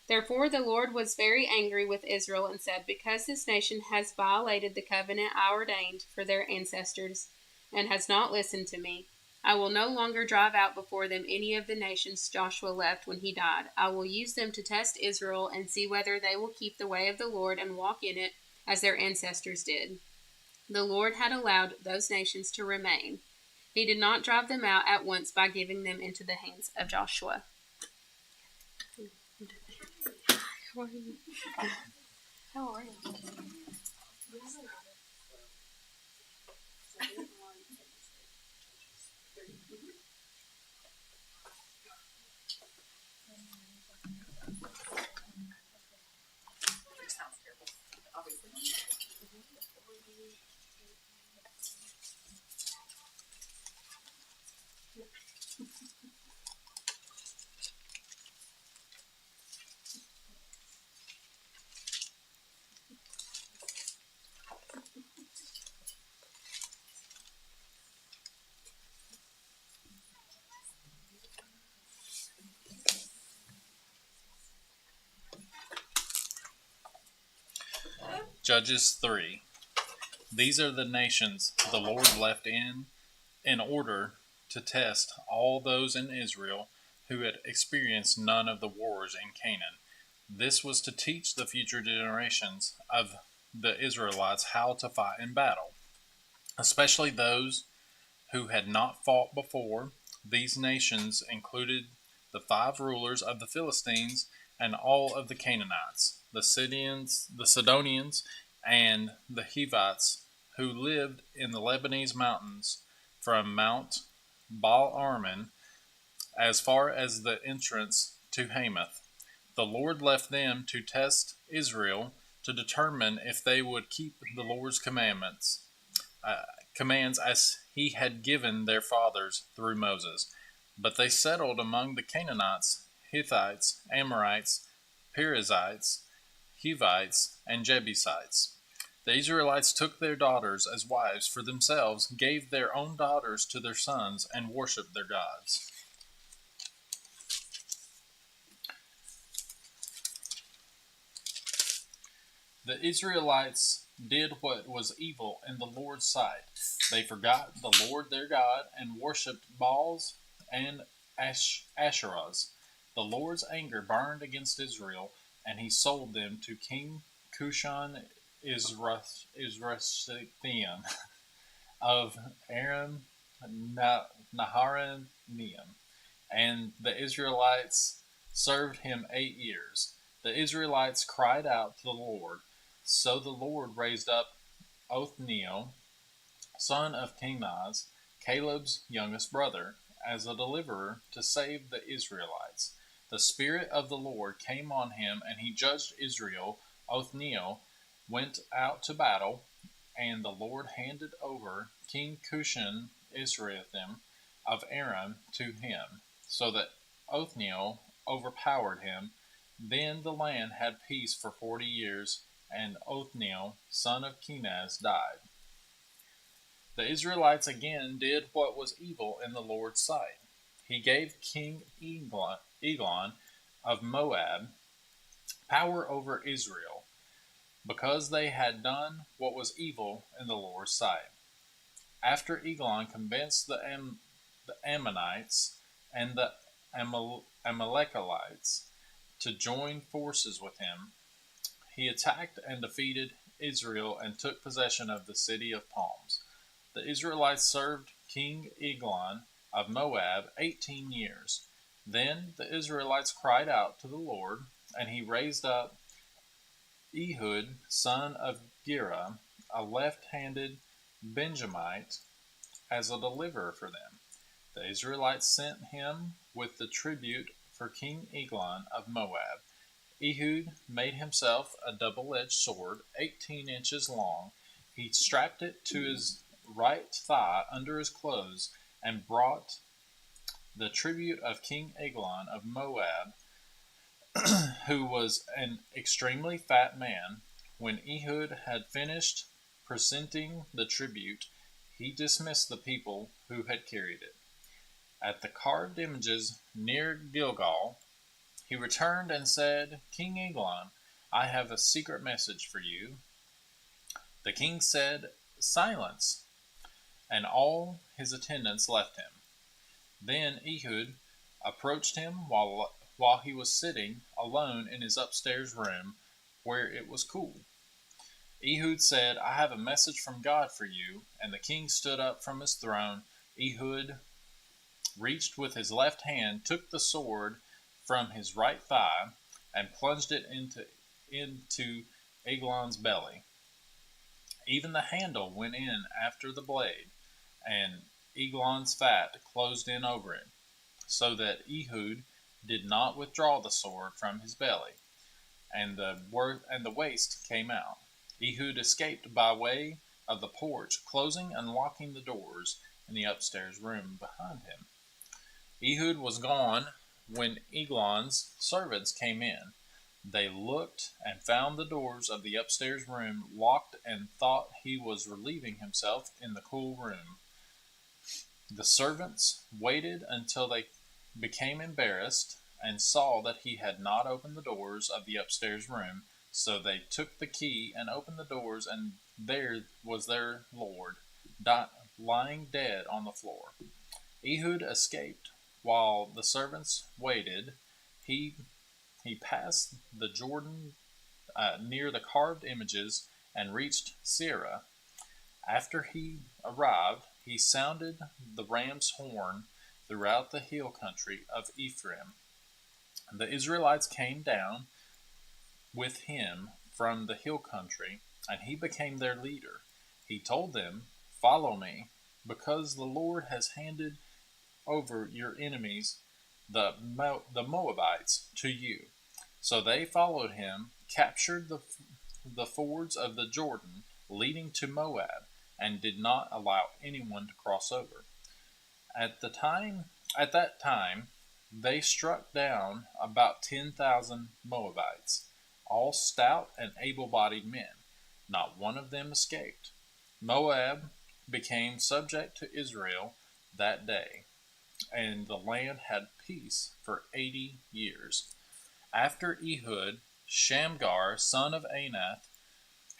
Therefore the Lord was very angry with Israel and said, because this nation has violated the covenant I ordained for their ancestors and has not listened to me, I will no longer drive out before them any of the nations Joshua left when he died. I will use them to test Israel and see whether they will keep the way of the Lord and walk in it as their ancestors did. The Lord had allowed those nations to remain. He did not drive them out at once by giving them into the hands of Joshua. How are you? Judges 3. These are the nations the Lord left in order to test all those in Israel who had experienced none of the wars in Canaan. This was to teach the future generations of the Israelites how to fight in battle, especially those who had not fought before. These nations included the 5 rulers of the Philistines and all of the Canaanites, the Sidonians, and the Hivites, who lived in the Lebanese mountains from Mount Baal-Armin as far as the entrance to Hamath. The Lord left them to test Israel to determine if they would keep the Lord's commands as he had given their fathers through Moses. But they settled among the Canaanites, Hittites, Amorites, Perizzites, Hivites, and Jebusites. The Israelites took their daughters as wives for themselves, gave their own daughters to their sons, and worshipped their gods. The Israelites did what was evil in the Lord's sight. They forgot the Lord their God and worshipped Baals and Asherahs. The Lord's anger burned against Israel, and he sold them to King Cushan Israthaim of Aram Naharaim, and the Israelites served him 8 years. The Israelites cried out to the Lord, so the Lord raised up Othniel, son of Kenaz, Caleb's youngest brother, as a deliverer to save the Israelites. The Spirit of the Lord came on him, and he judged Israel. Othniel went out to battle, and the Lord handed over King Cushan Israthaim of Aram to him, so that Othniel overpowered him. Then the land had peace for 40 years, and Othniel, son of Kenaz, died. The Israelites again did what was evil in the Lord's sight. He gave King Eglon of Moab power over Israel, because they had done what was evil in the Lord's sight. After Eglon convinced the Ammonites and the Amalekites to join forces with him, he attacked and defeated Israel and took possession of the city of palms. The Israelites served King Eglon of Moab 18 years. Then the Israelites cried out to the Lord, and he raised up Ehud, son of Gera, a left-handed Benjamite, as a deliverer for them. The Israelites sent him with the tribute for King Eglon of Moab. Ehud made himself a double-edged sword, 18 inches long. He strapped it to his right thigh under his clothes and brought the tribute of King Eglon of Moab, who was an extremely fat man. When Ehud had finished presenting the tribute, he dismissed the people who had carried it. At the carved images near Gilgal, he returned and said, King Eglon, I have a secret message for you. The king said, Silence, and all his attendants left him. Then Ehud approached him while he was sitting alone in his upstairs room, where it was cool. Ehud said, I have a message from God for you. And the king stood up from his throne. Ehud reached with his left hand, took the sword from his right thigh, and plunged it into Eglon's belly. Even the handle went in after the blade, and Eglon's fat closed in over it, so that Ehud did not withdraw the sword from his belly, and the waist came out. Ehud escaped by way of the porch, closing and locking the doors in the upstairs room behind him. Ehud was gone when Eglon's servants came in. They looked and found the doors of the upstairs room locked and thought he was relieving himself in the cool room. The servants waited until they became embarrassed and saw that he had not opened the doors of the upstairs room. So they took the key and opened the doors, and there was their lord, lying dead on the floor. Ehud escaped while the servants waited. He passed the Jordan near the carved images and reached Seirah. After he arrived, he sounded the ram's horn throughout the hill country of Ephraim. The Israelites came down with him from the hill country, and he became their leader. He told them, Follow me, because the Lord has handed over your enemies, the Moabites, to you. So they followed him, captured the fords of the Jordan leading to Moab, and did not allow anyone to cross over. At that time, they struck down about 10,000 Moabites, all stout and able-bodied men. Not one of them escaped. Moab became subject to Israel that day, and the land had peace for 80 years. After Ehud, Shamgar, son of Anath,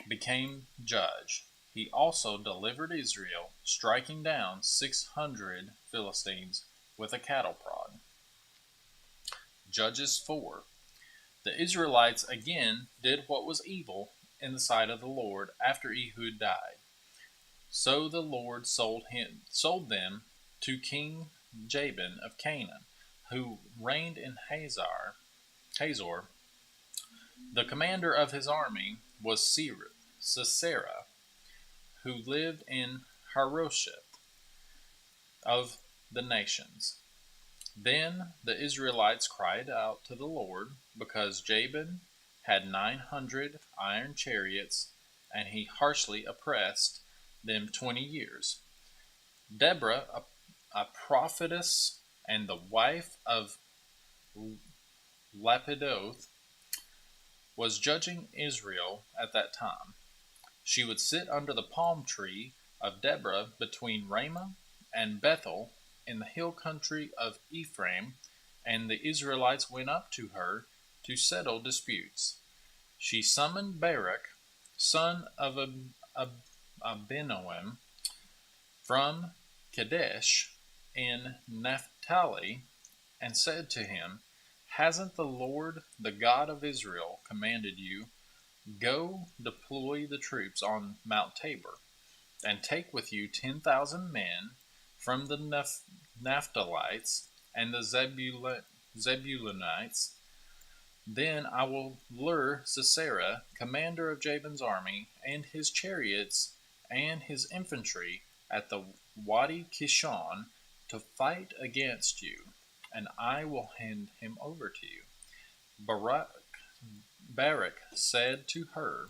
became judge. He also delivered Israel, striking down 600 Philistines with a cattle prod. Judges 4. The Israelites again did what was evil in the sight of the Lord after Ehud died. So the Lord sold them to King Jabin of Canaan, who reigned in Hazor. The commander of his army was Sisera, who lived in Harosheth of the nations. Then the Israelites cried out to the Lord, because Jabin had 900 iron chariots, and he harshly oppressed them 20 years. Deborah, a prophetess and the wife of Lapidoth, was judging Israel at that time. She would sit under the palm tree of Deborah between Ramah and Bethel in the hill country of Ephraim, and the Israelites went up to her to settle disputes. She summoned Barak, son of Abinoam, from Kadesh in Naphtali, and said to him, "Hasn't the Lord, the God of Israel, commanded you, go deploy the troops on Mount Tabor, and take with you 10,000 men from the Naphtalites and the Zebulunites? Then I will lure Sisera, commander of Jabin's army, and his chariots and his infantry at the Wadi Kishon to fight against you, and I will hand him over to you." Barak said to her,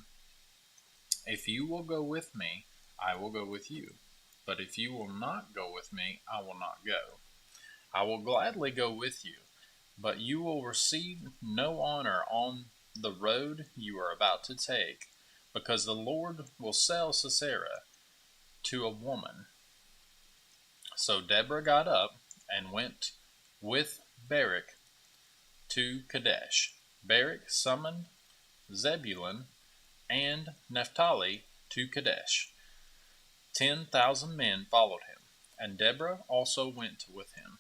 "If you will go with me, I will go with you. But if you will not go with me, I will not go. I will gladly go with you, but you will receive no honor on the road you are about to take, because the Lord will sell Sisera to a woman." So Deborah got up and went with Barak to Kadesh. Barak summoned Zebulun and Naphtali to Kadesh. 10,000 men followed him, and Deborah also went with him.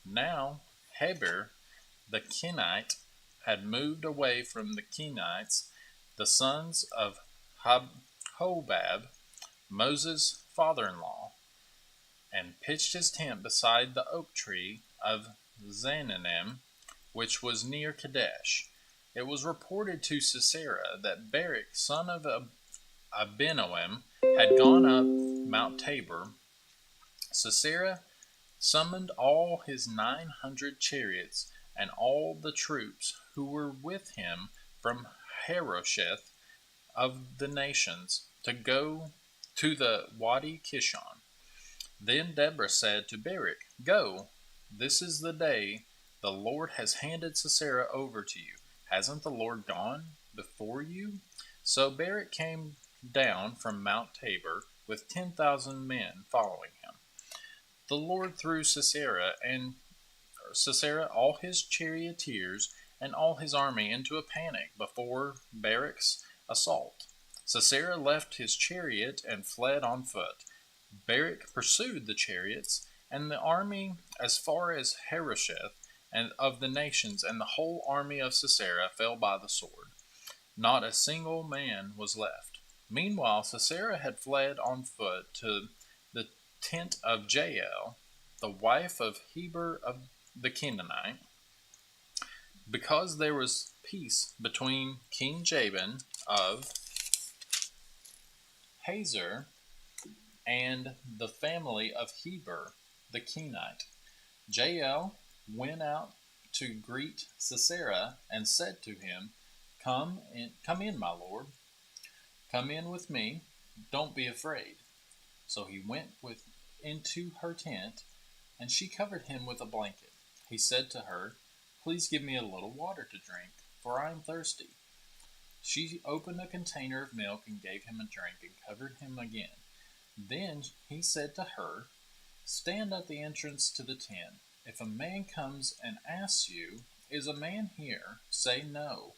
Now Heber the Kenite had moved away from the Kenites, the sons of Hobab, Moses' father-in-law, and pitched his tent beside the oak tree of Zananim, which was near Kadesh. It was reported to Sisera that Barak, son of Abinoam, had gone up Mount Tabor. Sisera summoned all his 900 chariots and all the troops who were with him from Harosheth of the nations to go to the Wadi Kishon. Then Deborah said to Barak, "Go, this is the day the Lord has handed Sisera over to you. Hasn't the Lord gone before you?" So Barak came down from Mount Tabor with 10,000 men following him. The Lord threw Sisera, all his charioteers, and all his army into a panic before Barak's assault. Sisera left his chariot and fled on foot. Barak pursued the chariots and the army as far as Harosheth and of the nations, and the whole army of Sisera fell by the sword. Not a single man was left. Meanwhile, Sisera had fled on foot to the tent of Jael, the wife of Heber of the Canaanite, because there was peace between King Jabin of Hazor and the family of Heber the Kenite. Jael went out to greet Sisera and said to him, Come in, my lord. Come in with me. Don't be afraid." So he went into her tent, and she covered him with a blanket. He said to her, "Please give me a little water to drink, for I am thirsty." She opened a container of milk and gave him a drink and covered him again. Then he said to her, "Stand at the entrance to the tent. If a man comes and asks you, 'Is a man here?' say no."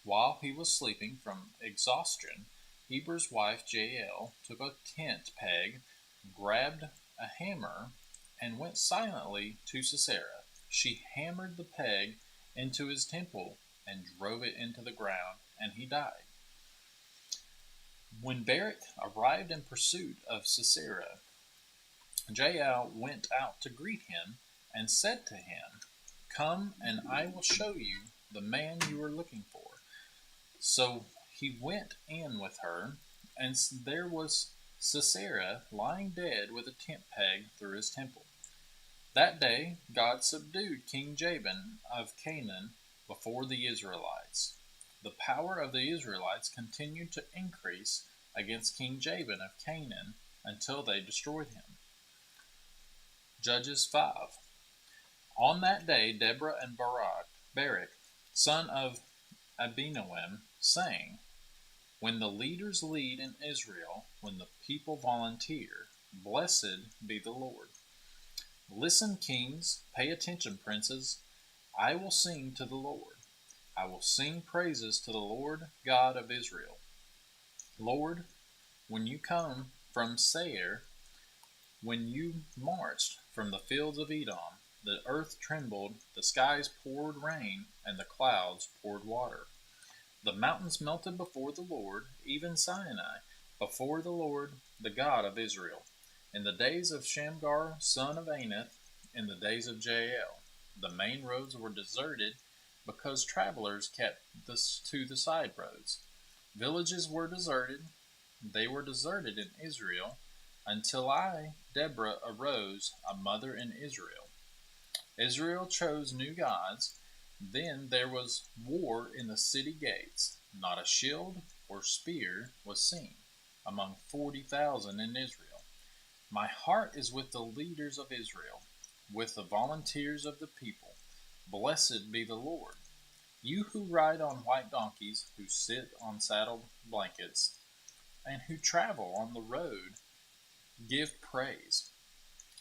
While he was sleeping from exhaustion, Heber's wife Jael took a tent peg, grabbed a hammer, and went silently to Sisera. She hammered the peg into his temple and drove it into the ground, and he died. When Barak arrived in pursuit of Sisera, Jael went out to greet him and said to him, "Come, and I will show you the man you are looking for." So he went in with her, and there was Sisera lying dead with a tent peg through his temple. That day God subdued King Jabin of Canaan before the Israelites. The power of the Israelites continued to increase against King Jabin of Canaan until they destroyed him. Judges 5. On that day Deborah and Barak, son of Abinoam, sang, "When the leaders lead in Israel, when the people volunteer, blessed be the Lord. Listen, kings, pay attention, princes. I will sing to the Lord. I will sing praises to the Lord God of Israel. Lord, when you come from Seir, when you marched from the fields of Edom, the earth trembled, the skies poured rain, and the clouds poured water. The mountains melted before the Lord, even Sinai, before the Lord, the God of Israel. In the days of Shamgar, son of Anath, in the days of Jael, the main roads were deserted because travelers kept to the side roads. Villages were deserted. They were deserted in Israel until I, Deborah, arose, a mother in Israel. Israel chose new gods. Then there was war in the city gates. Not a shield or spear was seen among 40,000 in Israel. My heart is with the leaders of Israel, with the volunteers of the people. Blessed be the Lord. You who ride on white donkeys, who sit on saddled blankets, and who travel on the road, give praise.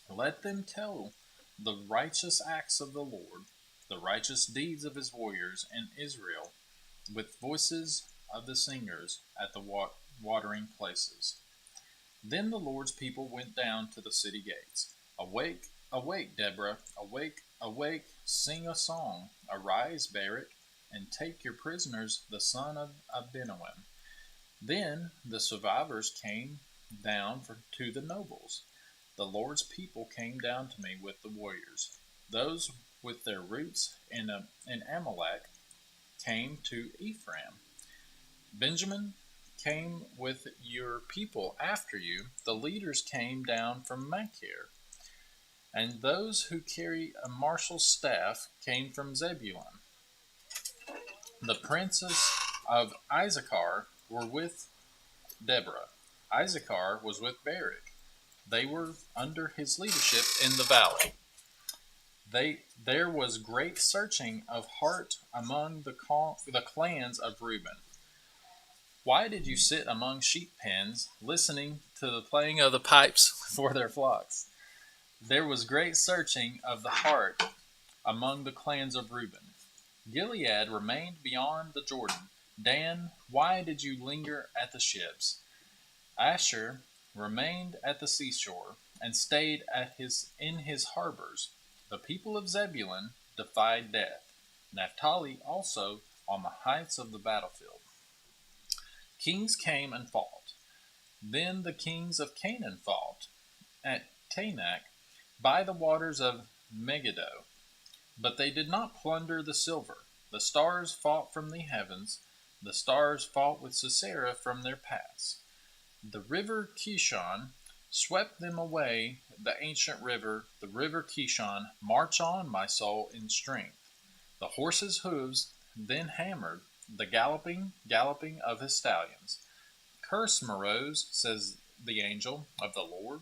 Let them tell the righteous acts of the Lord, the righteous deeds of his warriors in Israel, with voices of the singers at the watering places. Then the Lord's people went down to the city gates. Awake, awake, Deborah, awake, awake, sing a song. Arise, Barak, and take your prisoners, the son of Abinoam. Then the survivors came down to the nobles. The Lord's people came down to me with the warriors. Those with their roots in Amalek came to Ephraim. Benjamin came with your people after you. The leaders came down from Machir. And those who carry a marshal's staff came from Zebulun. The princes of Issachar were with Deborah. Issachar was with Barak. They were under his leadership in the valley. There was great searching of heart among the clans of Reuben. Why did you sit among sheep pens, listening to the playing of the pipes for their flocks? There was great searching of the heart among the clans of Reuben. Gilead remained beyond the Jordan. Dan, why did you linger at the ships? Asher remained at the seashore and stayed in his harbors. The people of Zebulun defied death. Naphtali also on the heights of the battlefield. Kings came and fought. Then the kings of Canaan fought at Tanakh by the waters of Megiddo. But they did not plunder the silver. The stars fought from the heavens. The stars fought with Sisera from their pass. The river Kishon swept them away, the ancient river, the river Kishon. March on, my soul, in strength. The horses' hooves then hammered, the galloping of his stallions. Curse Meroz, says the angel of the Lord.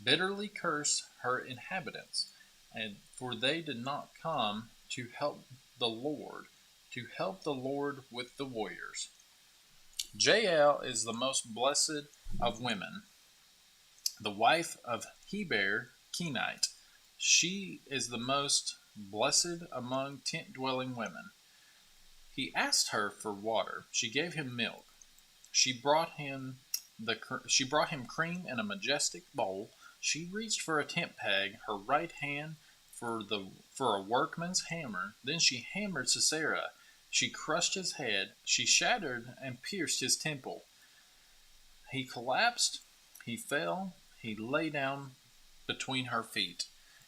Bitterly curse her inhabitants, and for they did not come to help the Lord with the warriors. Jael is the most blessed of women, the wife of Heber Kenite. She is the most blessed among tent-dwelling women. He asked her for water. She gave him milk. She brought him cream in a majestic bowl. She reached for a tent peg, her right hand for a workman's hammer. Then she hammered Sisera. She crushed his head. She shattered and pierced his temple. He collapsed. He fell. He lay down between her feet.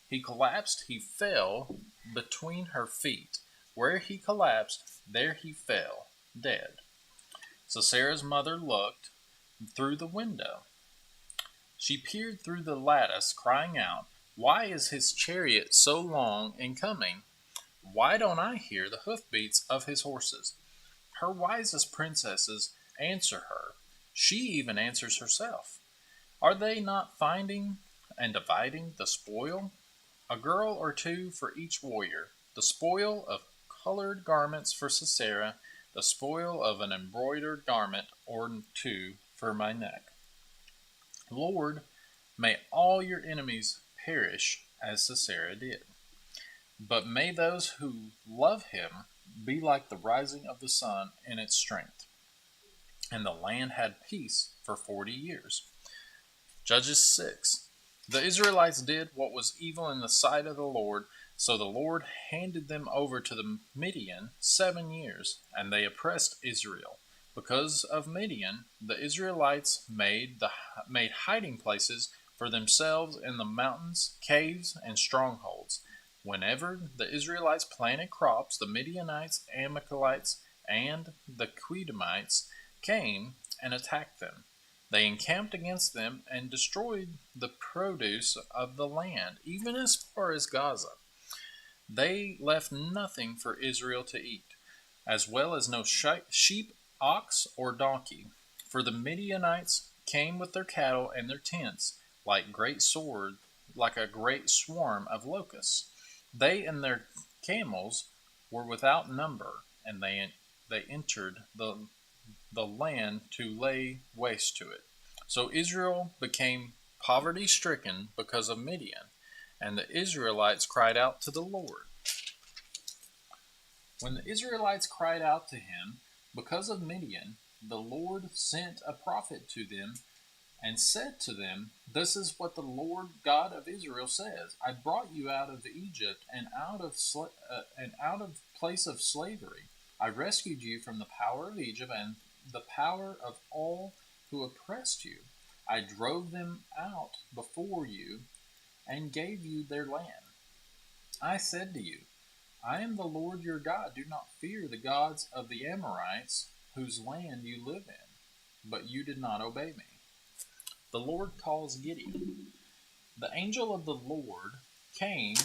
He collapsed. He fell between her feet. Where he collapsed, there he fell, dead. Sisera's mother looked through the window. She peered through the lattice, crying out, "Why is his chariot so long in coming? Why don't I hear the hoofbeats of his horses?" Her wisest princesses answer her. She even answers herself. Are they not finding and dividing the spoil? A girl or two for each warrior. The spoil of colored garments for Sisera, the spoil of an embroidered garment or two for my neck. Lord, may all your enemies perish as Sisera did. But may those who love him be like the rising of the sun in its strength. And the land had peace for 40 years. Judges 6. The Israelites did what was evil in the sight of the Lord, so the Lord handed them over to the Midian 7 years, and they oppressed Israel. Because of Midian, the Israelites made hiding places for themselves in the mountains, caves, and strongholds. Whenever the Israelites planted crops, the Midianites, Amalekites, and the Qedemites came and attacked them. They encamped against them and destroyed the produce of the land, even as far as Gaza. They left nothing for Israel to eat, as well as no sheep, ox, or donkey. For the Midianites came with their cattle and their tents, like a great swarm of locusts. They and their camels were without number, and they entered the land to lay waste to it. So Israel became poverty-stricken because of Midian, and the Israelites cried out to the Lord. When the Israelites cried out to him because of Midian, the Lord sent a prophet to them and said to them, "This is what the Lord God of Israel says: I brought you out of Egypt and out of place of slavery. I rescued you from the power of Egypt and the power of all who oppressed you. I drove them out before you and gave you their land. I said to you, I am the Lord your God. Do not fear the gods of the Amorites, whose land you live in." But you did not obey me. The Lord calls Gideon. The angel of the Lord came,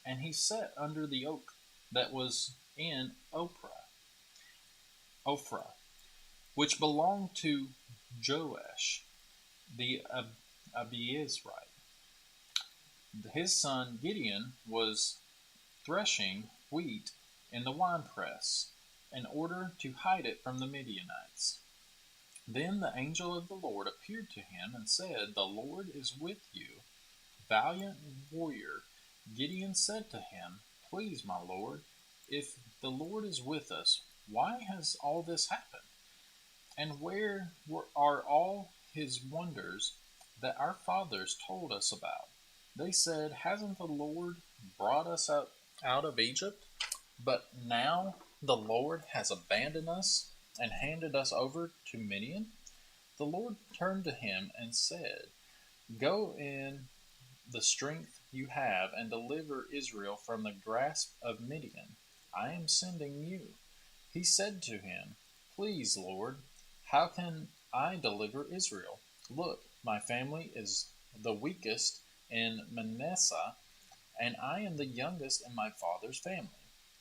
and he sat under the oak that was in Ophrah, which belonged to Joash the Abiezrite. His son Gideon was threshing wheat in the winepress in order to hide it from the Midianites. Then the angel of the Lord appeared to him and said, "The Lord is with you, valiant warrior." Gideon said to him, "Please, my Lord, if the Lord is with us, why has all this happened? And where are all his wonders that our fathers told us about? They said, 'Hasn't the Lord brought us out of Egypt?' But now the Lord has abandoned us and handed us over to Midian." The Lord turned to him and said, "Go in the strength you have and deliver Israel from the grasp of Midian. I am sending you." He said to him, "Please, Lord, how can I deliver Israel? Look, my family is the weakest in Manasseh, and I am the youngest in my father's family.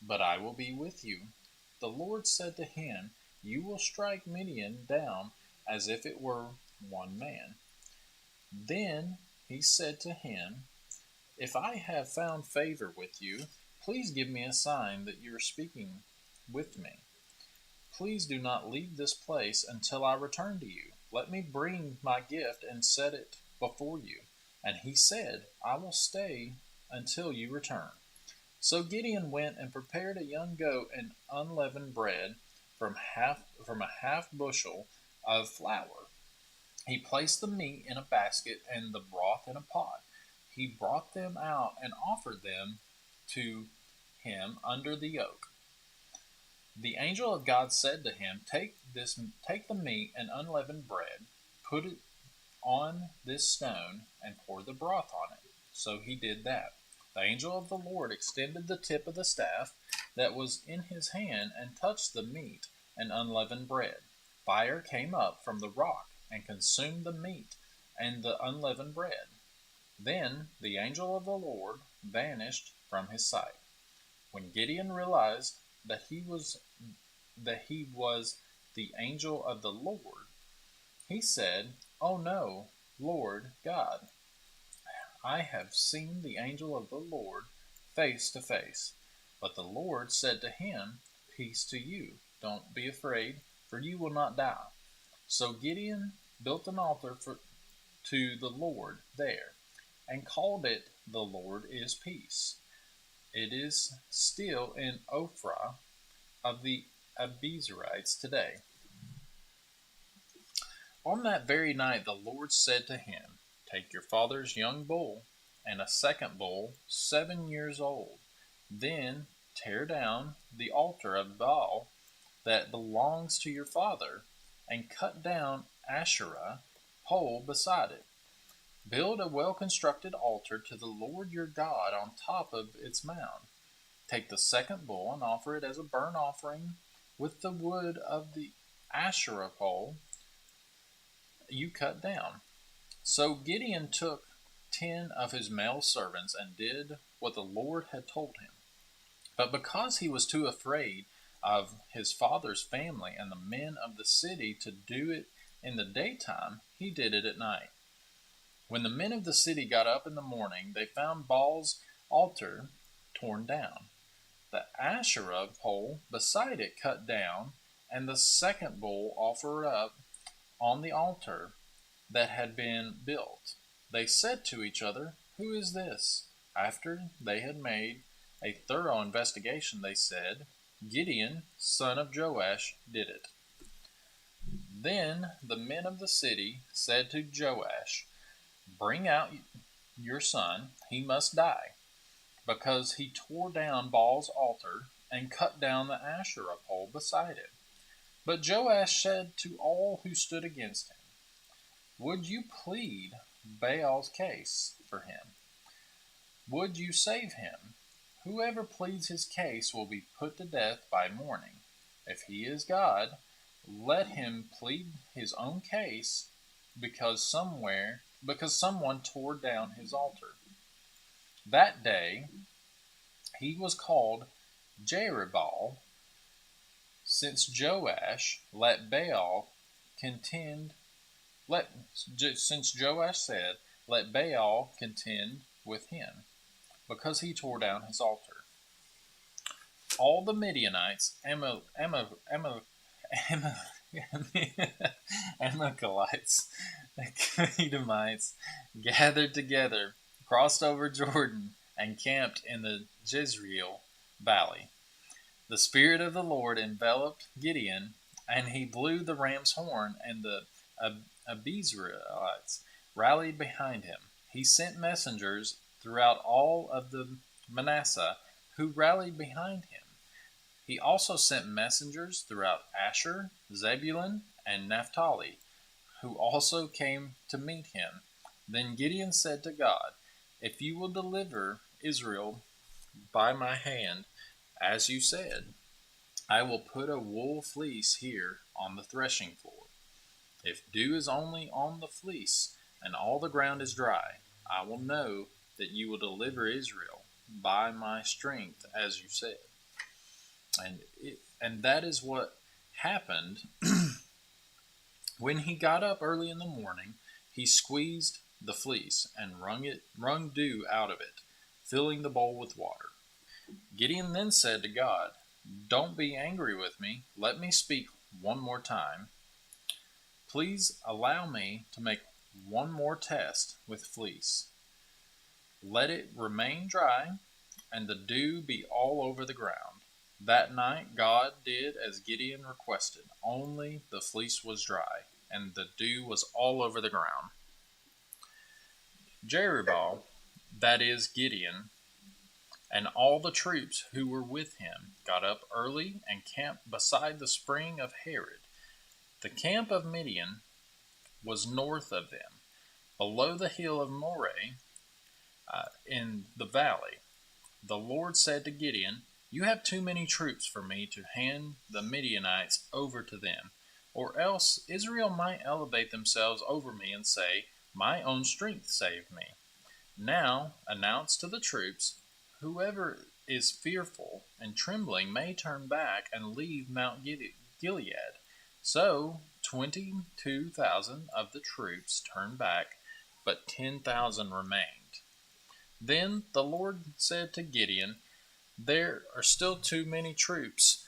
But I will be with you." The Lord said to him, "You will strike Midian down as if it were one man." Then he said to him, "If I have found favor with you, please give me a sign that you are speaking with me. Please do not leave this place until I return to you. Let me bring my gift and set it before you." And he said, "I will stay until you return." So Gideon went and prepared a young goat and unleavened bread from a half bushel of flour. He placed the meat in a basket and the broth in a pot. He brought them out and offered them to him under the yoke. The angel of God said to him, take the meat and unleavened bread, put it on this stone, and pour the broth on it. So he did that. The angel of the Lord extended the tip of the staff that was in his hand and touched the meat and unleavened bread. Fire came up from the rock and consumed the meat and the unleavened bread. Then the angel of the Lord vanished from his sight. When Gideon realized that he was the angel of the Lord, he said, "Oh no, Lord God, I have seen the angel of the Lord face to face." But the Lord said to him, "Peace to you. Don't be afraid, for you will not die." So Gideon built an altar to the Lord there, and called it "The Lord is Peace." It is still in Ophrah of the Abiezrites today. On that very night the Lord said to him, "Take your father's young bull, and a second bull 7 years old. Then tear down the altar of Baal that belongs to your father, and cut down Asherah pole beside it. Build a well-constructed altar to the Lord your God on top of its mound. Take the second bull and offer it as a burnt offering with the wood of the Asherah pole you cut down." So Gideon took 10 of his male servants and did what the Lord had told him. But because he was too afraid of his father's family and the men of the city to do it in the daytime, he did it at night. When the men of the city got up in the morning, they found Baal's altar torn down, the Asherah pole beside it cut down, and the second bull offered up on the altar that had been built. They said to each other, "Who is this?" After they had made a thorough investigation, they said, "Gideon, son of Joash, did it." Then the men of the city said to Joash, "Bring out your son, he must die, because he tore down Baal's altar and cut down the Asherah pole beside it." But Joash said to all who stood against him, "Would you plead Baal's case for him? Would you save him? Whoever pleads his case will be put to death by morning. If he is God, let him plead his own case because someone tore down his altar." That day he was called Jerubbaal, since Joash said, "Let Baal contend with him," because he tore down his altar. All the Midianites, Amalekites, Edomites gathered together, crossed over Jordan, and camped in the Jezreel valley. The Spirit of the Lord enveloped Gideon, and he blew the ram's horn, and the Abiezrites rallied behind him. He sent messengers throughout all of the Manasseh, who rallied behind him. He also sent messengers throughout Asher, Zebulun, and Naphtali, who also came to meet him. Then Gideon said to God, "If you will deliver Israel by my hand, as you said, I will put a wool fleece here on the threshing floor. If dew is only on the fleece and all the ground is dry, I will know that you will deliver Israel by my strength, as you said." And that is what happened. When he got up early in the morning, he squeezed the fleece and wrung dew out of it, filling the bowl with water. Gideon then said to God, "Don't be angry with me. Let me speak one more time. Please allow me to make one more test with fleece. Let it remain dry, and the dew be all over the ground." That night God did as Gideon requested, only the fleece was dry. and the dew was all over the ground. Jerubbaal, that is Gideon, and all the troops who were with him got up early and camped beside the spring of Harod. The camp of Midian was north of them, below the hill of Moreh, in the valley. The Lord said to Gideon, "You have too many troops for me to hand the Midianites over to them, or else Israel might elevate themselves over me and say, 'My own strength saved me.' Now announce to the troops, 'Whoever is fearful and trembling may turn back and leave Mount Gilead.' So 22,000 of the troops turned back, but 10,000 remained. Then the Lord said to Gideon, 'There are still too many troops.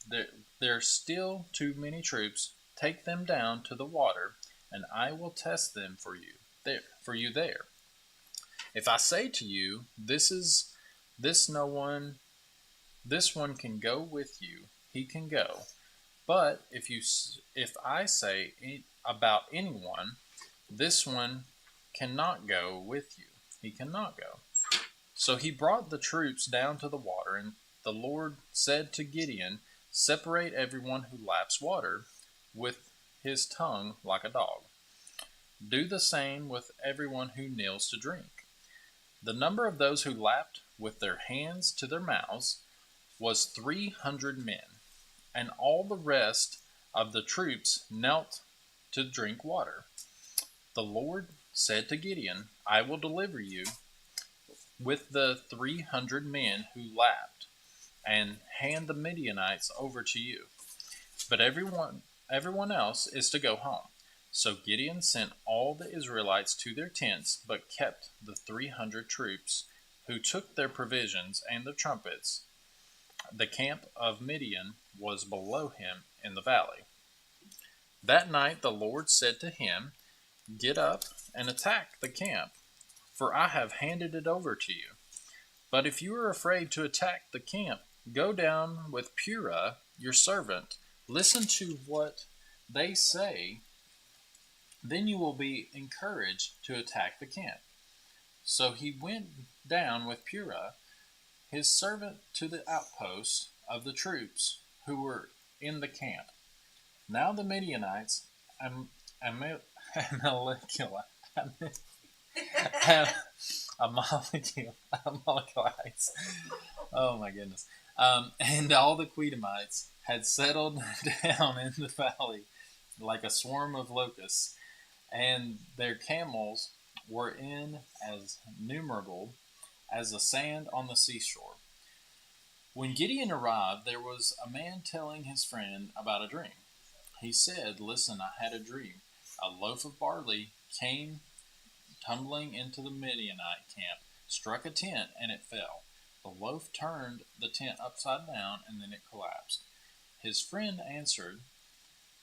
there are still too many troops. Take them down to the water, and I will test them for you there. If I say to you, this one can go with you, he can go. But if I say about anyone, this one cannot go with you, he cannot go.' So he brought the troops down to the water, and the Lord said to Gideon, 'Separate everyone who laps water with his tongue like a dog. Do the same with everyone who kneels to drink.' The number of those who lapped with their hands to their mouths was 300 men, and all the rest of the troops knelt to drink water. The Lord said to Gideon, 'I will deliver you with the 300 men who lapped, and hand the Midianites over to you. But everyone else is to go home.' So Gideon sent all the Israelites to their tents, but kept the 300 troops, who took their provisions and the trumpets. The camp of Midian was below him in the valley. That night the Lord said to him, 'Get up and attack the camp, for I have handed it over to you. But if you are afraid to attack the camp, go down with Purah, your servant. Listen to what they say. Then you will be encouraged to attack the camp.' So he went down with Purah, his servant, to the outposts of the troops who were in the camp. Now the Midianites, Amalekites, oh my goodness, and all the Qedemites had settled down in the valley like a swarm of locusts, and their camels were in as numerable as the sand on the seashore. When Gideon arrived, there was a man telling his friend about a dream. He said, 'Listen, I had a dream. A loaf of barley came tumbling into the Midianite camp, struck a tent, and it fell. The loaf turned the tent upside down, and then it collapsed.' His friend answered,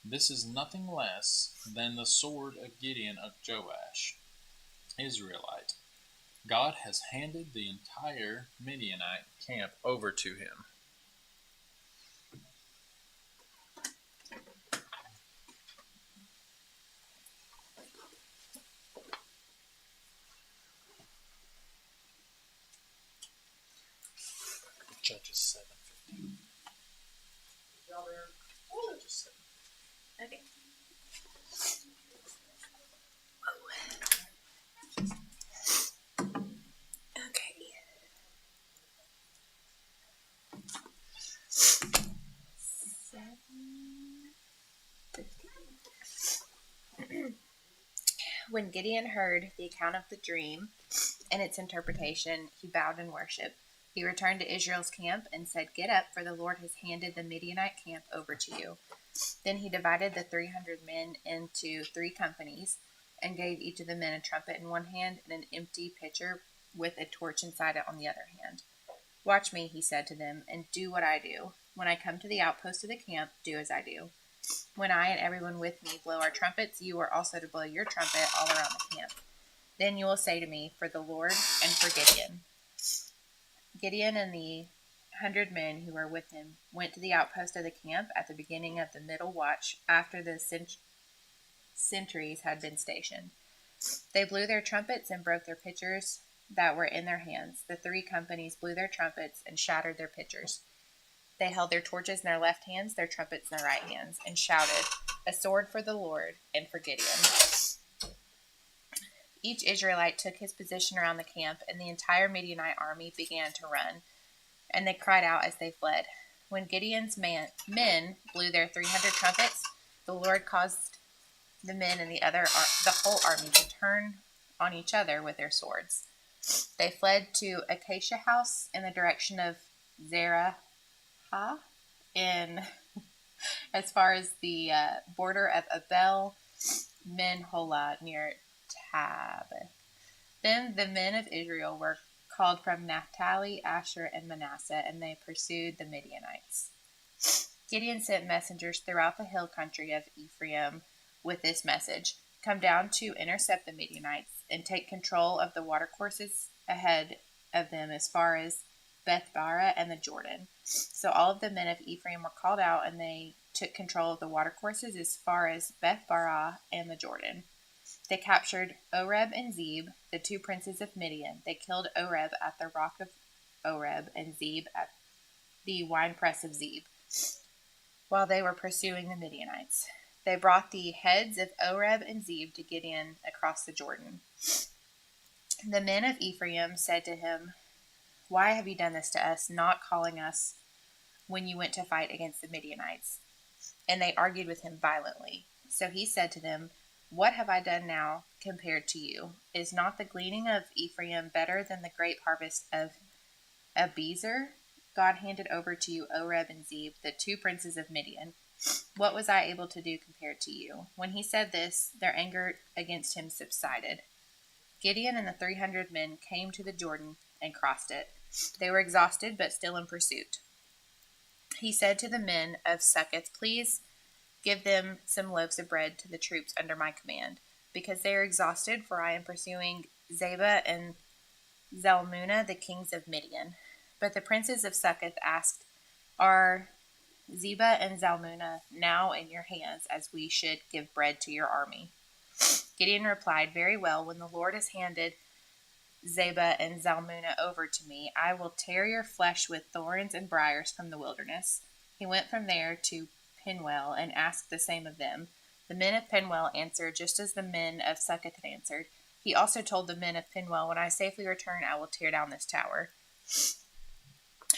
'This is nothing less than the sword of Gideon of Joash, Israelite. God has handed the entire Midianite camp over to him.'" Judges 7:15. Judges 7. Okay. Okay. When Gideon heard the account of the dream and its interpretation, he bowed in worship. He returned to Israel's camp and said, "Get up, for the Lord has handed the Midianite camp over to you." Then he divided the 300 men into 3 companies and gave each of the men a trumpet in one hand and an empty pitcher with a torch inside it on the other hand. "Watch me," he said to them, "and do what I do. When I come to the outpost of the camp, do as I do. When I and everyone with me blow our trumpets, you are also to blow your trumpet all around the camp. Then you will say to me, 'For the Lord and for Gideon.'" Gideon and the 300 men who were with him went to the outpost of the camp at the beginning of the middle watch after the sentries had been stationed. They blew their trumpets and broke their pitchers that were in their hands. The 3 companies blew their trumpets and shattered their pitchers. They held their torches in their left hands, their trumpets in their right hands, and shouted, "A sword for the Lord and for Gideon." Each Israelite took his position around the camp, and the entire Midianite army began to run, and they cried out as they fled. When Gideon's men blew their 300 trumpets, the Lord caused the men and the whole army to turn on each other with their swords. They fled to Acacia House in the direction of Zerah, in as far as the border of Abel Menholah near Tabith. Then the men of Israel were called from Naphtali, Asher, and Manasseh, and they pursued the Midianites. Gideon sent messengers throughout the hill country of Ephraim with this message: "Come down to intercept the Midianites and take control of the watercourses ahead of them as far as Bethbara and the Jordan." So all of the men of Ephraim were called out, and they took control of the watercourses as far as Bethbara and the Jordan. They captured Oreb and Zeb, the 2 princes of Midian. They killed Oreb at the rock of Oreb and Zeb at the winepress of Zeb, while they were pursuing the Midianites. They brought the heads of Oreb and Zeb to Gideon across the Jordan. The men of Ephraim said to him, "Why have you done this to us, not calling us when you went to fight against the Midianites?" And they argued with him violently. So he said to them, "What have I done now compared to you? Is not the gleaning of Ephraim better than the grape harvest of Abiezer? God handed over to you Oreb and Zeb, the 2 princes of Midian. What was I able to do compared to you?" When he said this, their anger against him subsided. Gideon and the 300 men came to the Jordan and crossed it. They were exhausted, but still in pursuit. He said to the men of Succoth, "Please give them some loaves of bread to the troops under my command, because they are exhausted, for I am pursuing Zebah and Zalmunna, the kings of Midian." But the princes of Succoth asked, "Are Zebah and Zalmunna now in your hands, as we should give bread to your army?" Gideon replied, "Very well, when the Lord has handed Zebah and Zalmunna over to me, I will tear your flesh with thorns and briars from the wilderness." He went from there to Penuel and asked the same of them. The men of Penuel answered just as the men of Succoth had answered. He also told the men of Penuel, "When I safely return, I will tear down this tower."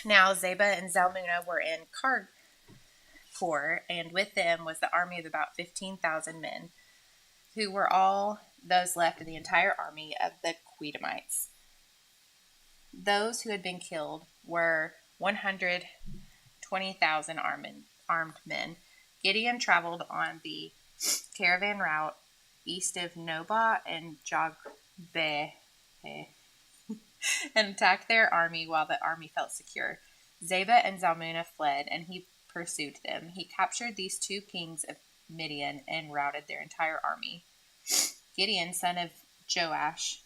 Now Zebah and Zalmunna were in Karkor, and with them was the army of about 15,000 men, who were all those left of the entire army of the Queedamites. Those who had been killed were 120,000 armed men. Gideon traveled on the caravan route east of Nobah and Jogbeh and attacked their army while the army felt secure. Zebah and Zalmunna fled, and he pursued them. He captured these 2 kings of Midian and routed their entire army. Gideon, son of Joash,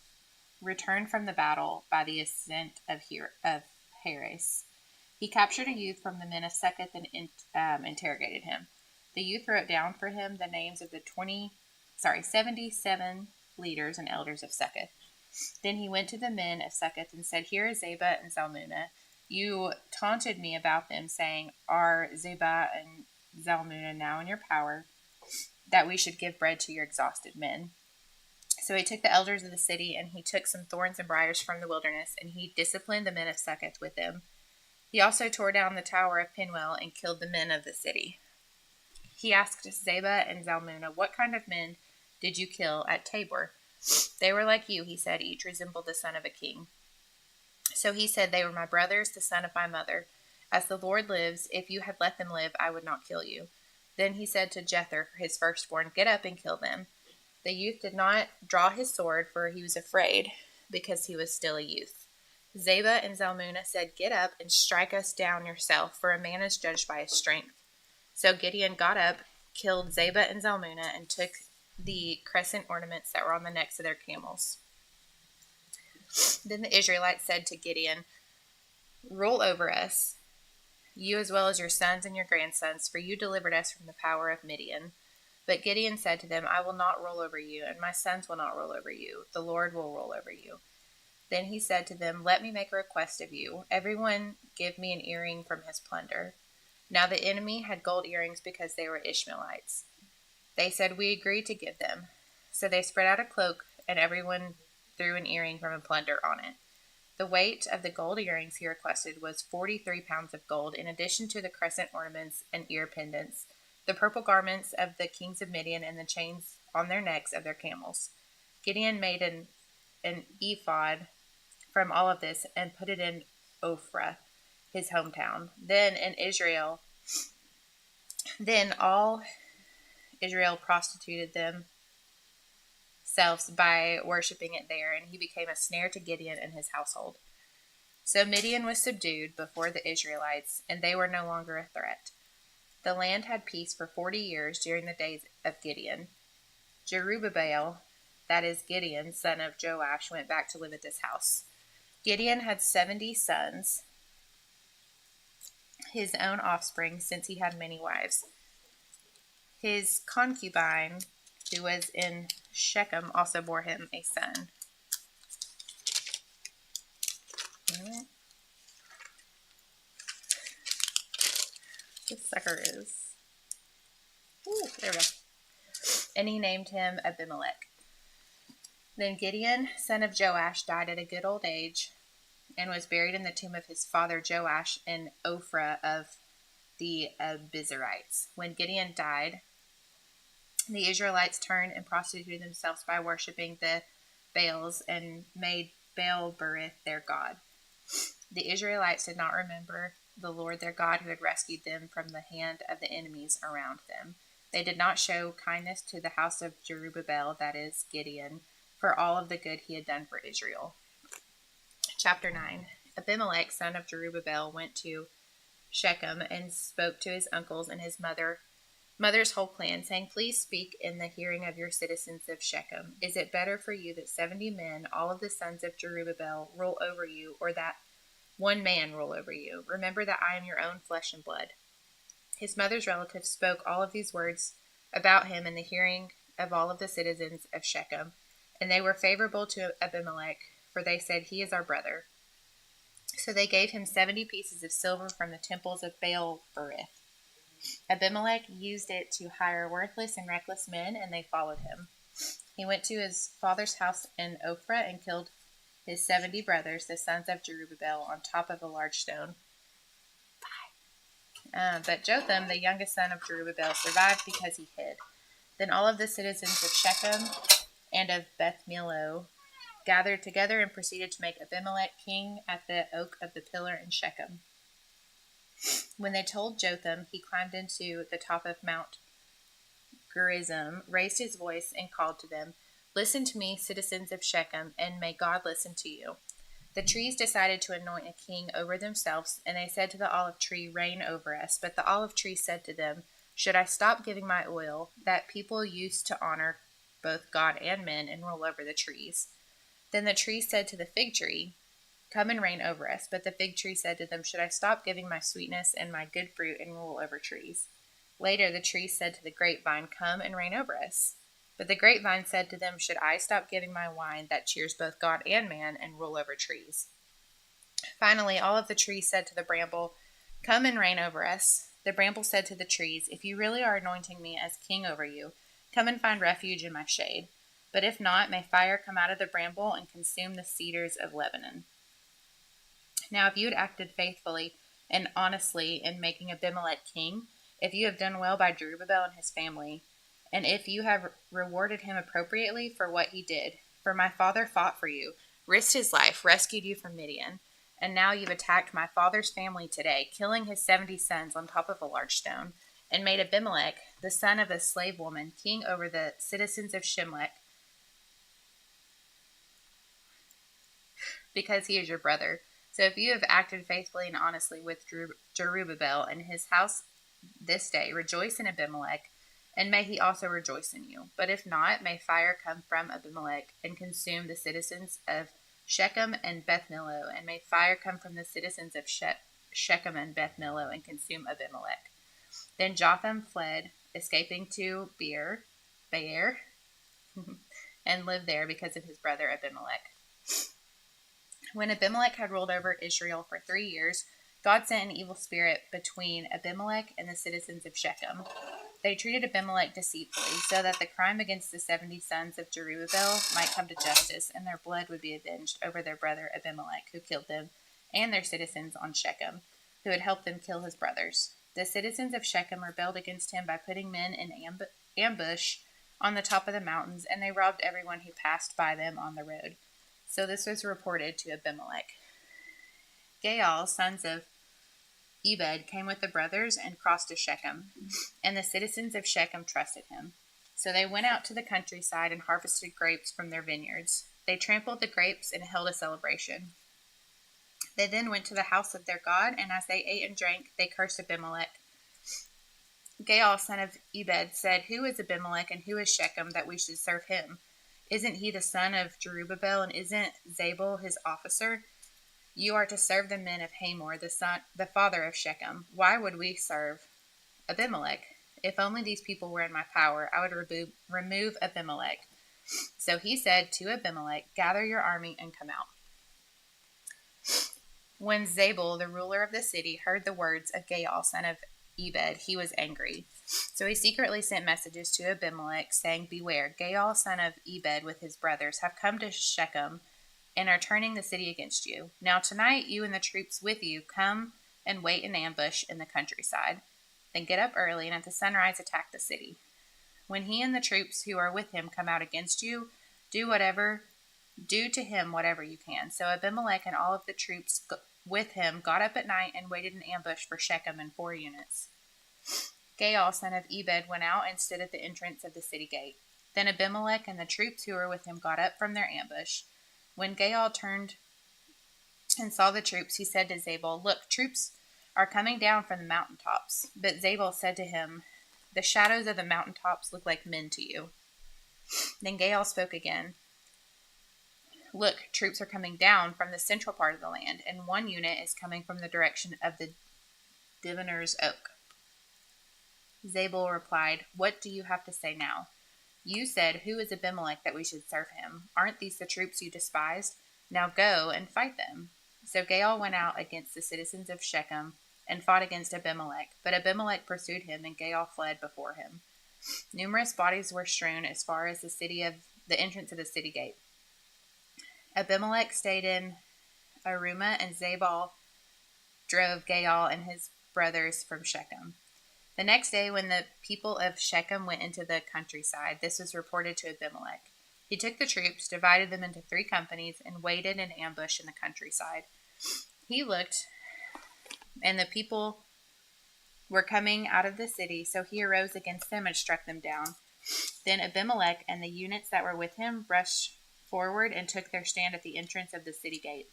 returned from the battle by the ascent of Heres. He captured a youth from the men of Succoth and interrogated him. The youth wrote down for him the names of the 77 leaders and elders of Succoth. Then he went to the men of Succoth and said, "Here is Zebah and Zalmunna. You taunted me about them, saying, 'Are Zebah and Zalmunna now in your power, that we should give bread to your exhausted men?'" So he took the elders of the city, and he took some thorns and briars from the wilderness, and he disciplined the men of Succoth with them. He also tore down the tower of Penuel and killed the men of the city. He asked Zebah and Zalmunna, "What kind of men did you kill at Tabor?" "They were like you," he said. "Each resembled the son of a king." So he said, "They were my brothers, the son of my mother. As the Lord lives, if you had let them live, I would not kill you." Then he said to Jether, his firstborn, "Get up and kill them." The youth did not draw his sword, for he was afraid, because he was still a youth. Zebah and Zalmunna said, "Get up and strike us down yourself, for a man is judged by his strength." So Gideon got up, killed Zebah and Zalmunna, and took the crescent ornaments that were on the necks of their camels. Then the Israelites said to Gideon, "Rule over us, you as well as your sons and your grandsons, for you delivered us from the power of Midian. But Gideon said to them, I will not rule over you, and my sons will not rule over you. The Lord will rule over you. Then he said to them, let me make a request of you. Everyone give me an earring from his plunder. Now the enemy had gold earrings because they were Ishmaelites. They said, we agree to give them. So they spread out a cloak, and everyone threw an earring from a plunder on it. The weight of the gold earrings he requested was 43 pounds of gold, in addition to the crescent ornaments and ear pendants, the purple garments of the kings of Midian, and the chains on their necks of their camels. Gideon made an ephod from all of this and put it in Ophrah, his hometown. Then all Israel prostituted themselves by worshiping it there, and he became a snare to Gideon and his household. So Midian was subdued before the Israelites, and they were no longer a threat. The land had peace for 40 years during the days of Gideon. Jerubbaal, that is Gideon, son of Joash, went back to live at this house. Gideon had 70 sons, his own offspring, since he had many wives. His concubine, who was in Shechem, also bore him a son. This sucker is. Ooh, there we go. And he named him Abimelech. Then Gideon, son of Joash, died at a good old age and was buried in the tomb of his father Joash in Ophrah of the Abizarites. When Gideon died, the Israelites turned and prostituted themselves by worshiping the Baals and made Baal-berith their god. The Israelites did not remember the Lord their God, who had rescued them from the hand of the enemies around them. They did not show kindness to the house of Jerubbaal, that is Gideon, for all of the good he had done for Israel. Chapter 9. Abimelech, son of Jerubbaal, went to Shechem and spoke to his uncles and his mother's whole clan, saying, please speak in the hearing of your citizens of Shechem. Is it better for you that 70 men, all of the sons of Jerubbaal, rule over you, or that one man rule over you? Remember that I am your own flesh and blood. His mother's relatives spoke all of these words about him in the hearing of all of the citizens of Shechem, and they were favorable to Abimelech, for they said, he is our brother. So they gave him 70 pieces of silver from the temples of Baal-berith. Abimelech used it to hire worthless and reckless men, and they followed him. He went to his father's house in Ophrah and killed his 70 brothers, the sons of Jerubbaal, on top of a large stone. But Jotham, the youngest son of Jerubbaal, survived because he hid. Then all of the citizens of Shechem and of Beth Millo gathered together and proceeded to make Abimelech king at the oak of the pillar in Shechem. When they told Jotham, he climbed into the top of Mount Gerizim, raised his voice, and called to them, listen to me, citizens of Shechem, and may God listen to you. The trees decided to anoint a king over themselves, and they said to the olive tree, reign over us. But the olive tree said to them, should I stop giving my oil, that people used to honor both God and men, and rule over the trees? Then the tree said to the fig tree, come and reign over us. But the fig tree said to them, should I stop giving my sweetness and my good fruit and rule over trees? Later the tree said to the grapevine, come and reign over us. But the grapevine said to them, should I stop giving my wine that cheers both God and man and rule over trees? Finally, all of the trees said to the bramble, come and reign over us. The bramble said to the trees, if you really are anointing me as king over you, come and find refuge in my shade. But if not, may fire come out of the bramble and consume the cedars of Lebanon. Now, if you had acted faithfully and honestly in making Abimelech king, if you have done well by Jerubbaal and his family, and if you have rewarded him appropriately for what he did, for my father fought for you, risked his life, rescued you from Midian, and now you've attacked my father's family today, killing his 70 sons on top of a large stone, and made Abimelech, the son of a slave woman, king over the citizens of Shemlech, because he is your brother. So if you have acted faithfully and honestly with Jerubbaal and his house this day, rejoice in Abimelech, and may he also rejoice in you. But if not, may fire come from Abimelech and consume the citizens of Shechem and Beth Millo, and may fire come from the citizens of Shechem and Beth Millo and consume Abimelech. Then Jotham fled, escaping to Beer, and lived there because of his brother Abimelech. When Abimelech had ruled over Israel for 3 years, God sent an evil spirit between Abimelech and the citizens of Shechem. They treated Abimelech deceitfully, so that the crime against the 70 sons of Jerubbaal might come to justice, and their blood would be avenged over their brother Abimelech, who killed them, and their citizens on Shechem, who had helped them kill his brothers. The citizens of Shechem rebelled against him by putting men in ambush on the top of the mountains, and they robbed everyone who passed by them on the road. So this was reported to Abimelech. Gaal, sons of Ebed, came with the brothers and crossed to Shechem, and the citizens of Shechem trusted him. So they went out to the countryside and harvested grapes from their vineyards. They trampled the grapes and held a celebration. They then went to the house of their God, and as they ate and drank, they cursed Abimelech. Gaal, son of Ebed, said, "Who is Abimelech, and who is Shechem, that we should serve him? Isn't he the son of Jerubbaal, and isn't Zabul his officer? You are to serve the men of Hamor, the father of Shechem. Why would we serve Abimelech? If only these people were in my power, I would remove Abimelech." So he said to Abimelech, "Gather your army and come out." When Zabul, the ruler of the city, heard the words of Gaal, son of Ebed, he was angry. So he secretly sent messages to Abimelech, saying, "Beware, Gaal, son of Ebed, with his brothers, have come to Shechem and are turning the city against you. Now tonight you and the troops with you come and wait in ambush in the countryside. Then get up early and at the sunrise attack the city. When he and the troops who are with him come out against you, do to him whatever you can." So Abimelech and all of the troops with him got up at night and waited in ambush for Shechem in 4 units. Gaal, son of Ebed, went out and stood at the entrance of the city gate. Then Abimelech and the troops who were with him got up from their ambush. When Gaal turned and saw the troops, he said to Zabul, "Look, troops are coming down from the mountaintops." But Zabul said to him, "The shadows of the mountaintops look like men to you." Then Gaal spoke again. "Look, troops are coming down from the central part of the land, and 1 unit is coming from the direction of the Diviner's Oak." Zabul replied, "What do you have to say now? You said, 'Who is Abimelech that we should serve him?' Aren't these the troops you despised? Now go and fight them." So Gaal went out against the citizens of Shechem and fought against Abimelech, but Abimelech pursued him, and Gaal fled before him. Numerous bodies were strewn as far as the entrance of the city gate. Abimelech stayed in Arumah, and Zabul drove Gaal and his brothers from Shechem. The next day, when the people of Shechem went into the countryside, this was reported to Abimelech. He took the troops, divided them into 3 companies, and waited in ambush in the countryside. He looked, and the people were coming out of the city, so he arose against them and struck them down. Then Abimelech and the units that were with him rushed forward and took their stand at the entrance of the city gate.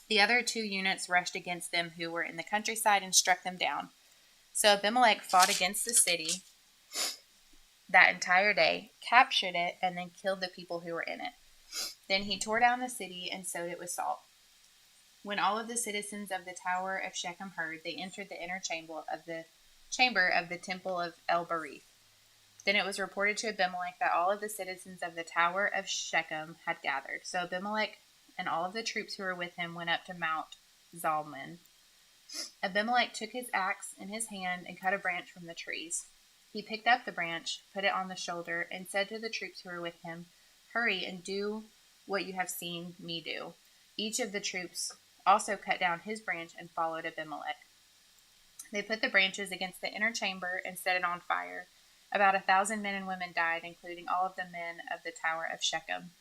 The other 2 units rushed against them who were in the countryside and struck them down. So Abimelech fought against the city that entire day, captured it, and then killed the people who were in it. Then he tore down the city and sowed it with salt. When all of the citizens of the Tower of Shechem heard, they entered the inner chamber of the temple of El-Berith. Then it was reported to Abimelech that all of the citizens of the Tower of Shechem had gathered. So Abimelech and all of the troops who were with him went up to Mount Zalmon. Abimelech took his axe in his hand and cut a branch from the trees. He picked up the branch, put it on the shoulder, and said to the troops who were with him, "Hurry and do what you have seen me do." Each of the troops also cut down his branch and followed Abimelech. They put the branches against the inner chamber and set it on fire. About 1,000 men and women died, including all of the men of the Tower of Shechem.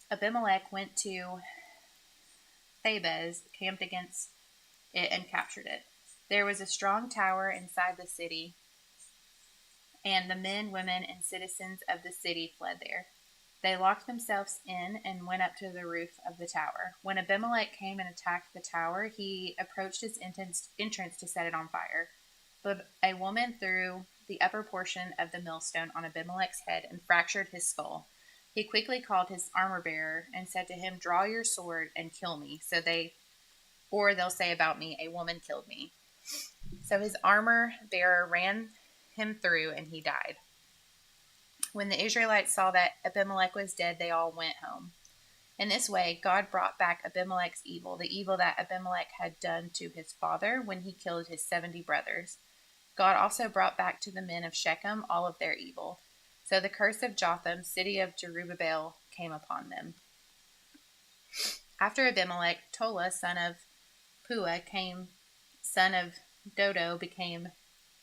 Abimelech went to Thebez, camped against it, and captured it. There was a strong tower inside the city, and the men, women, and citizens of the city fled there. They locked themselves in and went up to the roof of the tower. When Abimelech came and attacked the tower, he approached its entrance to set it on fire. But a woman threw the upper portion of the millstone on Abimelech's head and fractured his skull. He quickly called his armor-bearer and said to him, "Draw your sword and kill me." So they or they'll say about me, a woman killed me. So his armor bearer ran him through, and he died. When the Israelites saw that Abimelech was dead, they all went home. In this way, God brought back Abimelech's evil, the evil that Abimelech had done to his father when he killed his 70 brothers. God also brought back to the men of Shechem all of their evil. So the curse of Jotham, city of Jerubbaal, came upon them. After Abimelech, Tola, son of Puah, son of Dodo, became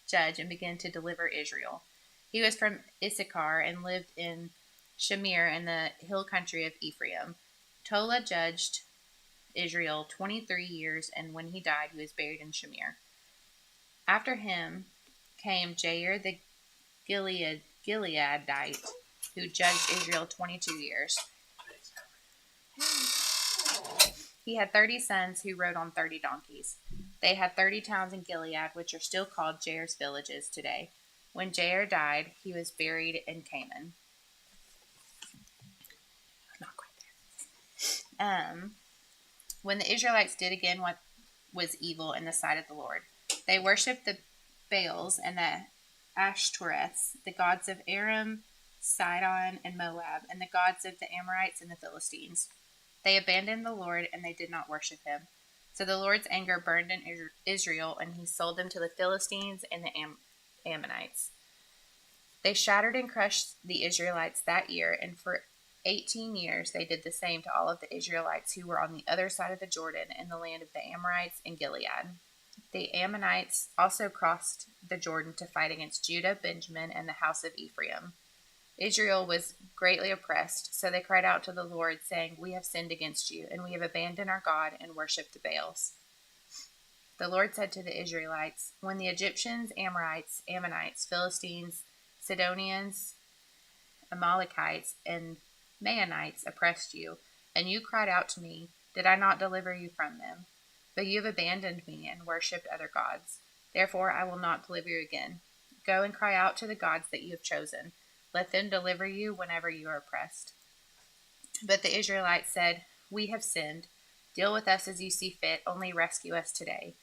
judge and began to deliver Israel. He was from Issachar and lived in Shamir in the hill country of Ephraim. Tola judged Israel 23 years, and when he died, he was buried in Shamir. After him came Jair the Gileadite, who judged Israel 22 years. He had 30 sons who rode on 30 donkeys. They had 30 towns in Gilead, which are still called Jair's villages today. When Jair died, he was buried in Canaan. Not quite there. When the Israelites did again what was evil in the sight of the Lord, they worshipped the Baals and the Ashtoreths, the gods of Aram, Sidon, and Moab, and the gods of the Amorites and the Philistines. They abandoned the Lord, and they did not worship him. So the Lord's anger burned in Israel, and he sold them to the Philistines and the Ammonites. They shattered and crushed the Israelites that year, and for 18 years they did the same to all of the Israelites who were on the other side of the Jordan in the land of the Amorites and Gilead. The Ammonites also crossed the Jordan to fight against Judah, Benjamin, and the house of Ephraim. Israel was greatly oppressed, so they cried out to the Lord, saying, "We have sinned against you, and we have abandoned our God and worshipped the Baals." The Lord said to the Israelites, "When the Egyptians, Amorites, Ammonites, Philistines, Sidonians, Amalekites, and Maonites oppressed you, and you cried out to me, did I not deliver you from them? But you have abandoned me and worshipped other gods. Therefore I will not deliver you again. Go and cry out to the gods that you have chosen. Let them deliver you whenever you are oppressed." But the Israelites said, "We have sinned. Deal with us as you see fit, only rescue us today."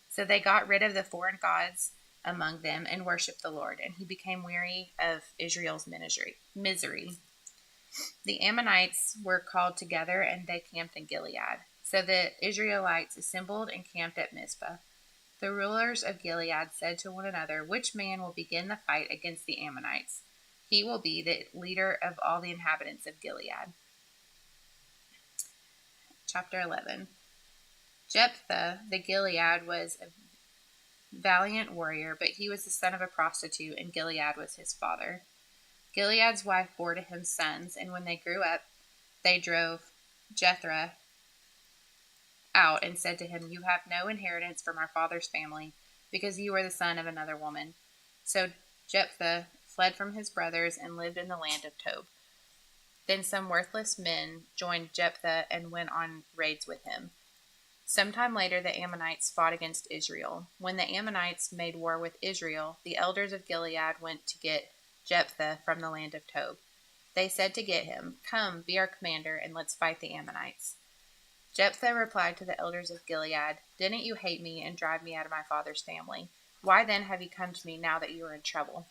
So they got rid of the foreign gods among them and worshipped the Lord, and he became weary of Israel's misery. The Ammonites were called together, and they camped in Gilead. So the Israelites assembled and camped at Mizpah. The rulers of Gilead said to one another, "Which man will begin the fight against the Ammonites? He will be the leader of all the inhabitants of Gilead." Chapter 11. Jephthah the Gilead was a valiant warrior, but he was the son of a prostitute, and Gilead was his father. Gilead's wife bore to him sons, and when they grew up, they drove Jephthah out and said to him, "You have no inheritance from our father's family, because you are the son of another woman." So Jephthah fled from his brothers and lived in the land of Tob. Then some worthless men joined Jephthah and went on raids with him. Sometime later the Ammonites fought against Israel. When the Ammonites made war with Israel, the elders of Gilead went to get Jephthah from the land of Tob. They said to get him, "Come, be our commander, and let's fight the Ammonites." Jephthah replied to the elders of Gilead, "Didn't you hate me and drive me out of my father's family? Why then have you come to me now that you are in trouble?"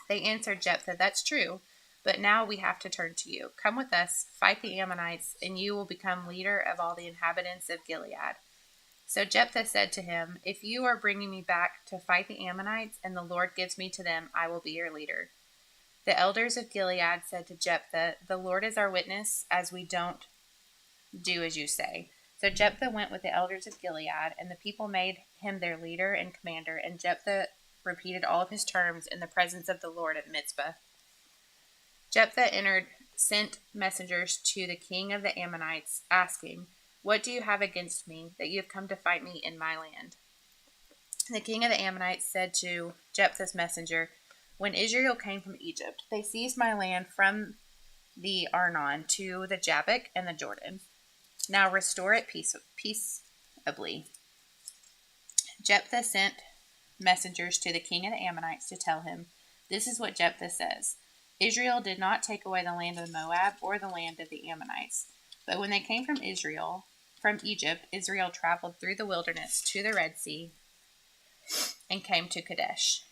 They answered Jephthah, "That's true, but now we have to turn to you. Come with us, fight the Ammonites, and you will become leader of all the inhabitants of Gilead." So Jephthah said to him, "If you are bringing me back to fight the Ammonites, and the Lord gives me to them, I will be your leader." The elders of Gilead said to Jephthah, "The Lord is our witness, as we don't do as you say." So Jephthah went with the elders of Gilead, and the people made him their leader and commander, and Jephthah repeated all of his terms in the presence of the Lord at Mizpah. Jephthah sent messengers to the king of the Ammonites, asking, "What do you have against me, that you have come to fight me in my land?" The king of the Ammonites said to Jephthah's messenger, "When Israel came from Egypt, they seized my land from the Arnon to the Jabbok and the Jordan. Now restore it peaceably." Jephthah sent messengers to the king of the Ammonites to tell him, "This is what Jephthah says. Israel did not take away the land of Moab or the land of the Ammonites. But when they came from Israel from Egypt, Israel traveled through the wilderness to the Red Sea and came to Kadesh.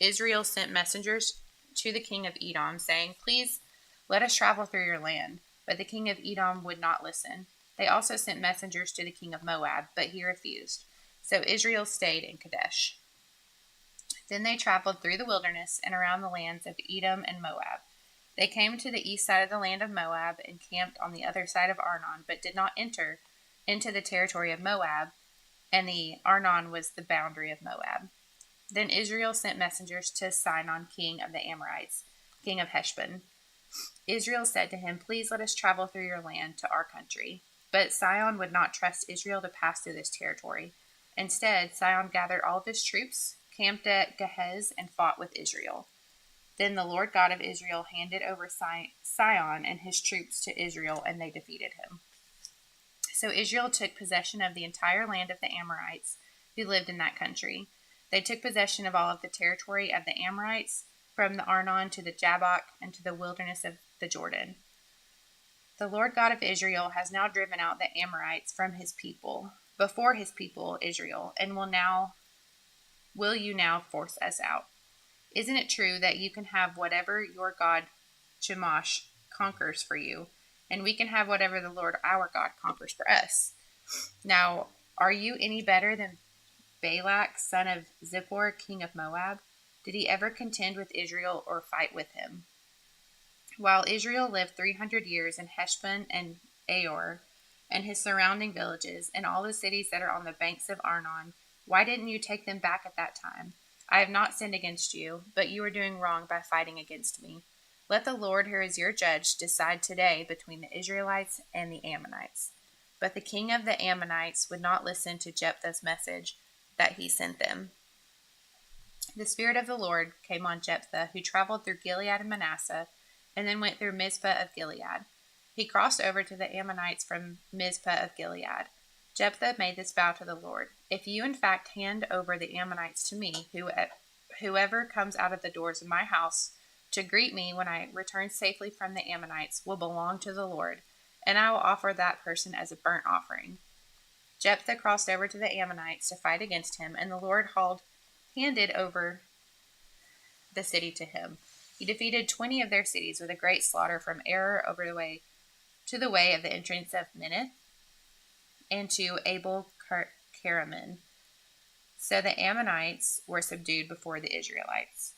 Israel sent messengers to the king of Edom, saying, "Please let us travel through your land." But the king of Edom would not listen. They also sent messengers to the king of Moab, but he refused. So Israel stayed in Kadesh. Then they traveled through the wilderness and around the lands of Edom and Moab. They came to the east side of the land of Moab and camped on the other side of Arnon, but did not enter into the territory of Moab, and the Arnon was the boundary of Moab. Then Israel sent messengers to Sihon, king of the Amorites, king of Heshbon. Israel said to him, "Please let us travel through your land to our country." But Sihon would not trust Israel to pass through this territory. Instead, Sihon gathered all of his troops, camped at Gehez, and fought with Israel. Then the Lord God of Israel handed over Sihon and his troops to Israel, and they defeated him. So Israel took possession of the entire land of the Amorites who lived in that country. They took possession of all of the territory of the Amorites, from the Arnon to the Jabbok and to the wilderness of the Jordan. The Lord God of Israel has now driven out the Amorites from his people, before his people Israel, and will you now force us out? Isn't it true that you can have whatever your God Chemosh conquers for you, and we can have whatever the Lord our God conquers for us? Now, are you any better than Balak, son of Zippor, king of Moab? Did he ever contend with Israel or fight with him? While Israel lived 300 years in Heshbon and Aor and his surrounding villages and all the cities that are on the banks of Arnon, why didn't you take them back at that time? I have not sinned against you, but you are doing wrong by fighting against me. Let the Lord, who is your judge, decide today between the Israelites and the Ammonites. But the king of the Ammonites would not listen to Jephthah's message that he sent them. The Spirit of the Lord came on Jephthah, who traveled through Gilead and Manasseh, and then went through Mizpah of Gilead. He crossed over to the Ammonites from Mizpah of Gilead. Jephthah made this vow to the Lord: "If you in fact hand over the Ammonites to me, whoever comes out of the doors of my house to greet me when I return safely from the Ammonites will belong to the Lord, and I will offer that person as a burnt offering." Jephthah crossed over to the Ammonites to fight against him, and the Lord handed over the city to him. He defeated 20 of their cities with a great slaughter, from Aroer over the way to the way of the entrance of Minnith and to Abel Karaman. So the Ammonites were subdued before the Israelites.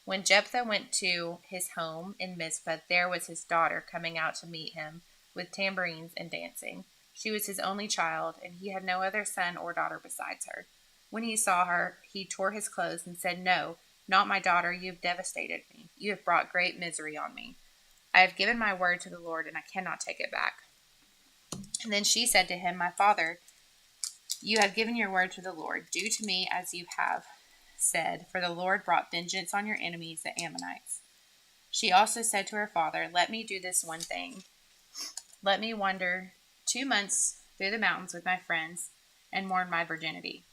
When Jephthah went to his home in Mizpah, there was his daughter coming out to meet him with tambourines and dancing. She was his only child, and he had no other son or daughter besides her. When he saw her, he tore his clothes and said, "No, not my daughter. You have devastated me. You have brought great misery on me. I have given my word to the Lord, and I cannot take it back." And then she said to him, "My father, you have given your word to the Lord. Do to me as you have said, for the Lord brought vengeance on your enemies, the Ammonites." She also said to her father, "Let me do this one thing. Let me wander 2 months through the mountains with my friends and mourn my virginity."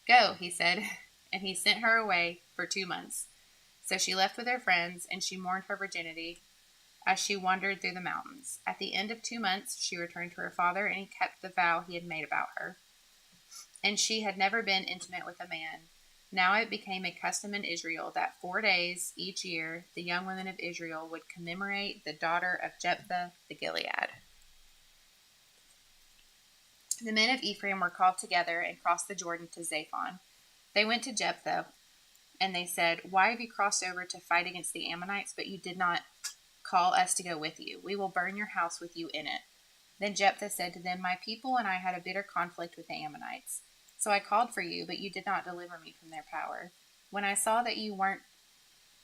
"Go," he said, and he sent her away for 2 months. So she left with her friends, and she mourned her virginity as she wandered through the mountains. At the end of 2 months, she returned to her father, and he kept the vow he had made about her. And she had never been intimate with a man. Now it became a custom in Israel that 4 days each year the young women of Israel would commemorate the daughter of Jephthah the Gilead. The men of Ephraim were called together and crossed the Jordan to Zaphon. They went to Jephthah, and they said, "Why have you crossed over to fight against the Ammonites, but you did not call us to go with you? We will burn your house with you in it." Then Jephthah said to them, "My people and I had a bitter conflict with the Ammonites. So I called for you, but you did not deliver me from their power. When I saw that you weren't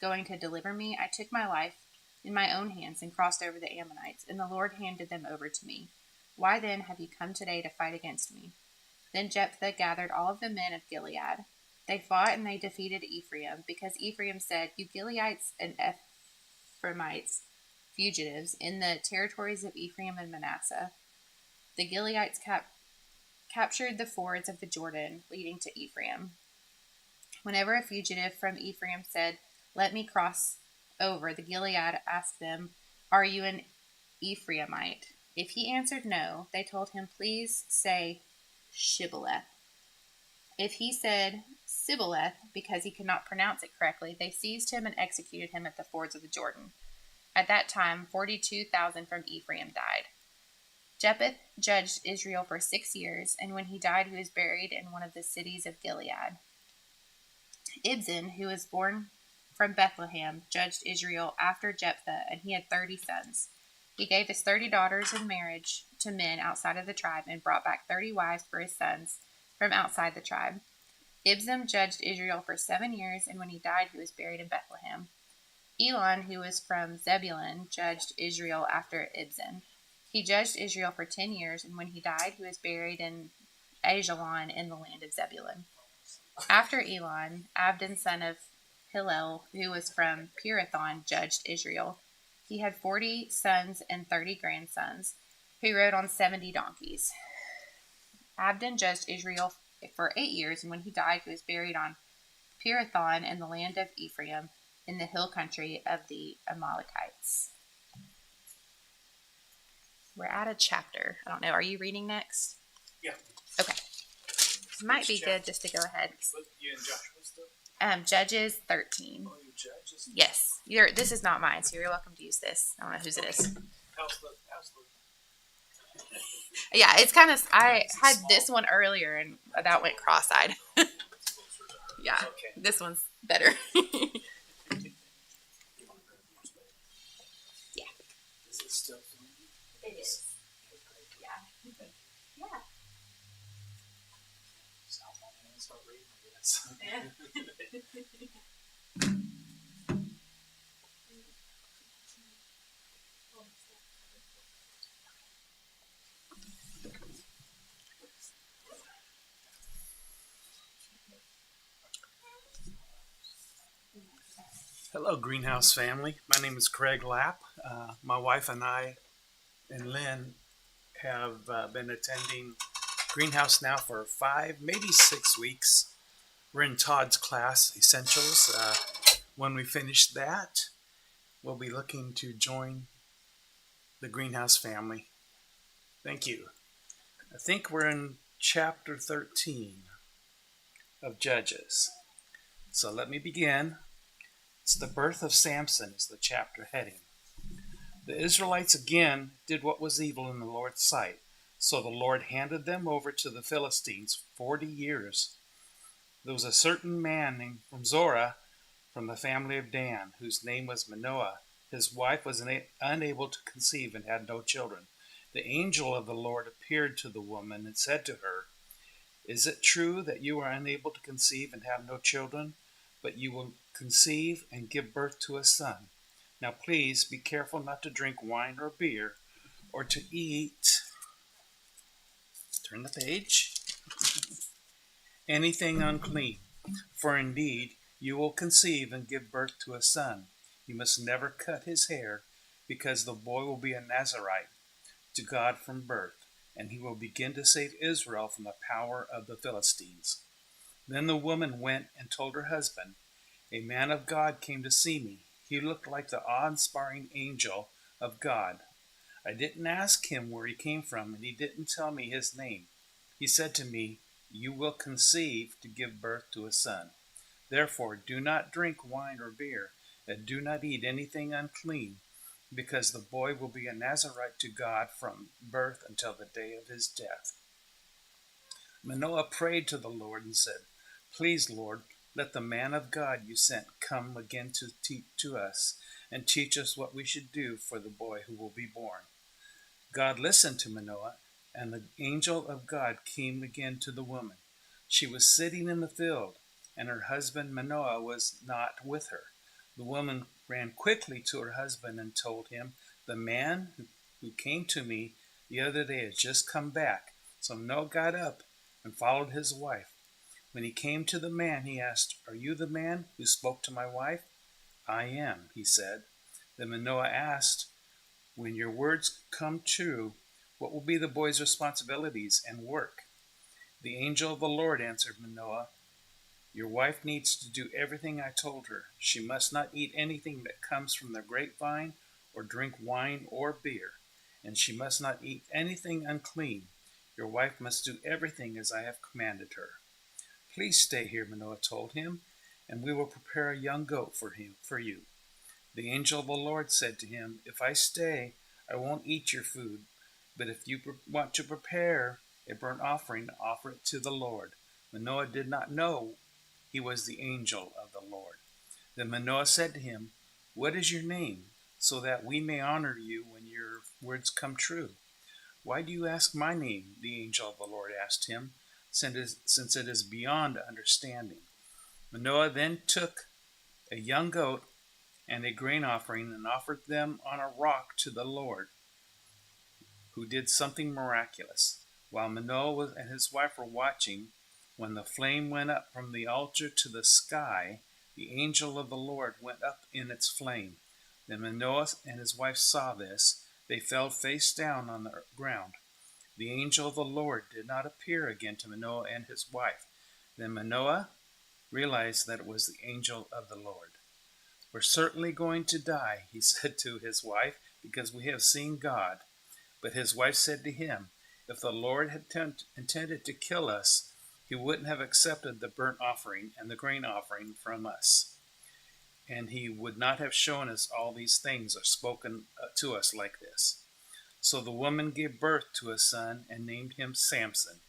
going to deliver me, I took my life in my own hands and crossed over the Ammonites, and the Lord handed them over to me. Why then have you come today to fight against me?" Then Jephthah gathered all of the men of Gilead. They fought and they defeated Ephraim, because Ephraim said, "You Gileadites and Ephraimites, fugitives in the territories of Ephraim and Manasseh." The Gileadites captured the fords of the Jordan leading to Ephraim. Whenever a fugitive from Ephraim said, "Let me cross over," the Gilead asked them, "Are you an Ephraimite?" If he answered no, they told him, please say Shibboleth. If he said Sibboleth, because he could not pronounce it correctly, they seized him and executed him at the fords of the Jordan. At that time, 42,000 from Ephraim died. Jephthah judged Israel for 6 years, and when he died, he was buried in one of the cities of Gilead. Ibzan, who was born from Bethlehem, judged Israel after Jephthah, and he had 30 sons. He gave his 30 daughters in marriage to men outside of the tribe and brought back 30 wives for his sons from outside the tribe. Ibzan judged Israel for 7 years, and when he died, he was buried in Bethlehem. Elon, who was from Zebulun, judged Israel after Ibzan. He judged Israel for 10 years, and when he died, he was buried in Ajalon in the land of Zebulun. After Elon, Abdon, son of Hillel, who was from Pirathon, judged Israel. He had 40 sons and 30 grandsons, who rode on 70 donkeys. Abdon judged Israel for 8 years, and when he died, he was buried on Pirathon in the land of Ephraim, in the hill country of the Amalekites. We're at a chapter. I don't know. Are you reading next? Yeah. Okay. Might be good just to go ahead. But you and Joshua still? Judges 13. Oh, you judges? Yes. This is not mine, so you're welcome to use this. I don't know whose it is. How's the Yeah, it's kind of. I had this one earlier, and that went cross-eyed. Yeah, Okay. this one's better. Yeah. Is it still filming? It is. Yeah. Yeah. So I'm gonna start reading, I guess. Hello, Greenhouse family. My name is Craig Lapp. My wife and I and Lynn have been attending Greenhouse now for 5, maybe 6 weeks. We're in Todd's class, Essentials. When we finish that, we'll be looking to join the Greenhouse family. Thank you. I think we're in chapter 13 of Judges. So let me begin. It's the birth of Samson is the chapter heading. The Israelites again did what was evil in the Lord's sight. So the Lord handed them over to the Philistines 40 years. There was a certain man named from Zorah, from the family of Dan, whose name was Manoah. His wife was unable to conceive and had no children. The angel of the Lord appeared to the woman and said to her, "Is it true that you are unable to conceive and have no children, but you will conceive and give birth to a son? Now please be careful not to drink wine or beer, or to eat," turn the page, "anything unclean, for indeed you will conceive and give birth to a son. You must never cut his hair, because the boy will be a Nazirite to God from birth, and he will begin to save Israel from the power of the Philistines." Then the woman went and told her husband, "A man of God came to see me. He looked like the awe-inspiring angel of God. I didn't ask him where he came from, and he didn't tell me his name. He said to me, 'You will conceive to give birth to a son. Therefore, do not drink wine or beer, and do not eat anything unclean, because the boy will be a Nazirite to God from birth until the day of his death.' Manoah prayed to the Lord and said, 'Please, Lord, let the man of God you sent come again to us and teach us what we should do for the boy who will be born.' God listened to Manoah, and the angel of God came again to the woman. She was sitting in the field, and her husband Manoah was not with her. The woman ran quickly to her husband and told him, 'The man who came to me the other day has just come back.' So Manoah got up and followed his wife. When he came to the man, he asked, 'Are you the man who spoke to my wife?' 'I am,' he said. Then Manoah asked, 'When your words come true, what will be the boy's responsibilities and work?' The angel of the Lord answered Manoah, 'Your wife needs to do everything I told her. She must not eat anything that comes from the grapevine or drink wine or beer. and she must not eat anything unclean. Your wife must do everything as I have commanded her. Please stay here, Manoah told him, and we will prepare a young goat for you. The angel of the Lord said to him, If I stay, I won't eat your food, but if you want to prepare a burnt offering, offer it to the Lord. Manoah did not know he was the angel of the Lord. Then Manoah said to him, What is your name, so that we may honor you when your words come true? Why do you ask my name? The angel of the Lord asked him, since it is beyond understanding. Manoah then took a young goat and a grain offering and offered them on a rock to the Lord, who did something miraculous. While Manoah and his wife were watching, when the flame went up from the altar to the sky, the angel of the Lord went up in its flame. Then Manoah and his wife saw this. They fell face down on the ground. The angel of the Lord did not appear again to Manoah and his wife. Then Manoah realized that it was the angel of the Lord. We're certainly going to die, he said to his wife, because we have seen God. But his wife said to him, If the Lord had intended to kill us, he wouldn't have accepted the burnt offering and the grain offering from us. And he would not have shown us all these things or spoken to us like this. So the woman gave birth to a son and named him Samson.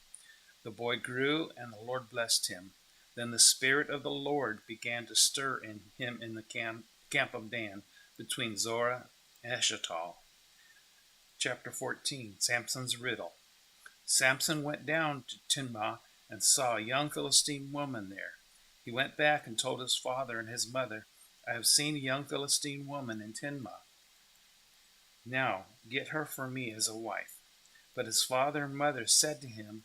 The boy grew, and the Lord blessed him. Then the Spirit of the Lord began to stir in him in the camp of Dan, between Zorah and Eshtaol. Chapter 14, Samson's Riddle. Samson went down to Timnah and saw a young Philistine woman there. He went back and told his father and his mother, I have seen a young Philistine woman in Timnah. Now get her for me as a wife. But his father and mother said to him,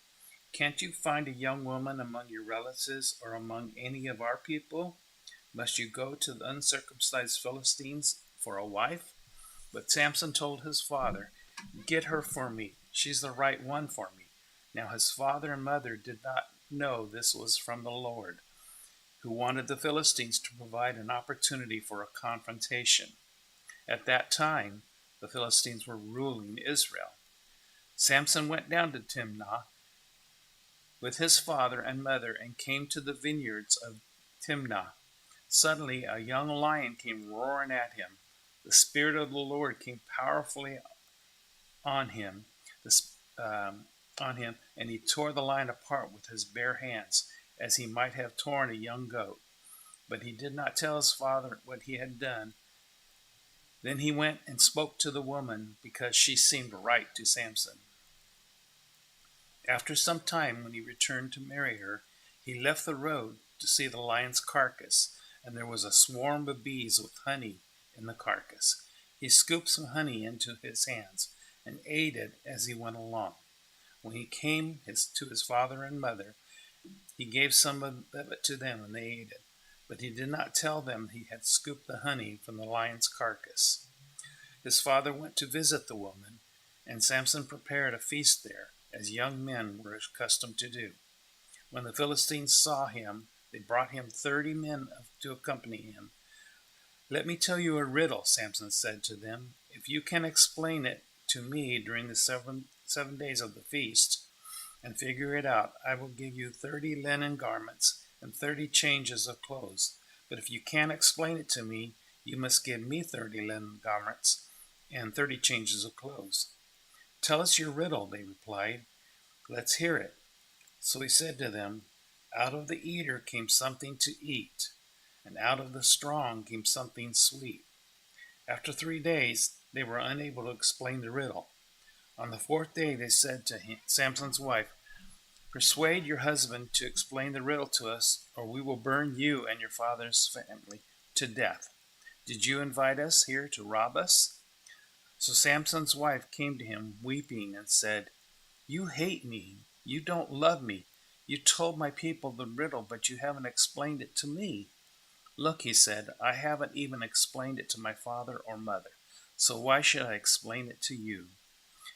Can't you find a young woman among your relatives or among any of our people? Must you go to the uncircumcised Philistines for a wife? But Samson told his father, Get her for me. She's the right one for me. Now his father and mother did not know this was from the Lord, who wanted the Philistines to provide an opportunity for a confrontation. At that time, the Philistines were ruling Israel. Samson went down to Timnah with his father and mother and came to the vineyards of Timnah. Suddenly a young lion came roaring at him. The Spirit of the Lord came powerfully on him, and he tore the lion apart with his bare hands, as he might have torn a young goat. But he did not tell his father what he had done. Then he went and spoke to the woman, because she seemed right to Samson. After some time, when he returned to marry her, he left the road to see the lion's carcass, and there was a swarm of bees with honey in the carcass. He scooped some honey into his hands and ate it as he went along. When he came to his father and mother, he gave some of it to them, and they ate it. But he did not tell them he had scooped the honey from the lion's carcass. His father went to visit the woman, and Samson prepared a feast there, as young men were accustomed to do. When the Philistines saw him, they brought him 30 men to accompany him. Let me tell you a riddle, Samson said to them. If you can explain it to me during the seven days of the feast and figure it out, I will give you 30 linen garments and 30 changes of clothes. But if you can't explain it to me, you must give me 30 linen garments and 30 changes of clothes. Tell us your riddle, they replied. Let's hear it. So he said to them, Out of the eater came something to eat, and out of the strong came something sweet. After 3 days, they were unable to explain the riddle. On the 4th day, they said to Samson's wife, Persuade your husband to explain the riddle to us, or we will burn you and your father's family to death. Did you invite us here to rob us? So Samson's wife came to him weeping and said, You hate me. You don't love me. You told my people the riddle, but you haven't explained it to me. Look, he said, I haven't even explained it to my father or mother, so why should I explain it to you?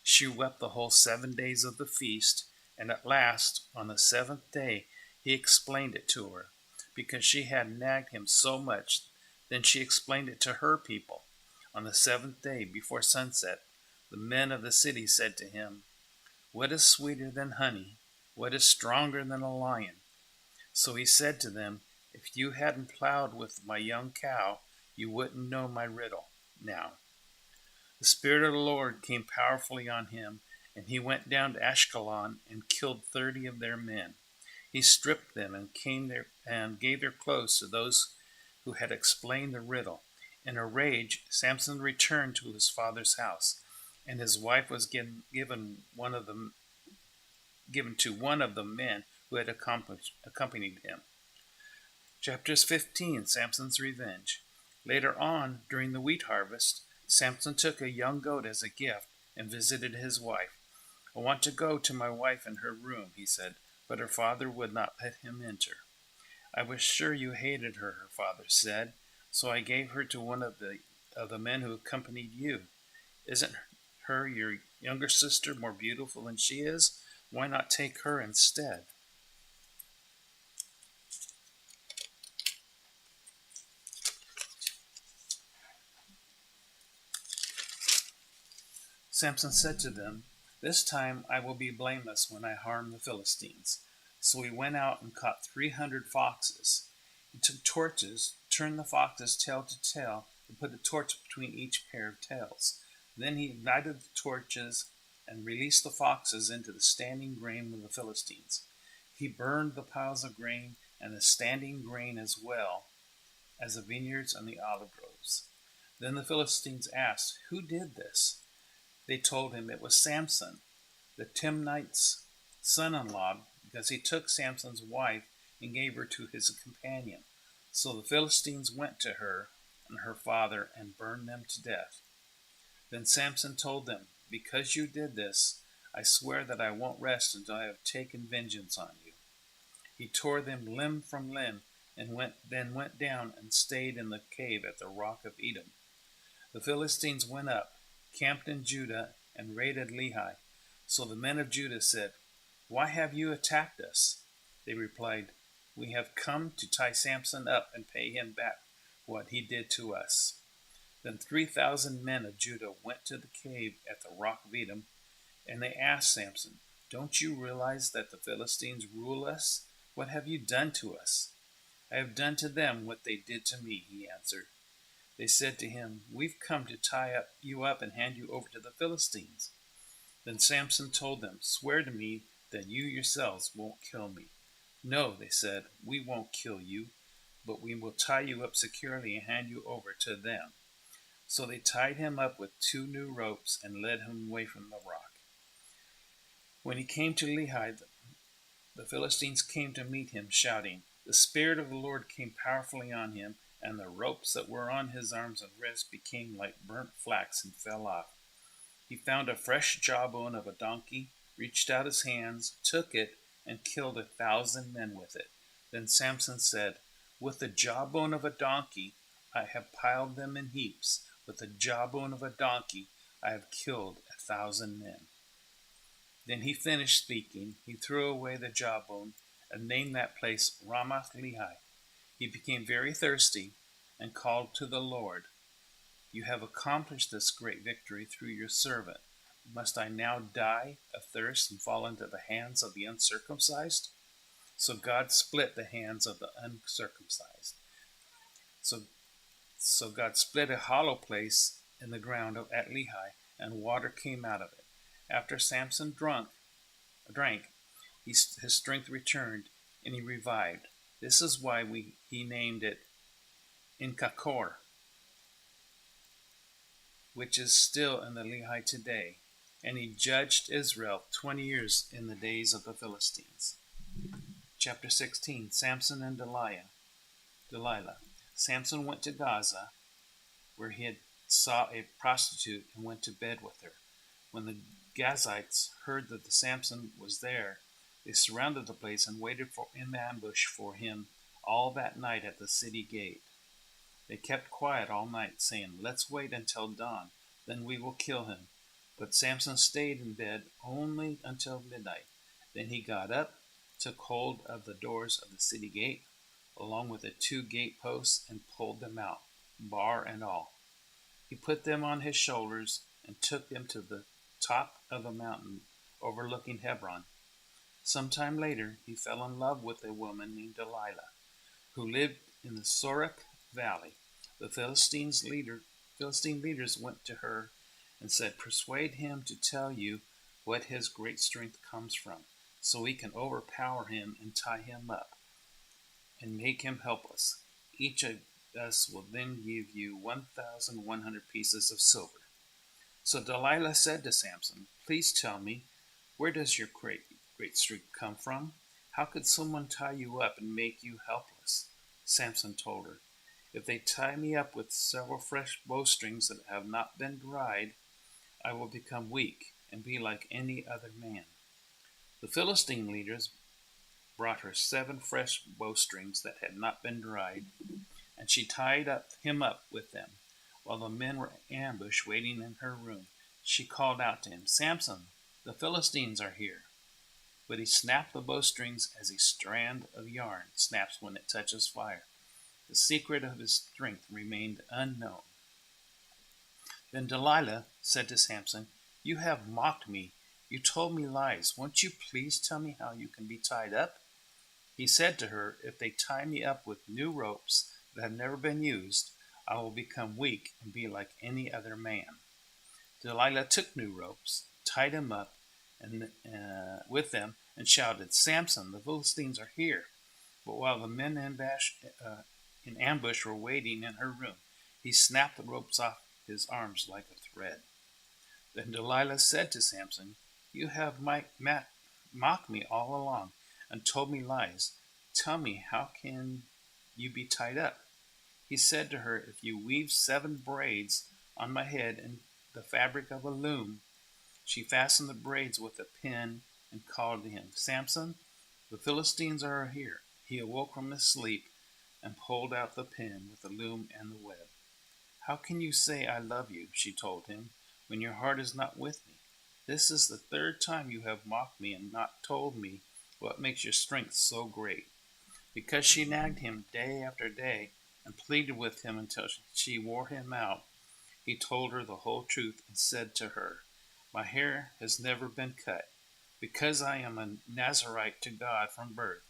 She wept the whole 7 days of the feast, and at last, on the 7th day, he explained it to her, because she had nagged him so much. Then she explained it to her people. On the 7th day, before sunset, The men of the city said to him, "What is sweeter than honey? What is stronger than a lion?" So he said to them, "If you hadn't plowed with my young cow, you wouldn't know my riddle. Now the Spirit of the Lord came powerfully on him, and he went down to Ashkelon and killed 30 of their men. He stripped them and came there and gave their clothes to those who had explained the riddle. In a rage, Samson returned to his father's house, and his wife was given to one of the men who had accompanied him. Chapter 15, Samson's revenge. Later on, during the wheat harvest, Samson took a young goat as a gift and visited his wife. "I want to go to my wife in her room," he said, but her father would not let him enter. "I was sure you hated her," her father said, "so I gave her to one of the men who accompanied you. Isn't her, your younger sister, more beautiful than she is? Why not take her instead?" Samson said to them, "This time I will be blameless when I harm the Philistines." So he went out and caught 300 foxes. He took torches, turned the foxes tail to tail, and put a torch between each pair of tails. Then he ignited the torches and released the foxes into the standing grain of the Philistines. He burned the piles of grain and the standing grain as well as the vineyards and the olive groves. Then the Philistines asked, "Who did this?" They told him it was Samson, the Timnite's son-in-law, because he took Samson's wife and gave her to his companion. So the Philistines went to her and her father and burned them to death. Then Samson told them, "Because you did this, I swear that I won't rest until I have taken vengeance on you." He tore them limb from limb and then went down and stayed in the cave at the rock of Edom. The Philistines went up, camped in Judah, and raided Lehi. So the men of Judah said, "Why have you attacked us?" They replied, "We have come to tie Samson up and pay him back what he did to us." Then 3,000 men of Judah went to the cave at the rock of Edom, and they asked Samson, "Don't you realize that the Philistines rule us? What have you done to us?" "I have done to them what they did to me," he answered. They said to him, "We've come to tie you up and hand you over to the Philistines." Then Samson told them, "Swear to me that you yourselves won't kill me." "No," they said, "we won't kill you, but we will tie you up securely and hand you over to them." So they tied him up with 2 new ropes and led him away from the rock. When he came to Lehi, the Philistines came to meet him, shouting. The Spirit of the Lord came powerfully on him, and the ropes that were on his arms and wrists became like burnt flax and fell off. He found a fresh jawbone of a donkey, reached out his hands, took it, and killed 1,000 men with it. Then Samson said, "With the jawbone of a donkey I have piled them in heaps. With the jawbone of a donkey I have killed 1,000 men." Then he finished speaking. He threw away the jawbone and named that place Ramath Lehi. He became very thirsty and called to the Lord, "You have accomplished this great victory through your servant. Must I now die of thirst and fall into the hands of the uncircumcised?" So God split the hands of the uncircumcised. So God split a hollow place in the ground at Lehi, and water came out of it. After Samson drank, his strength returned, and he revived. This is why he named it Enhakkore, which is still in the Lehi today. And he judged Israel 20 years in the days of the Philistines. Chapter 16, Samson and Delilah. Samson went to Gaza, where he had saw a prostitute and went to bed with her. When the Gazites heard that Samson was there, they surrounded the place and waited in ambush for him all that night at the city gate. They kept quiet all night, saying, "Let's wait until dawn, then we will kill him." But Samson stayed in bed only until midnight. Then he got up, took hold of the doors of the city gate, along with the 2 gate posts, and pulled them out, bar and all. He put them on his shoulders and took them to the top of a mountain overlooking Hebron. Some time later, he fell in love with a woman named Delilah, who lived in the Sorek Valley. The Philistine leaders went to her and said, "Persuade him to tell you what his great strength comes from, so we can overpower him and tie him up and make him helpless. Each of us will then give you 1,100 pieces of silver." So Delilah said to Samson, "Please tell me, where does your great strength come from? How could someone tie you up and make you helpless?" Samson told her, "If they tie me up with several fresh bowstrings that have not been dried, I will become weak and be like any other man." The Philistine leaders brought her 7 fresh bowstrings that had not been dried, and she tied him up with them. While the men were ambushed waiting in her room, she called out to him, "Samson, the Philistines are here." But he snapped the bowstrings as a strand of yarn snaps when it touches fire. The secret of his strength remained unknown. Then Delilah said to Samson, "You have mocked me. You told me lies. Won't you please tell me how you can be tied up?" He said to her, "If they tie me up with new ropes that have never been used, I will become weak and be like any other man." Delilah took new ropes, tied him up with them, and shouted, "Samson, the Philistines are here." But while the men in ambush were waiting in her room, he snapped the ropes off his arms like a thread. Then Delilah said to Samson, "You have mocked me all along and told me lies. Tell me, how can you be tied up?" He said to her, "If you weave 7 braids on my head in the fabric of a loom." She fastened the braids with a pin and called to him, "Samson, the Philistines are here." He awoke from his sleep and pulled out the pin with the loom and the web. "How can you say I love you," she told him, "when your heart is not with me? This is the 3rd time you have mocked me and not told me what makes your strength so great." Because she nagged him day after day and pleaded with him until she wore him out, he told her the whole truth and said to her, "My hair has never been cut, because I am a Nazarite to God from birth.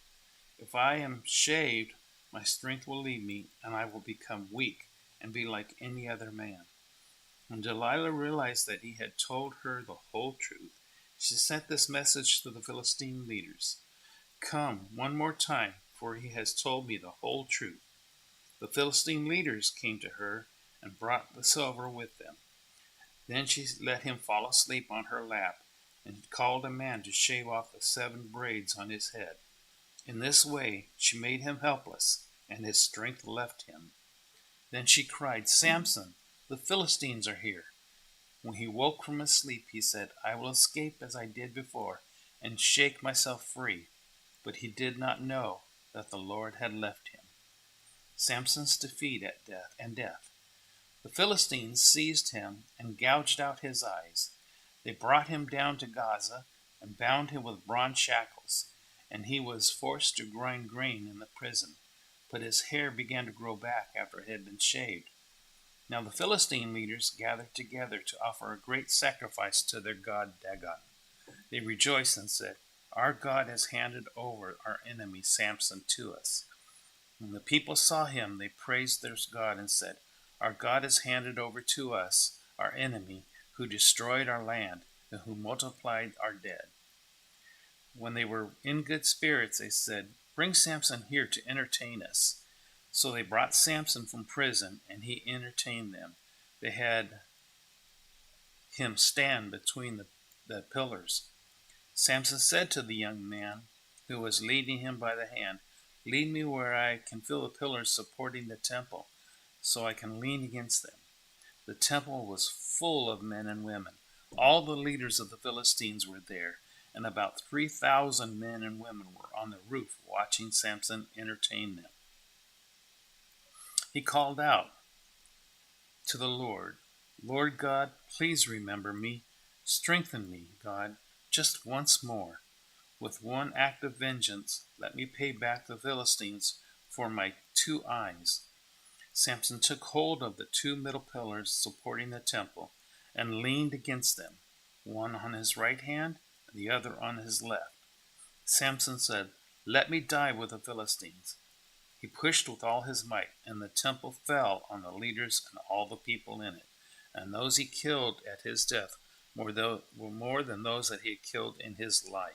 If I am shaved, my strength will leave me, and I will become weak and be like any other man." When Delilah realized that he had told her the whole truth, she sent this message to the Philistine leaders: "Come one more time, for he has told me the whole truth." The Philistine leaders came to her and brought the silver with them. Then she let him fall asleep on her lap and called a man to shave off the 7 braids on his head. In this way she made him helpless, and his strength left him. Then she cried, "Samson, the Philistines are here." When he woke from his sleep, he said, "I will escape as I did before and shake myself free." But he did not know that the Lord had left him. Samson's defeat at death. The Philistines seized him and gouged out his eyes. They brought him down to Gaza and bound him with bronze shackles, and he was forced to grind grain in the prison. But his hair began to grow back after it had been shaved. Now the Philistine leaders gathered together to offer a great sacrifice to their god Dagon. They rejoiced and said, "Our God has handed over our enemy Samson to us." When the people saw him, they praised their God and said, "Our God has handed over to us our enemy, who destroyed our land and who multiplied our dead." When they were in good spirits, they said, "Bring Samson here to entertain us." So they brought Samson from prison, and he entertained them. They had him stand between the pillars. Samson said to the young man who was leading him by the hand, "Lead me where I can feel the pillars supporting the temple, so I can lean against them." The temple was full of men and women. All the leaders of the Philistines were there, and about 3,000 men and women were on the roof watching Samson entertain them. He called out to the Lord, "Lord God, please remember me. Strengthen me, God, just once more. With one act of vengeance, let me pay back the Philistines for my 2 eyes." Samson took hold of the 2 middle pillars supporting the temple and leaned against them, one on his right hand and the other on his left. Samson said, "Let me die with the Philistines." He pushed with all his might, and the temple fell on the leaders and all the people in it. And those he killed at his death were more than those that he had killed in his life.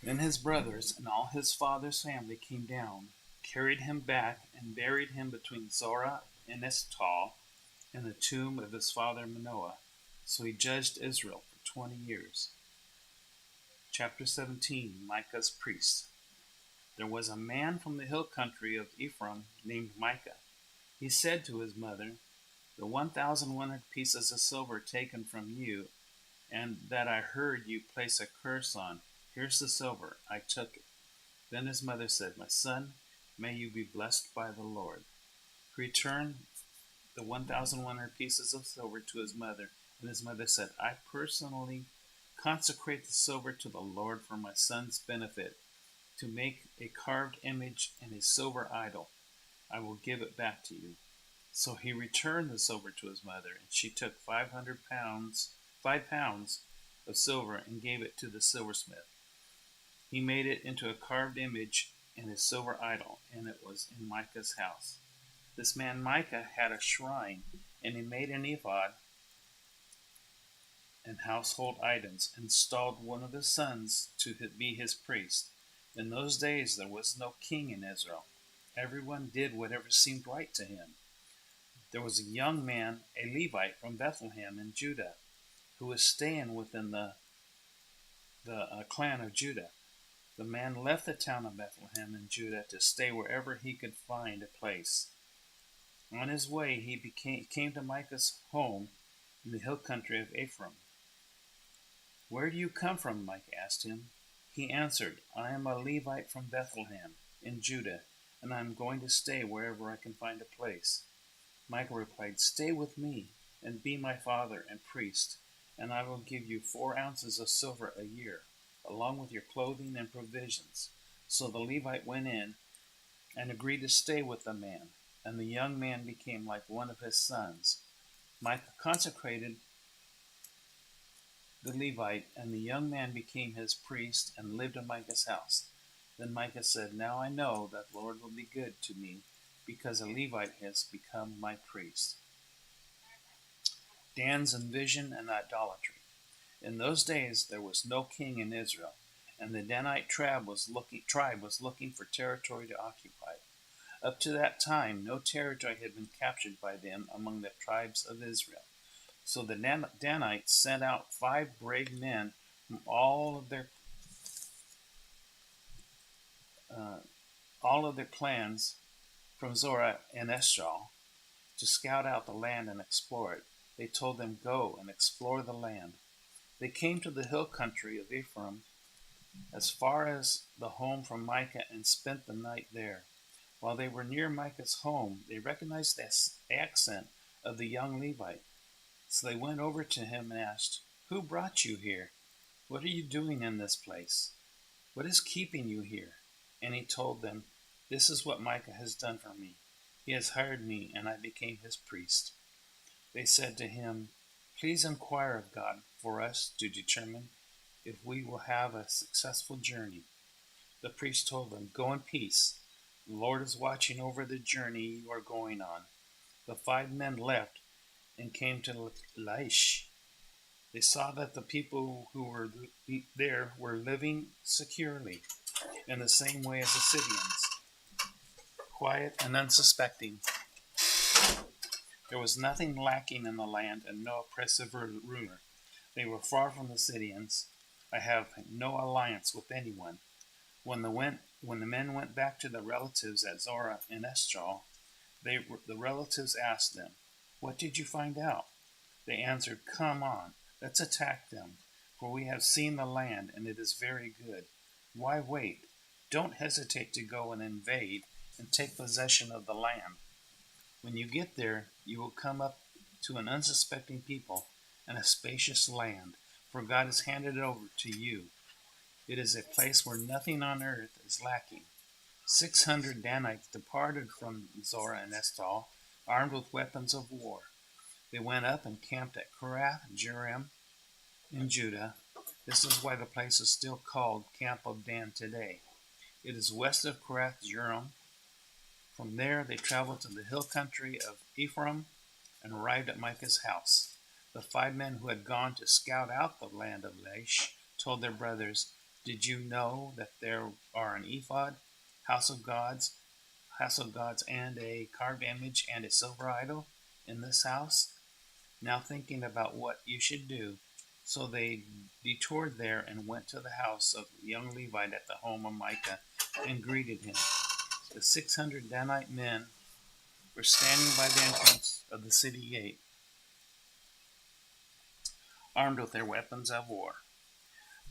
Then his brothers and all his father's family came down, carried him back, and buried him between Zorah and Eshtaol in the tomb of his father Manoah. So he judged Israel for 20 years. Chapter 17, Micah's priest. There was a man from the hill country of Ephraim named Micah. He said to his mother, "The 1,100 pieces of silver taken from you, and that I heard you place a curse on, here's the silver. I took it." Then his mother said, "My son, may you be blessed by the Lord." He returned the 1,100 pieces of silver to his mother, and his mother said, "I personally consecrate the silver to the Lord for my son's benefit, to make a carved image and a silver idol. I will give it back to you." So he returned the silver to his mother, and she took 5 pounds of silver and gave it to the silversmith. He made it into a carved image and a silver idol, and it was in Micah's house. This man Micah had a shrine, and he made an ephod and household items, and installed one of his sons to be his priest. In those days there was no king in Israel. Everyone did whatever seemed right to him. There was a young man, a Levite from Bethlehem in Judah, who was staying within the clan of Judah. The man left the town of Bethlehem in Judah to stay wherever he could find a place. On his way, he came to Micah's home in the hill country of Ephraim. "Where do you come from?" Micah asked him. He answered, "I am a Levite from Bethlehem in Judah, and I am going to stay wherever I can find a place." Micah replied, "Stay with me and be my father and priest, and I will give you 4 ounces of silver a year, along with your clothing and provisions." So the Levite went in and agreed to stay with the man, and the young man became like one of his sons. Micah consecrated the Levite, and the young man became his priest and lived in Micah's house. Then Micah said, "Now I know that the Lord will be good to me, because a Levite has become my priest." Dan's vision and idolatry. In those days there was no king in Israel, and the Danite tribe was looking for territory to occupy. Up to that time, no territory had been captured by them among the tribes of Israel. So the Danites sent out 5 brave men from all of their clans from Zorah and Eshtaol to scout out the land and explore it. They told them, "Go and explore the land." They came to the hill country of Ephraim as far as the home from Micah and spent the night there. While they were near Micah's home, they recognized the accent of the young Levite. So they went over to him and asked, "Who brought you here? What are you doing in this place? What is keeping you here?" And he told them, "This is what Micah has done for me. He has hired me, and I became his priest." They said to him, "Please inquire of God for us to determine if we will have a successful journey." The priest told them, "Go in peace. The Lord is watching over the journey you are going on." The 5 men left and came to Laish. They saw that the people who were there were living securely in the same way as the Sidonians, quiet and unsuspecting. There was nothing lacking in the land and no oppressive ruler. They were far from the Sidonians. I have no alliance with anyone. When the men went back to their relatives at Zorah and Eshtaol, the relatives asked them, "What did you find out?" They answered, "Come on, let's attack them, for we have seen the land, and it is very good. Why wait? Don't hesitate to go and invade and take possession of the land. When you get there, you will come up to an unsuspecting people and a spacious land, for God has handed it over to you. It is a place where nothing on earth is lacking. 600 Danites departed from Zorah and Eshtaol, armed with weapons of war. They went up and camped at Kirath Jearim in Judah. This is why the place is still called Camp of Dan today. It is west of Kirath Jearim. From there they traveled to the hill country of Ephraim and arrived at Micah's house. The 5 men who had gone to scout out the land of Laish told their brothers, "Did you know that there are an ephod, house of gods, and a carved image and a silver idol in this house?" Now thinking about what you should do, so they detoured there and went to the house of the young Levite at the home of Micah and greeted him. The 600 Danite men were standing by the entrance of the city gate, armed with their weapons of war.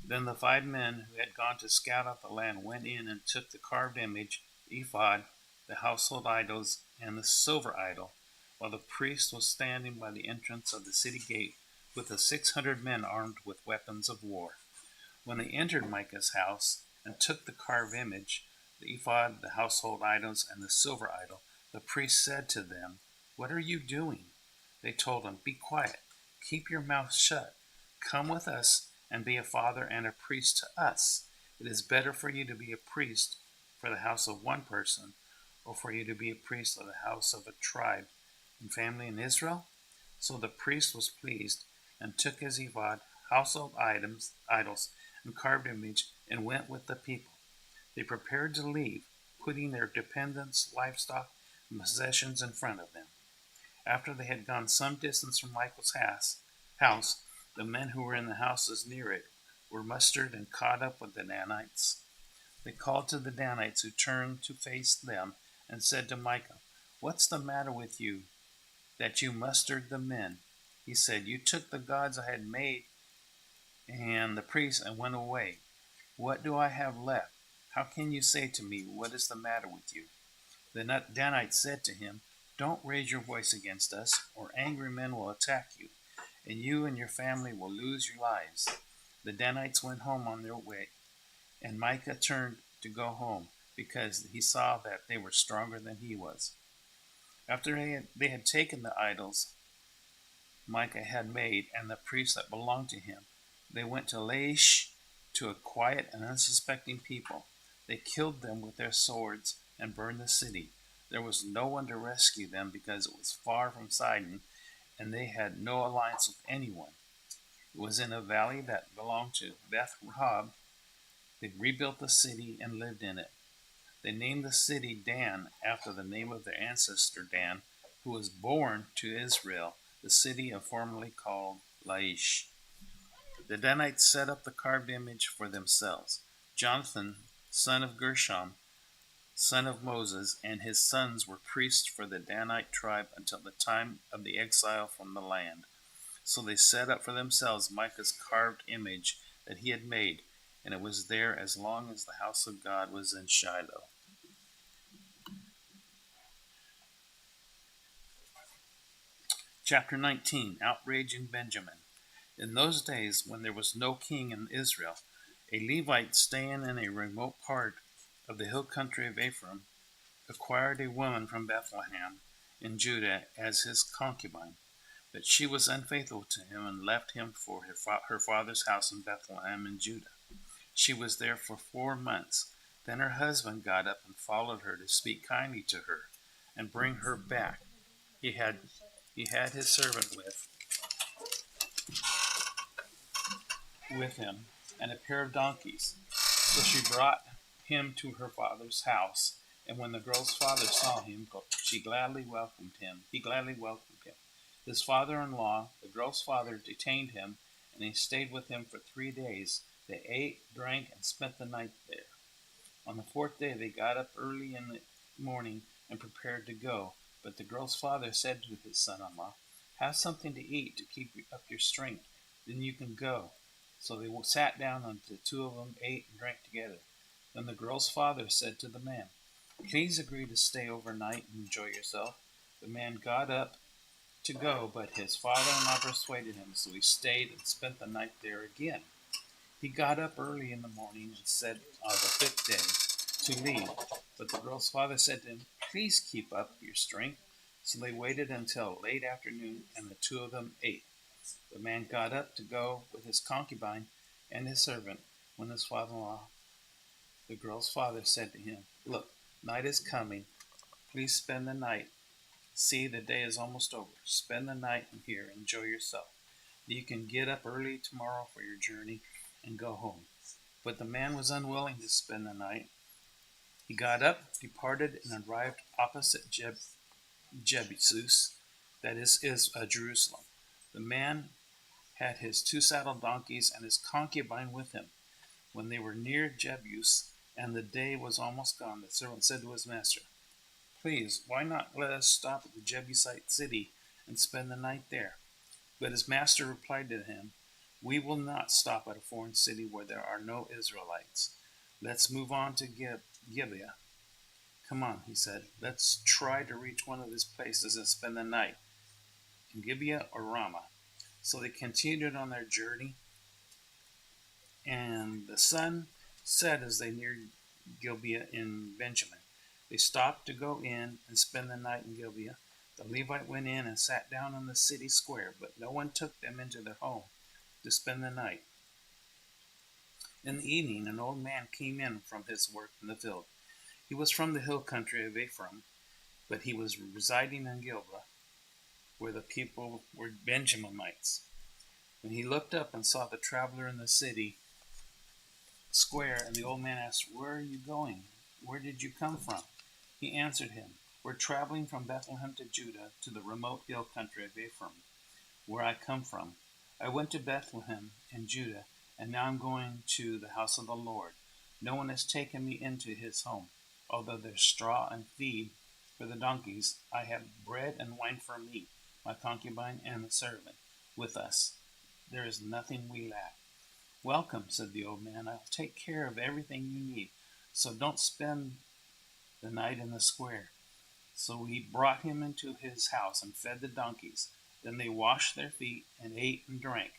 Then the 5 men who had gone to scout out the land went in and took the carved image, the ephod, the household idols, and the silver idol, while the priest was standing by the entrance of the city gate with the 600 men armed with weapons of war. When they entered Micah's house and took the carved image, the ephod, the household idols, and the silver idol, the priest said to them, "What are you doing?" They told him, "Be quiet, keep your mouth shut. Come with us and be a father and a priest to us. It is better for you to be a priest for the house of one person, or for you to be a priest of the house of a tribe and family in Israel." So the priest was pleased and took his ephod, household idols, and carved image, and went with the people. They prepared to leave, putting their dependents, livestock, and possessions in front of them. After they had gone some distance from Michael's house, the men who were in the houses near it were mustered and caught up with the Danites. They called to the Danites, who turned to face them, and said to Micah, "What's the matter with you, that you mustered the men?" He said, "You took the gods I had made and the priests and went away. What do I have left? How can you say to me, 'What is the matter with you?'" The Danites said to him, "Don't raise your voice against us, or angry men will attack you, and you and your family will lose your lives." The Danites went home on their way, and Micah turned to go home, because he saw that they were stronger than he was. After they had taken the idols Micah had made and the priests that belonged to him, they went to Laish, to a quiet and unsuspecting people. They killed them with their swords and burned the city. There was no one to rescue them because it was far from Sidon, and they had no alliance with anyone. It was in a valley that belonged to Beth Rahab. They rebuilt the city and lived in it. They named the city Dan after the name of their ancestor Dan, who was born to Israel, the city formerly called Laish. The Danites set up the carved image for themselves. Jonathan, son of Gershom, son of Moses, and his sons were priests for the Danite tribe until the time of the exile from the land. So they set up for themselves Micah's carved image that he had made, and it was there as long as the house of God was in Shiloh. Chapter 19, Outrage in Benjamin. In those days, when there was no king in Israel, a Levite staying in a remote part of the hill country of Ephraim acquired a woman from Bethlehem in Judah as his concubine. But she was unfaithful to him and left him for her father's house in Bethlehem in Judah. She was there for 4 months. Then her husband got up and followed her to speak kindly to her and bring her back. He had his servant with him and a pair of donkeys. So she brought him to her father's house, and when the girl's father saw him, he gladly welcomed him. His father-in-law, the girl's father, detained him, and he stayed with him for 3 days. They ate, drank, and spent the night there. On the 4th day they got up early in the morning and prepared to go. But the girl's father said to his son-in-law, "Have something to eat to keep up your strength, then you can go." So they sat down, and the 2 of them ate and drank together. Then the girl's father said to the man, "Please agree to stay overnight and enjoy yourself." The man got up to go, but his father-in-law persuaded him, so he stayed and spent the night there again. He got up early in the morning and said on the fifth day to leave, but the girl's father said to him, "Please keep up your strength." So they waited until late afternoon, and the two of them ate. The man got up to go with his concubine and his servant. When his father-in-law, the girl's father, said to him, "Look, night is coming. Please spend the night. See, the day is almost over. Spend the night here. Enjoy yourself. You can get up early tomorrow for your journey and go home." But the man was unwilling to spend the night. He got up, departed, and arrived opposite Jebusus, that is Jerusalem. The man had his 2 saddled donkeys and his concubine with him. When they were near Jebus, and the day was almost gone, the servant said to his master, "Please, why not let us stop at the Jebusite city and spend the night there?" But his master replied to him, "We will not stop at a foreign city where there are no Israelites. Let's move on to Gibeah." "Come on," he said, "let's try to reach one of these places and spend the night in Gibeah or Ramah." So they continued on their journey, and the sun set as they neared Gibeah in Benjamin. They stopped to go in and spend the night in Gibeah. The Levite went in and sat down in the city square, but no one took them into their home to spend the night. In the evening, an old man came in from his work in the field. He was from the hill country of Ephraim, but he was residing in Gibeah, where the people were Benjaminites. When he looked up and saw the traveler in the city square, and the old man asked, "Where are you going? Where did you come from?" He answered him, "We're traveling from Bethlehem to Judah, to the remote hill country of Ephraim, where I come from. I went to Bethlehem in Judah, and now I'm going to the house of the Lord. No one has taken me into his home. Although there's straw and feed for the donkeys, I have bread and wine for me, my concubine, and the servant with us. There is nothing we lack." "Welcome," said the old man. "I'll take care of everything you need, so don't spend the night in the square." So he brought him into his house and fed the donkeys. Then they washed their feet and ate and drank.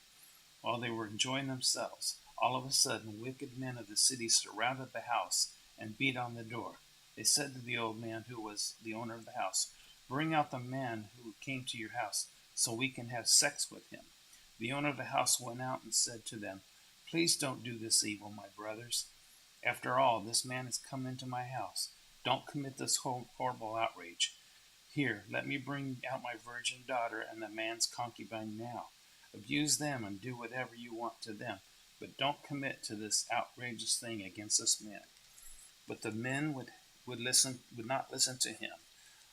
While they were enjoying themselves, all of a sudden wicked men of the city surrounded the house and beat on the door. They said to the old man, who was the owner of the house, "Bring out the man who came to your house so we can have sex with him." The owner of the house went out and said to them, "Please don't do this evil, my brothers. After all, this man has come into my house. Don't commit this horrible outrage. Here, let me bring out my virgin daughter and the man's concubine now. Abuse them and do whatever you want to them, but don't commit to this outrageous thing against this man." But the men would not listen to him.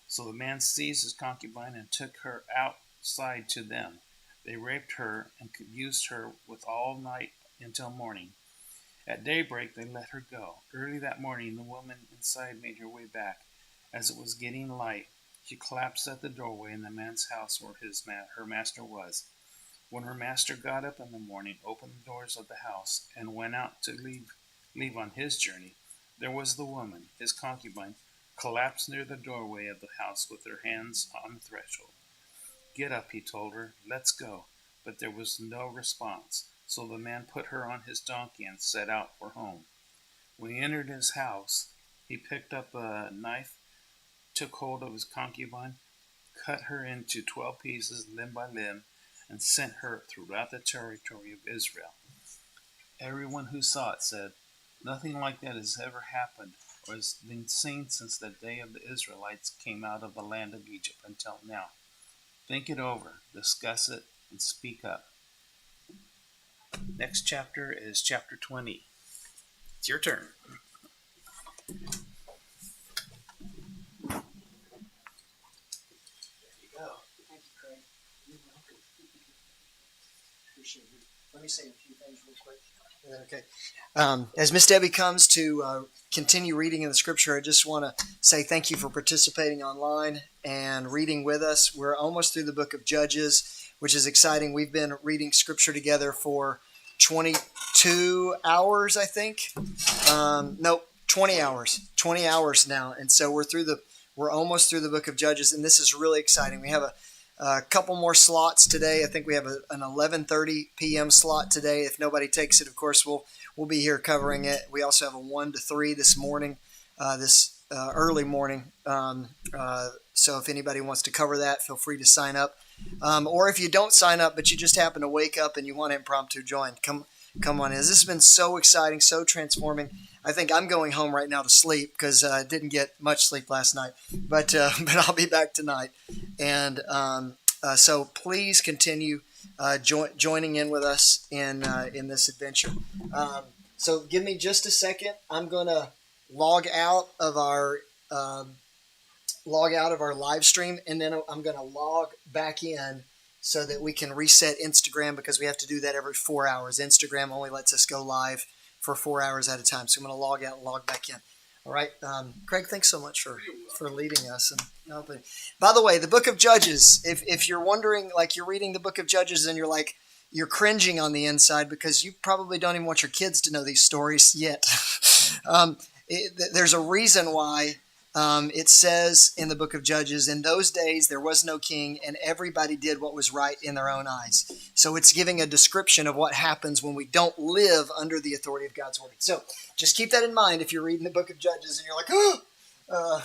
So the man seized his concubine and took her outside to them. They raped her and abused her with all night until morning. At daybreak they let her go. Early that morning the woman inside made her way back. As it was getting light, she collapsed at the doorway in the man's house where her master was. When her master got up in the morning, opened the doors of the house, and went out to leave on his journey, there was the woman, his concubine, collapsed near the doorway of the house with her hands on the threshold. "Get up," he told her. "Let's go." But there was no response. So the man put her on his donkey and set out for home. When he entered his house, he picked up a knife, took hold of his concubine, cut her into 12 pieces, limb by limb, and sent her throughout the territory of Israel. Everyone who saw it said, "Nothing like that has ever happened or has been seen since the day of the Israelites came out of the land of Egypt until now." Think it over, discuss it, and speak up. Next chapter is chapter 20. It's your turn. There you go. Thank you, Craig. You're welcome. Appreciate it. Let me say a few things real quick. Okay. As Miss Debbie comes to continue reading in the scripture, I just want to say thank you for participating online and reading with us. We're almost through the book of Judges, which is exciting. We've been reading scripture together for 22 hours, I think. Nope, 20 hours. 20 hours now, and so we're almost through the book of Judges, and this is really exciting. We have a couple more slots today. I think we have an 11:30 p.m. slot today. If nobody takes it, of course, we'll be here covering it. We also have a 1 to 3 this morning, early morning. So if anybody wants to cover that, feel free to sign up. Or if you don't sign up, but you just happen to wake up and you want to impromptu join, come on in. This has been so exciting, so transforming. I think I'm going home right now to sleep because I didn't get much sleep last night. But I'll be back tonight. And so please continue joining in with us in this adventure. So give me just a second. I'm going to log out of our live stream, and then I'm going to log back in so that we can reset Instagram, because we have to do that every 4 hours. Instagram only lets us go live for 4 hours at a time. So I'm going to log out and log back in. All right. Craig, thanks so much for leading us and helping. By the way, the book of Judges, if you're wondering, like you're reading the book of Judges and you're cringing on the inside because you probably don't even want your kids to know these stories yet. There's a reason why it says in the book of Judges, in those days there was no king and everybody did what was right in their own eyes. So it's giving a description of what happens when we don't live under the authority of God's word. So just keep that in mind if you're reading the book of Judges and you're like, oh,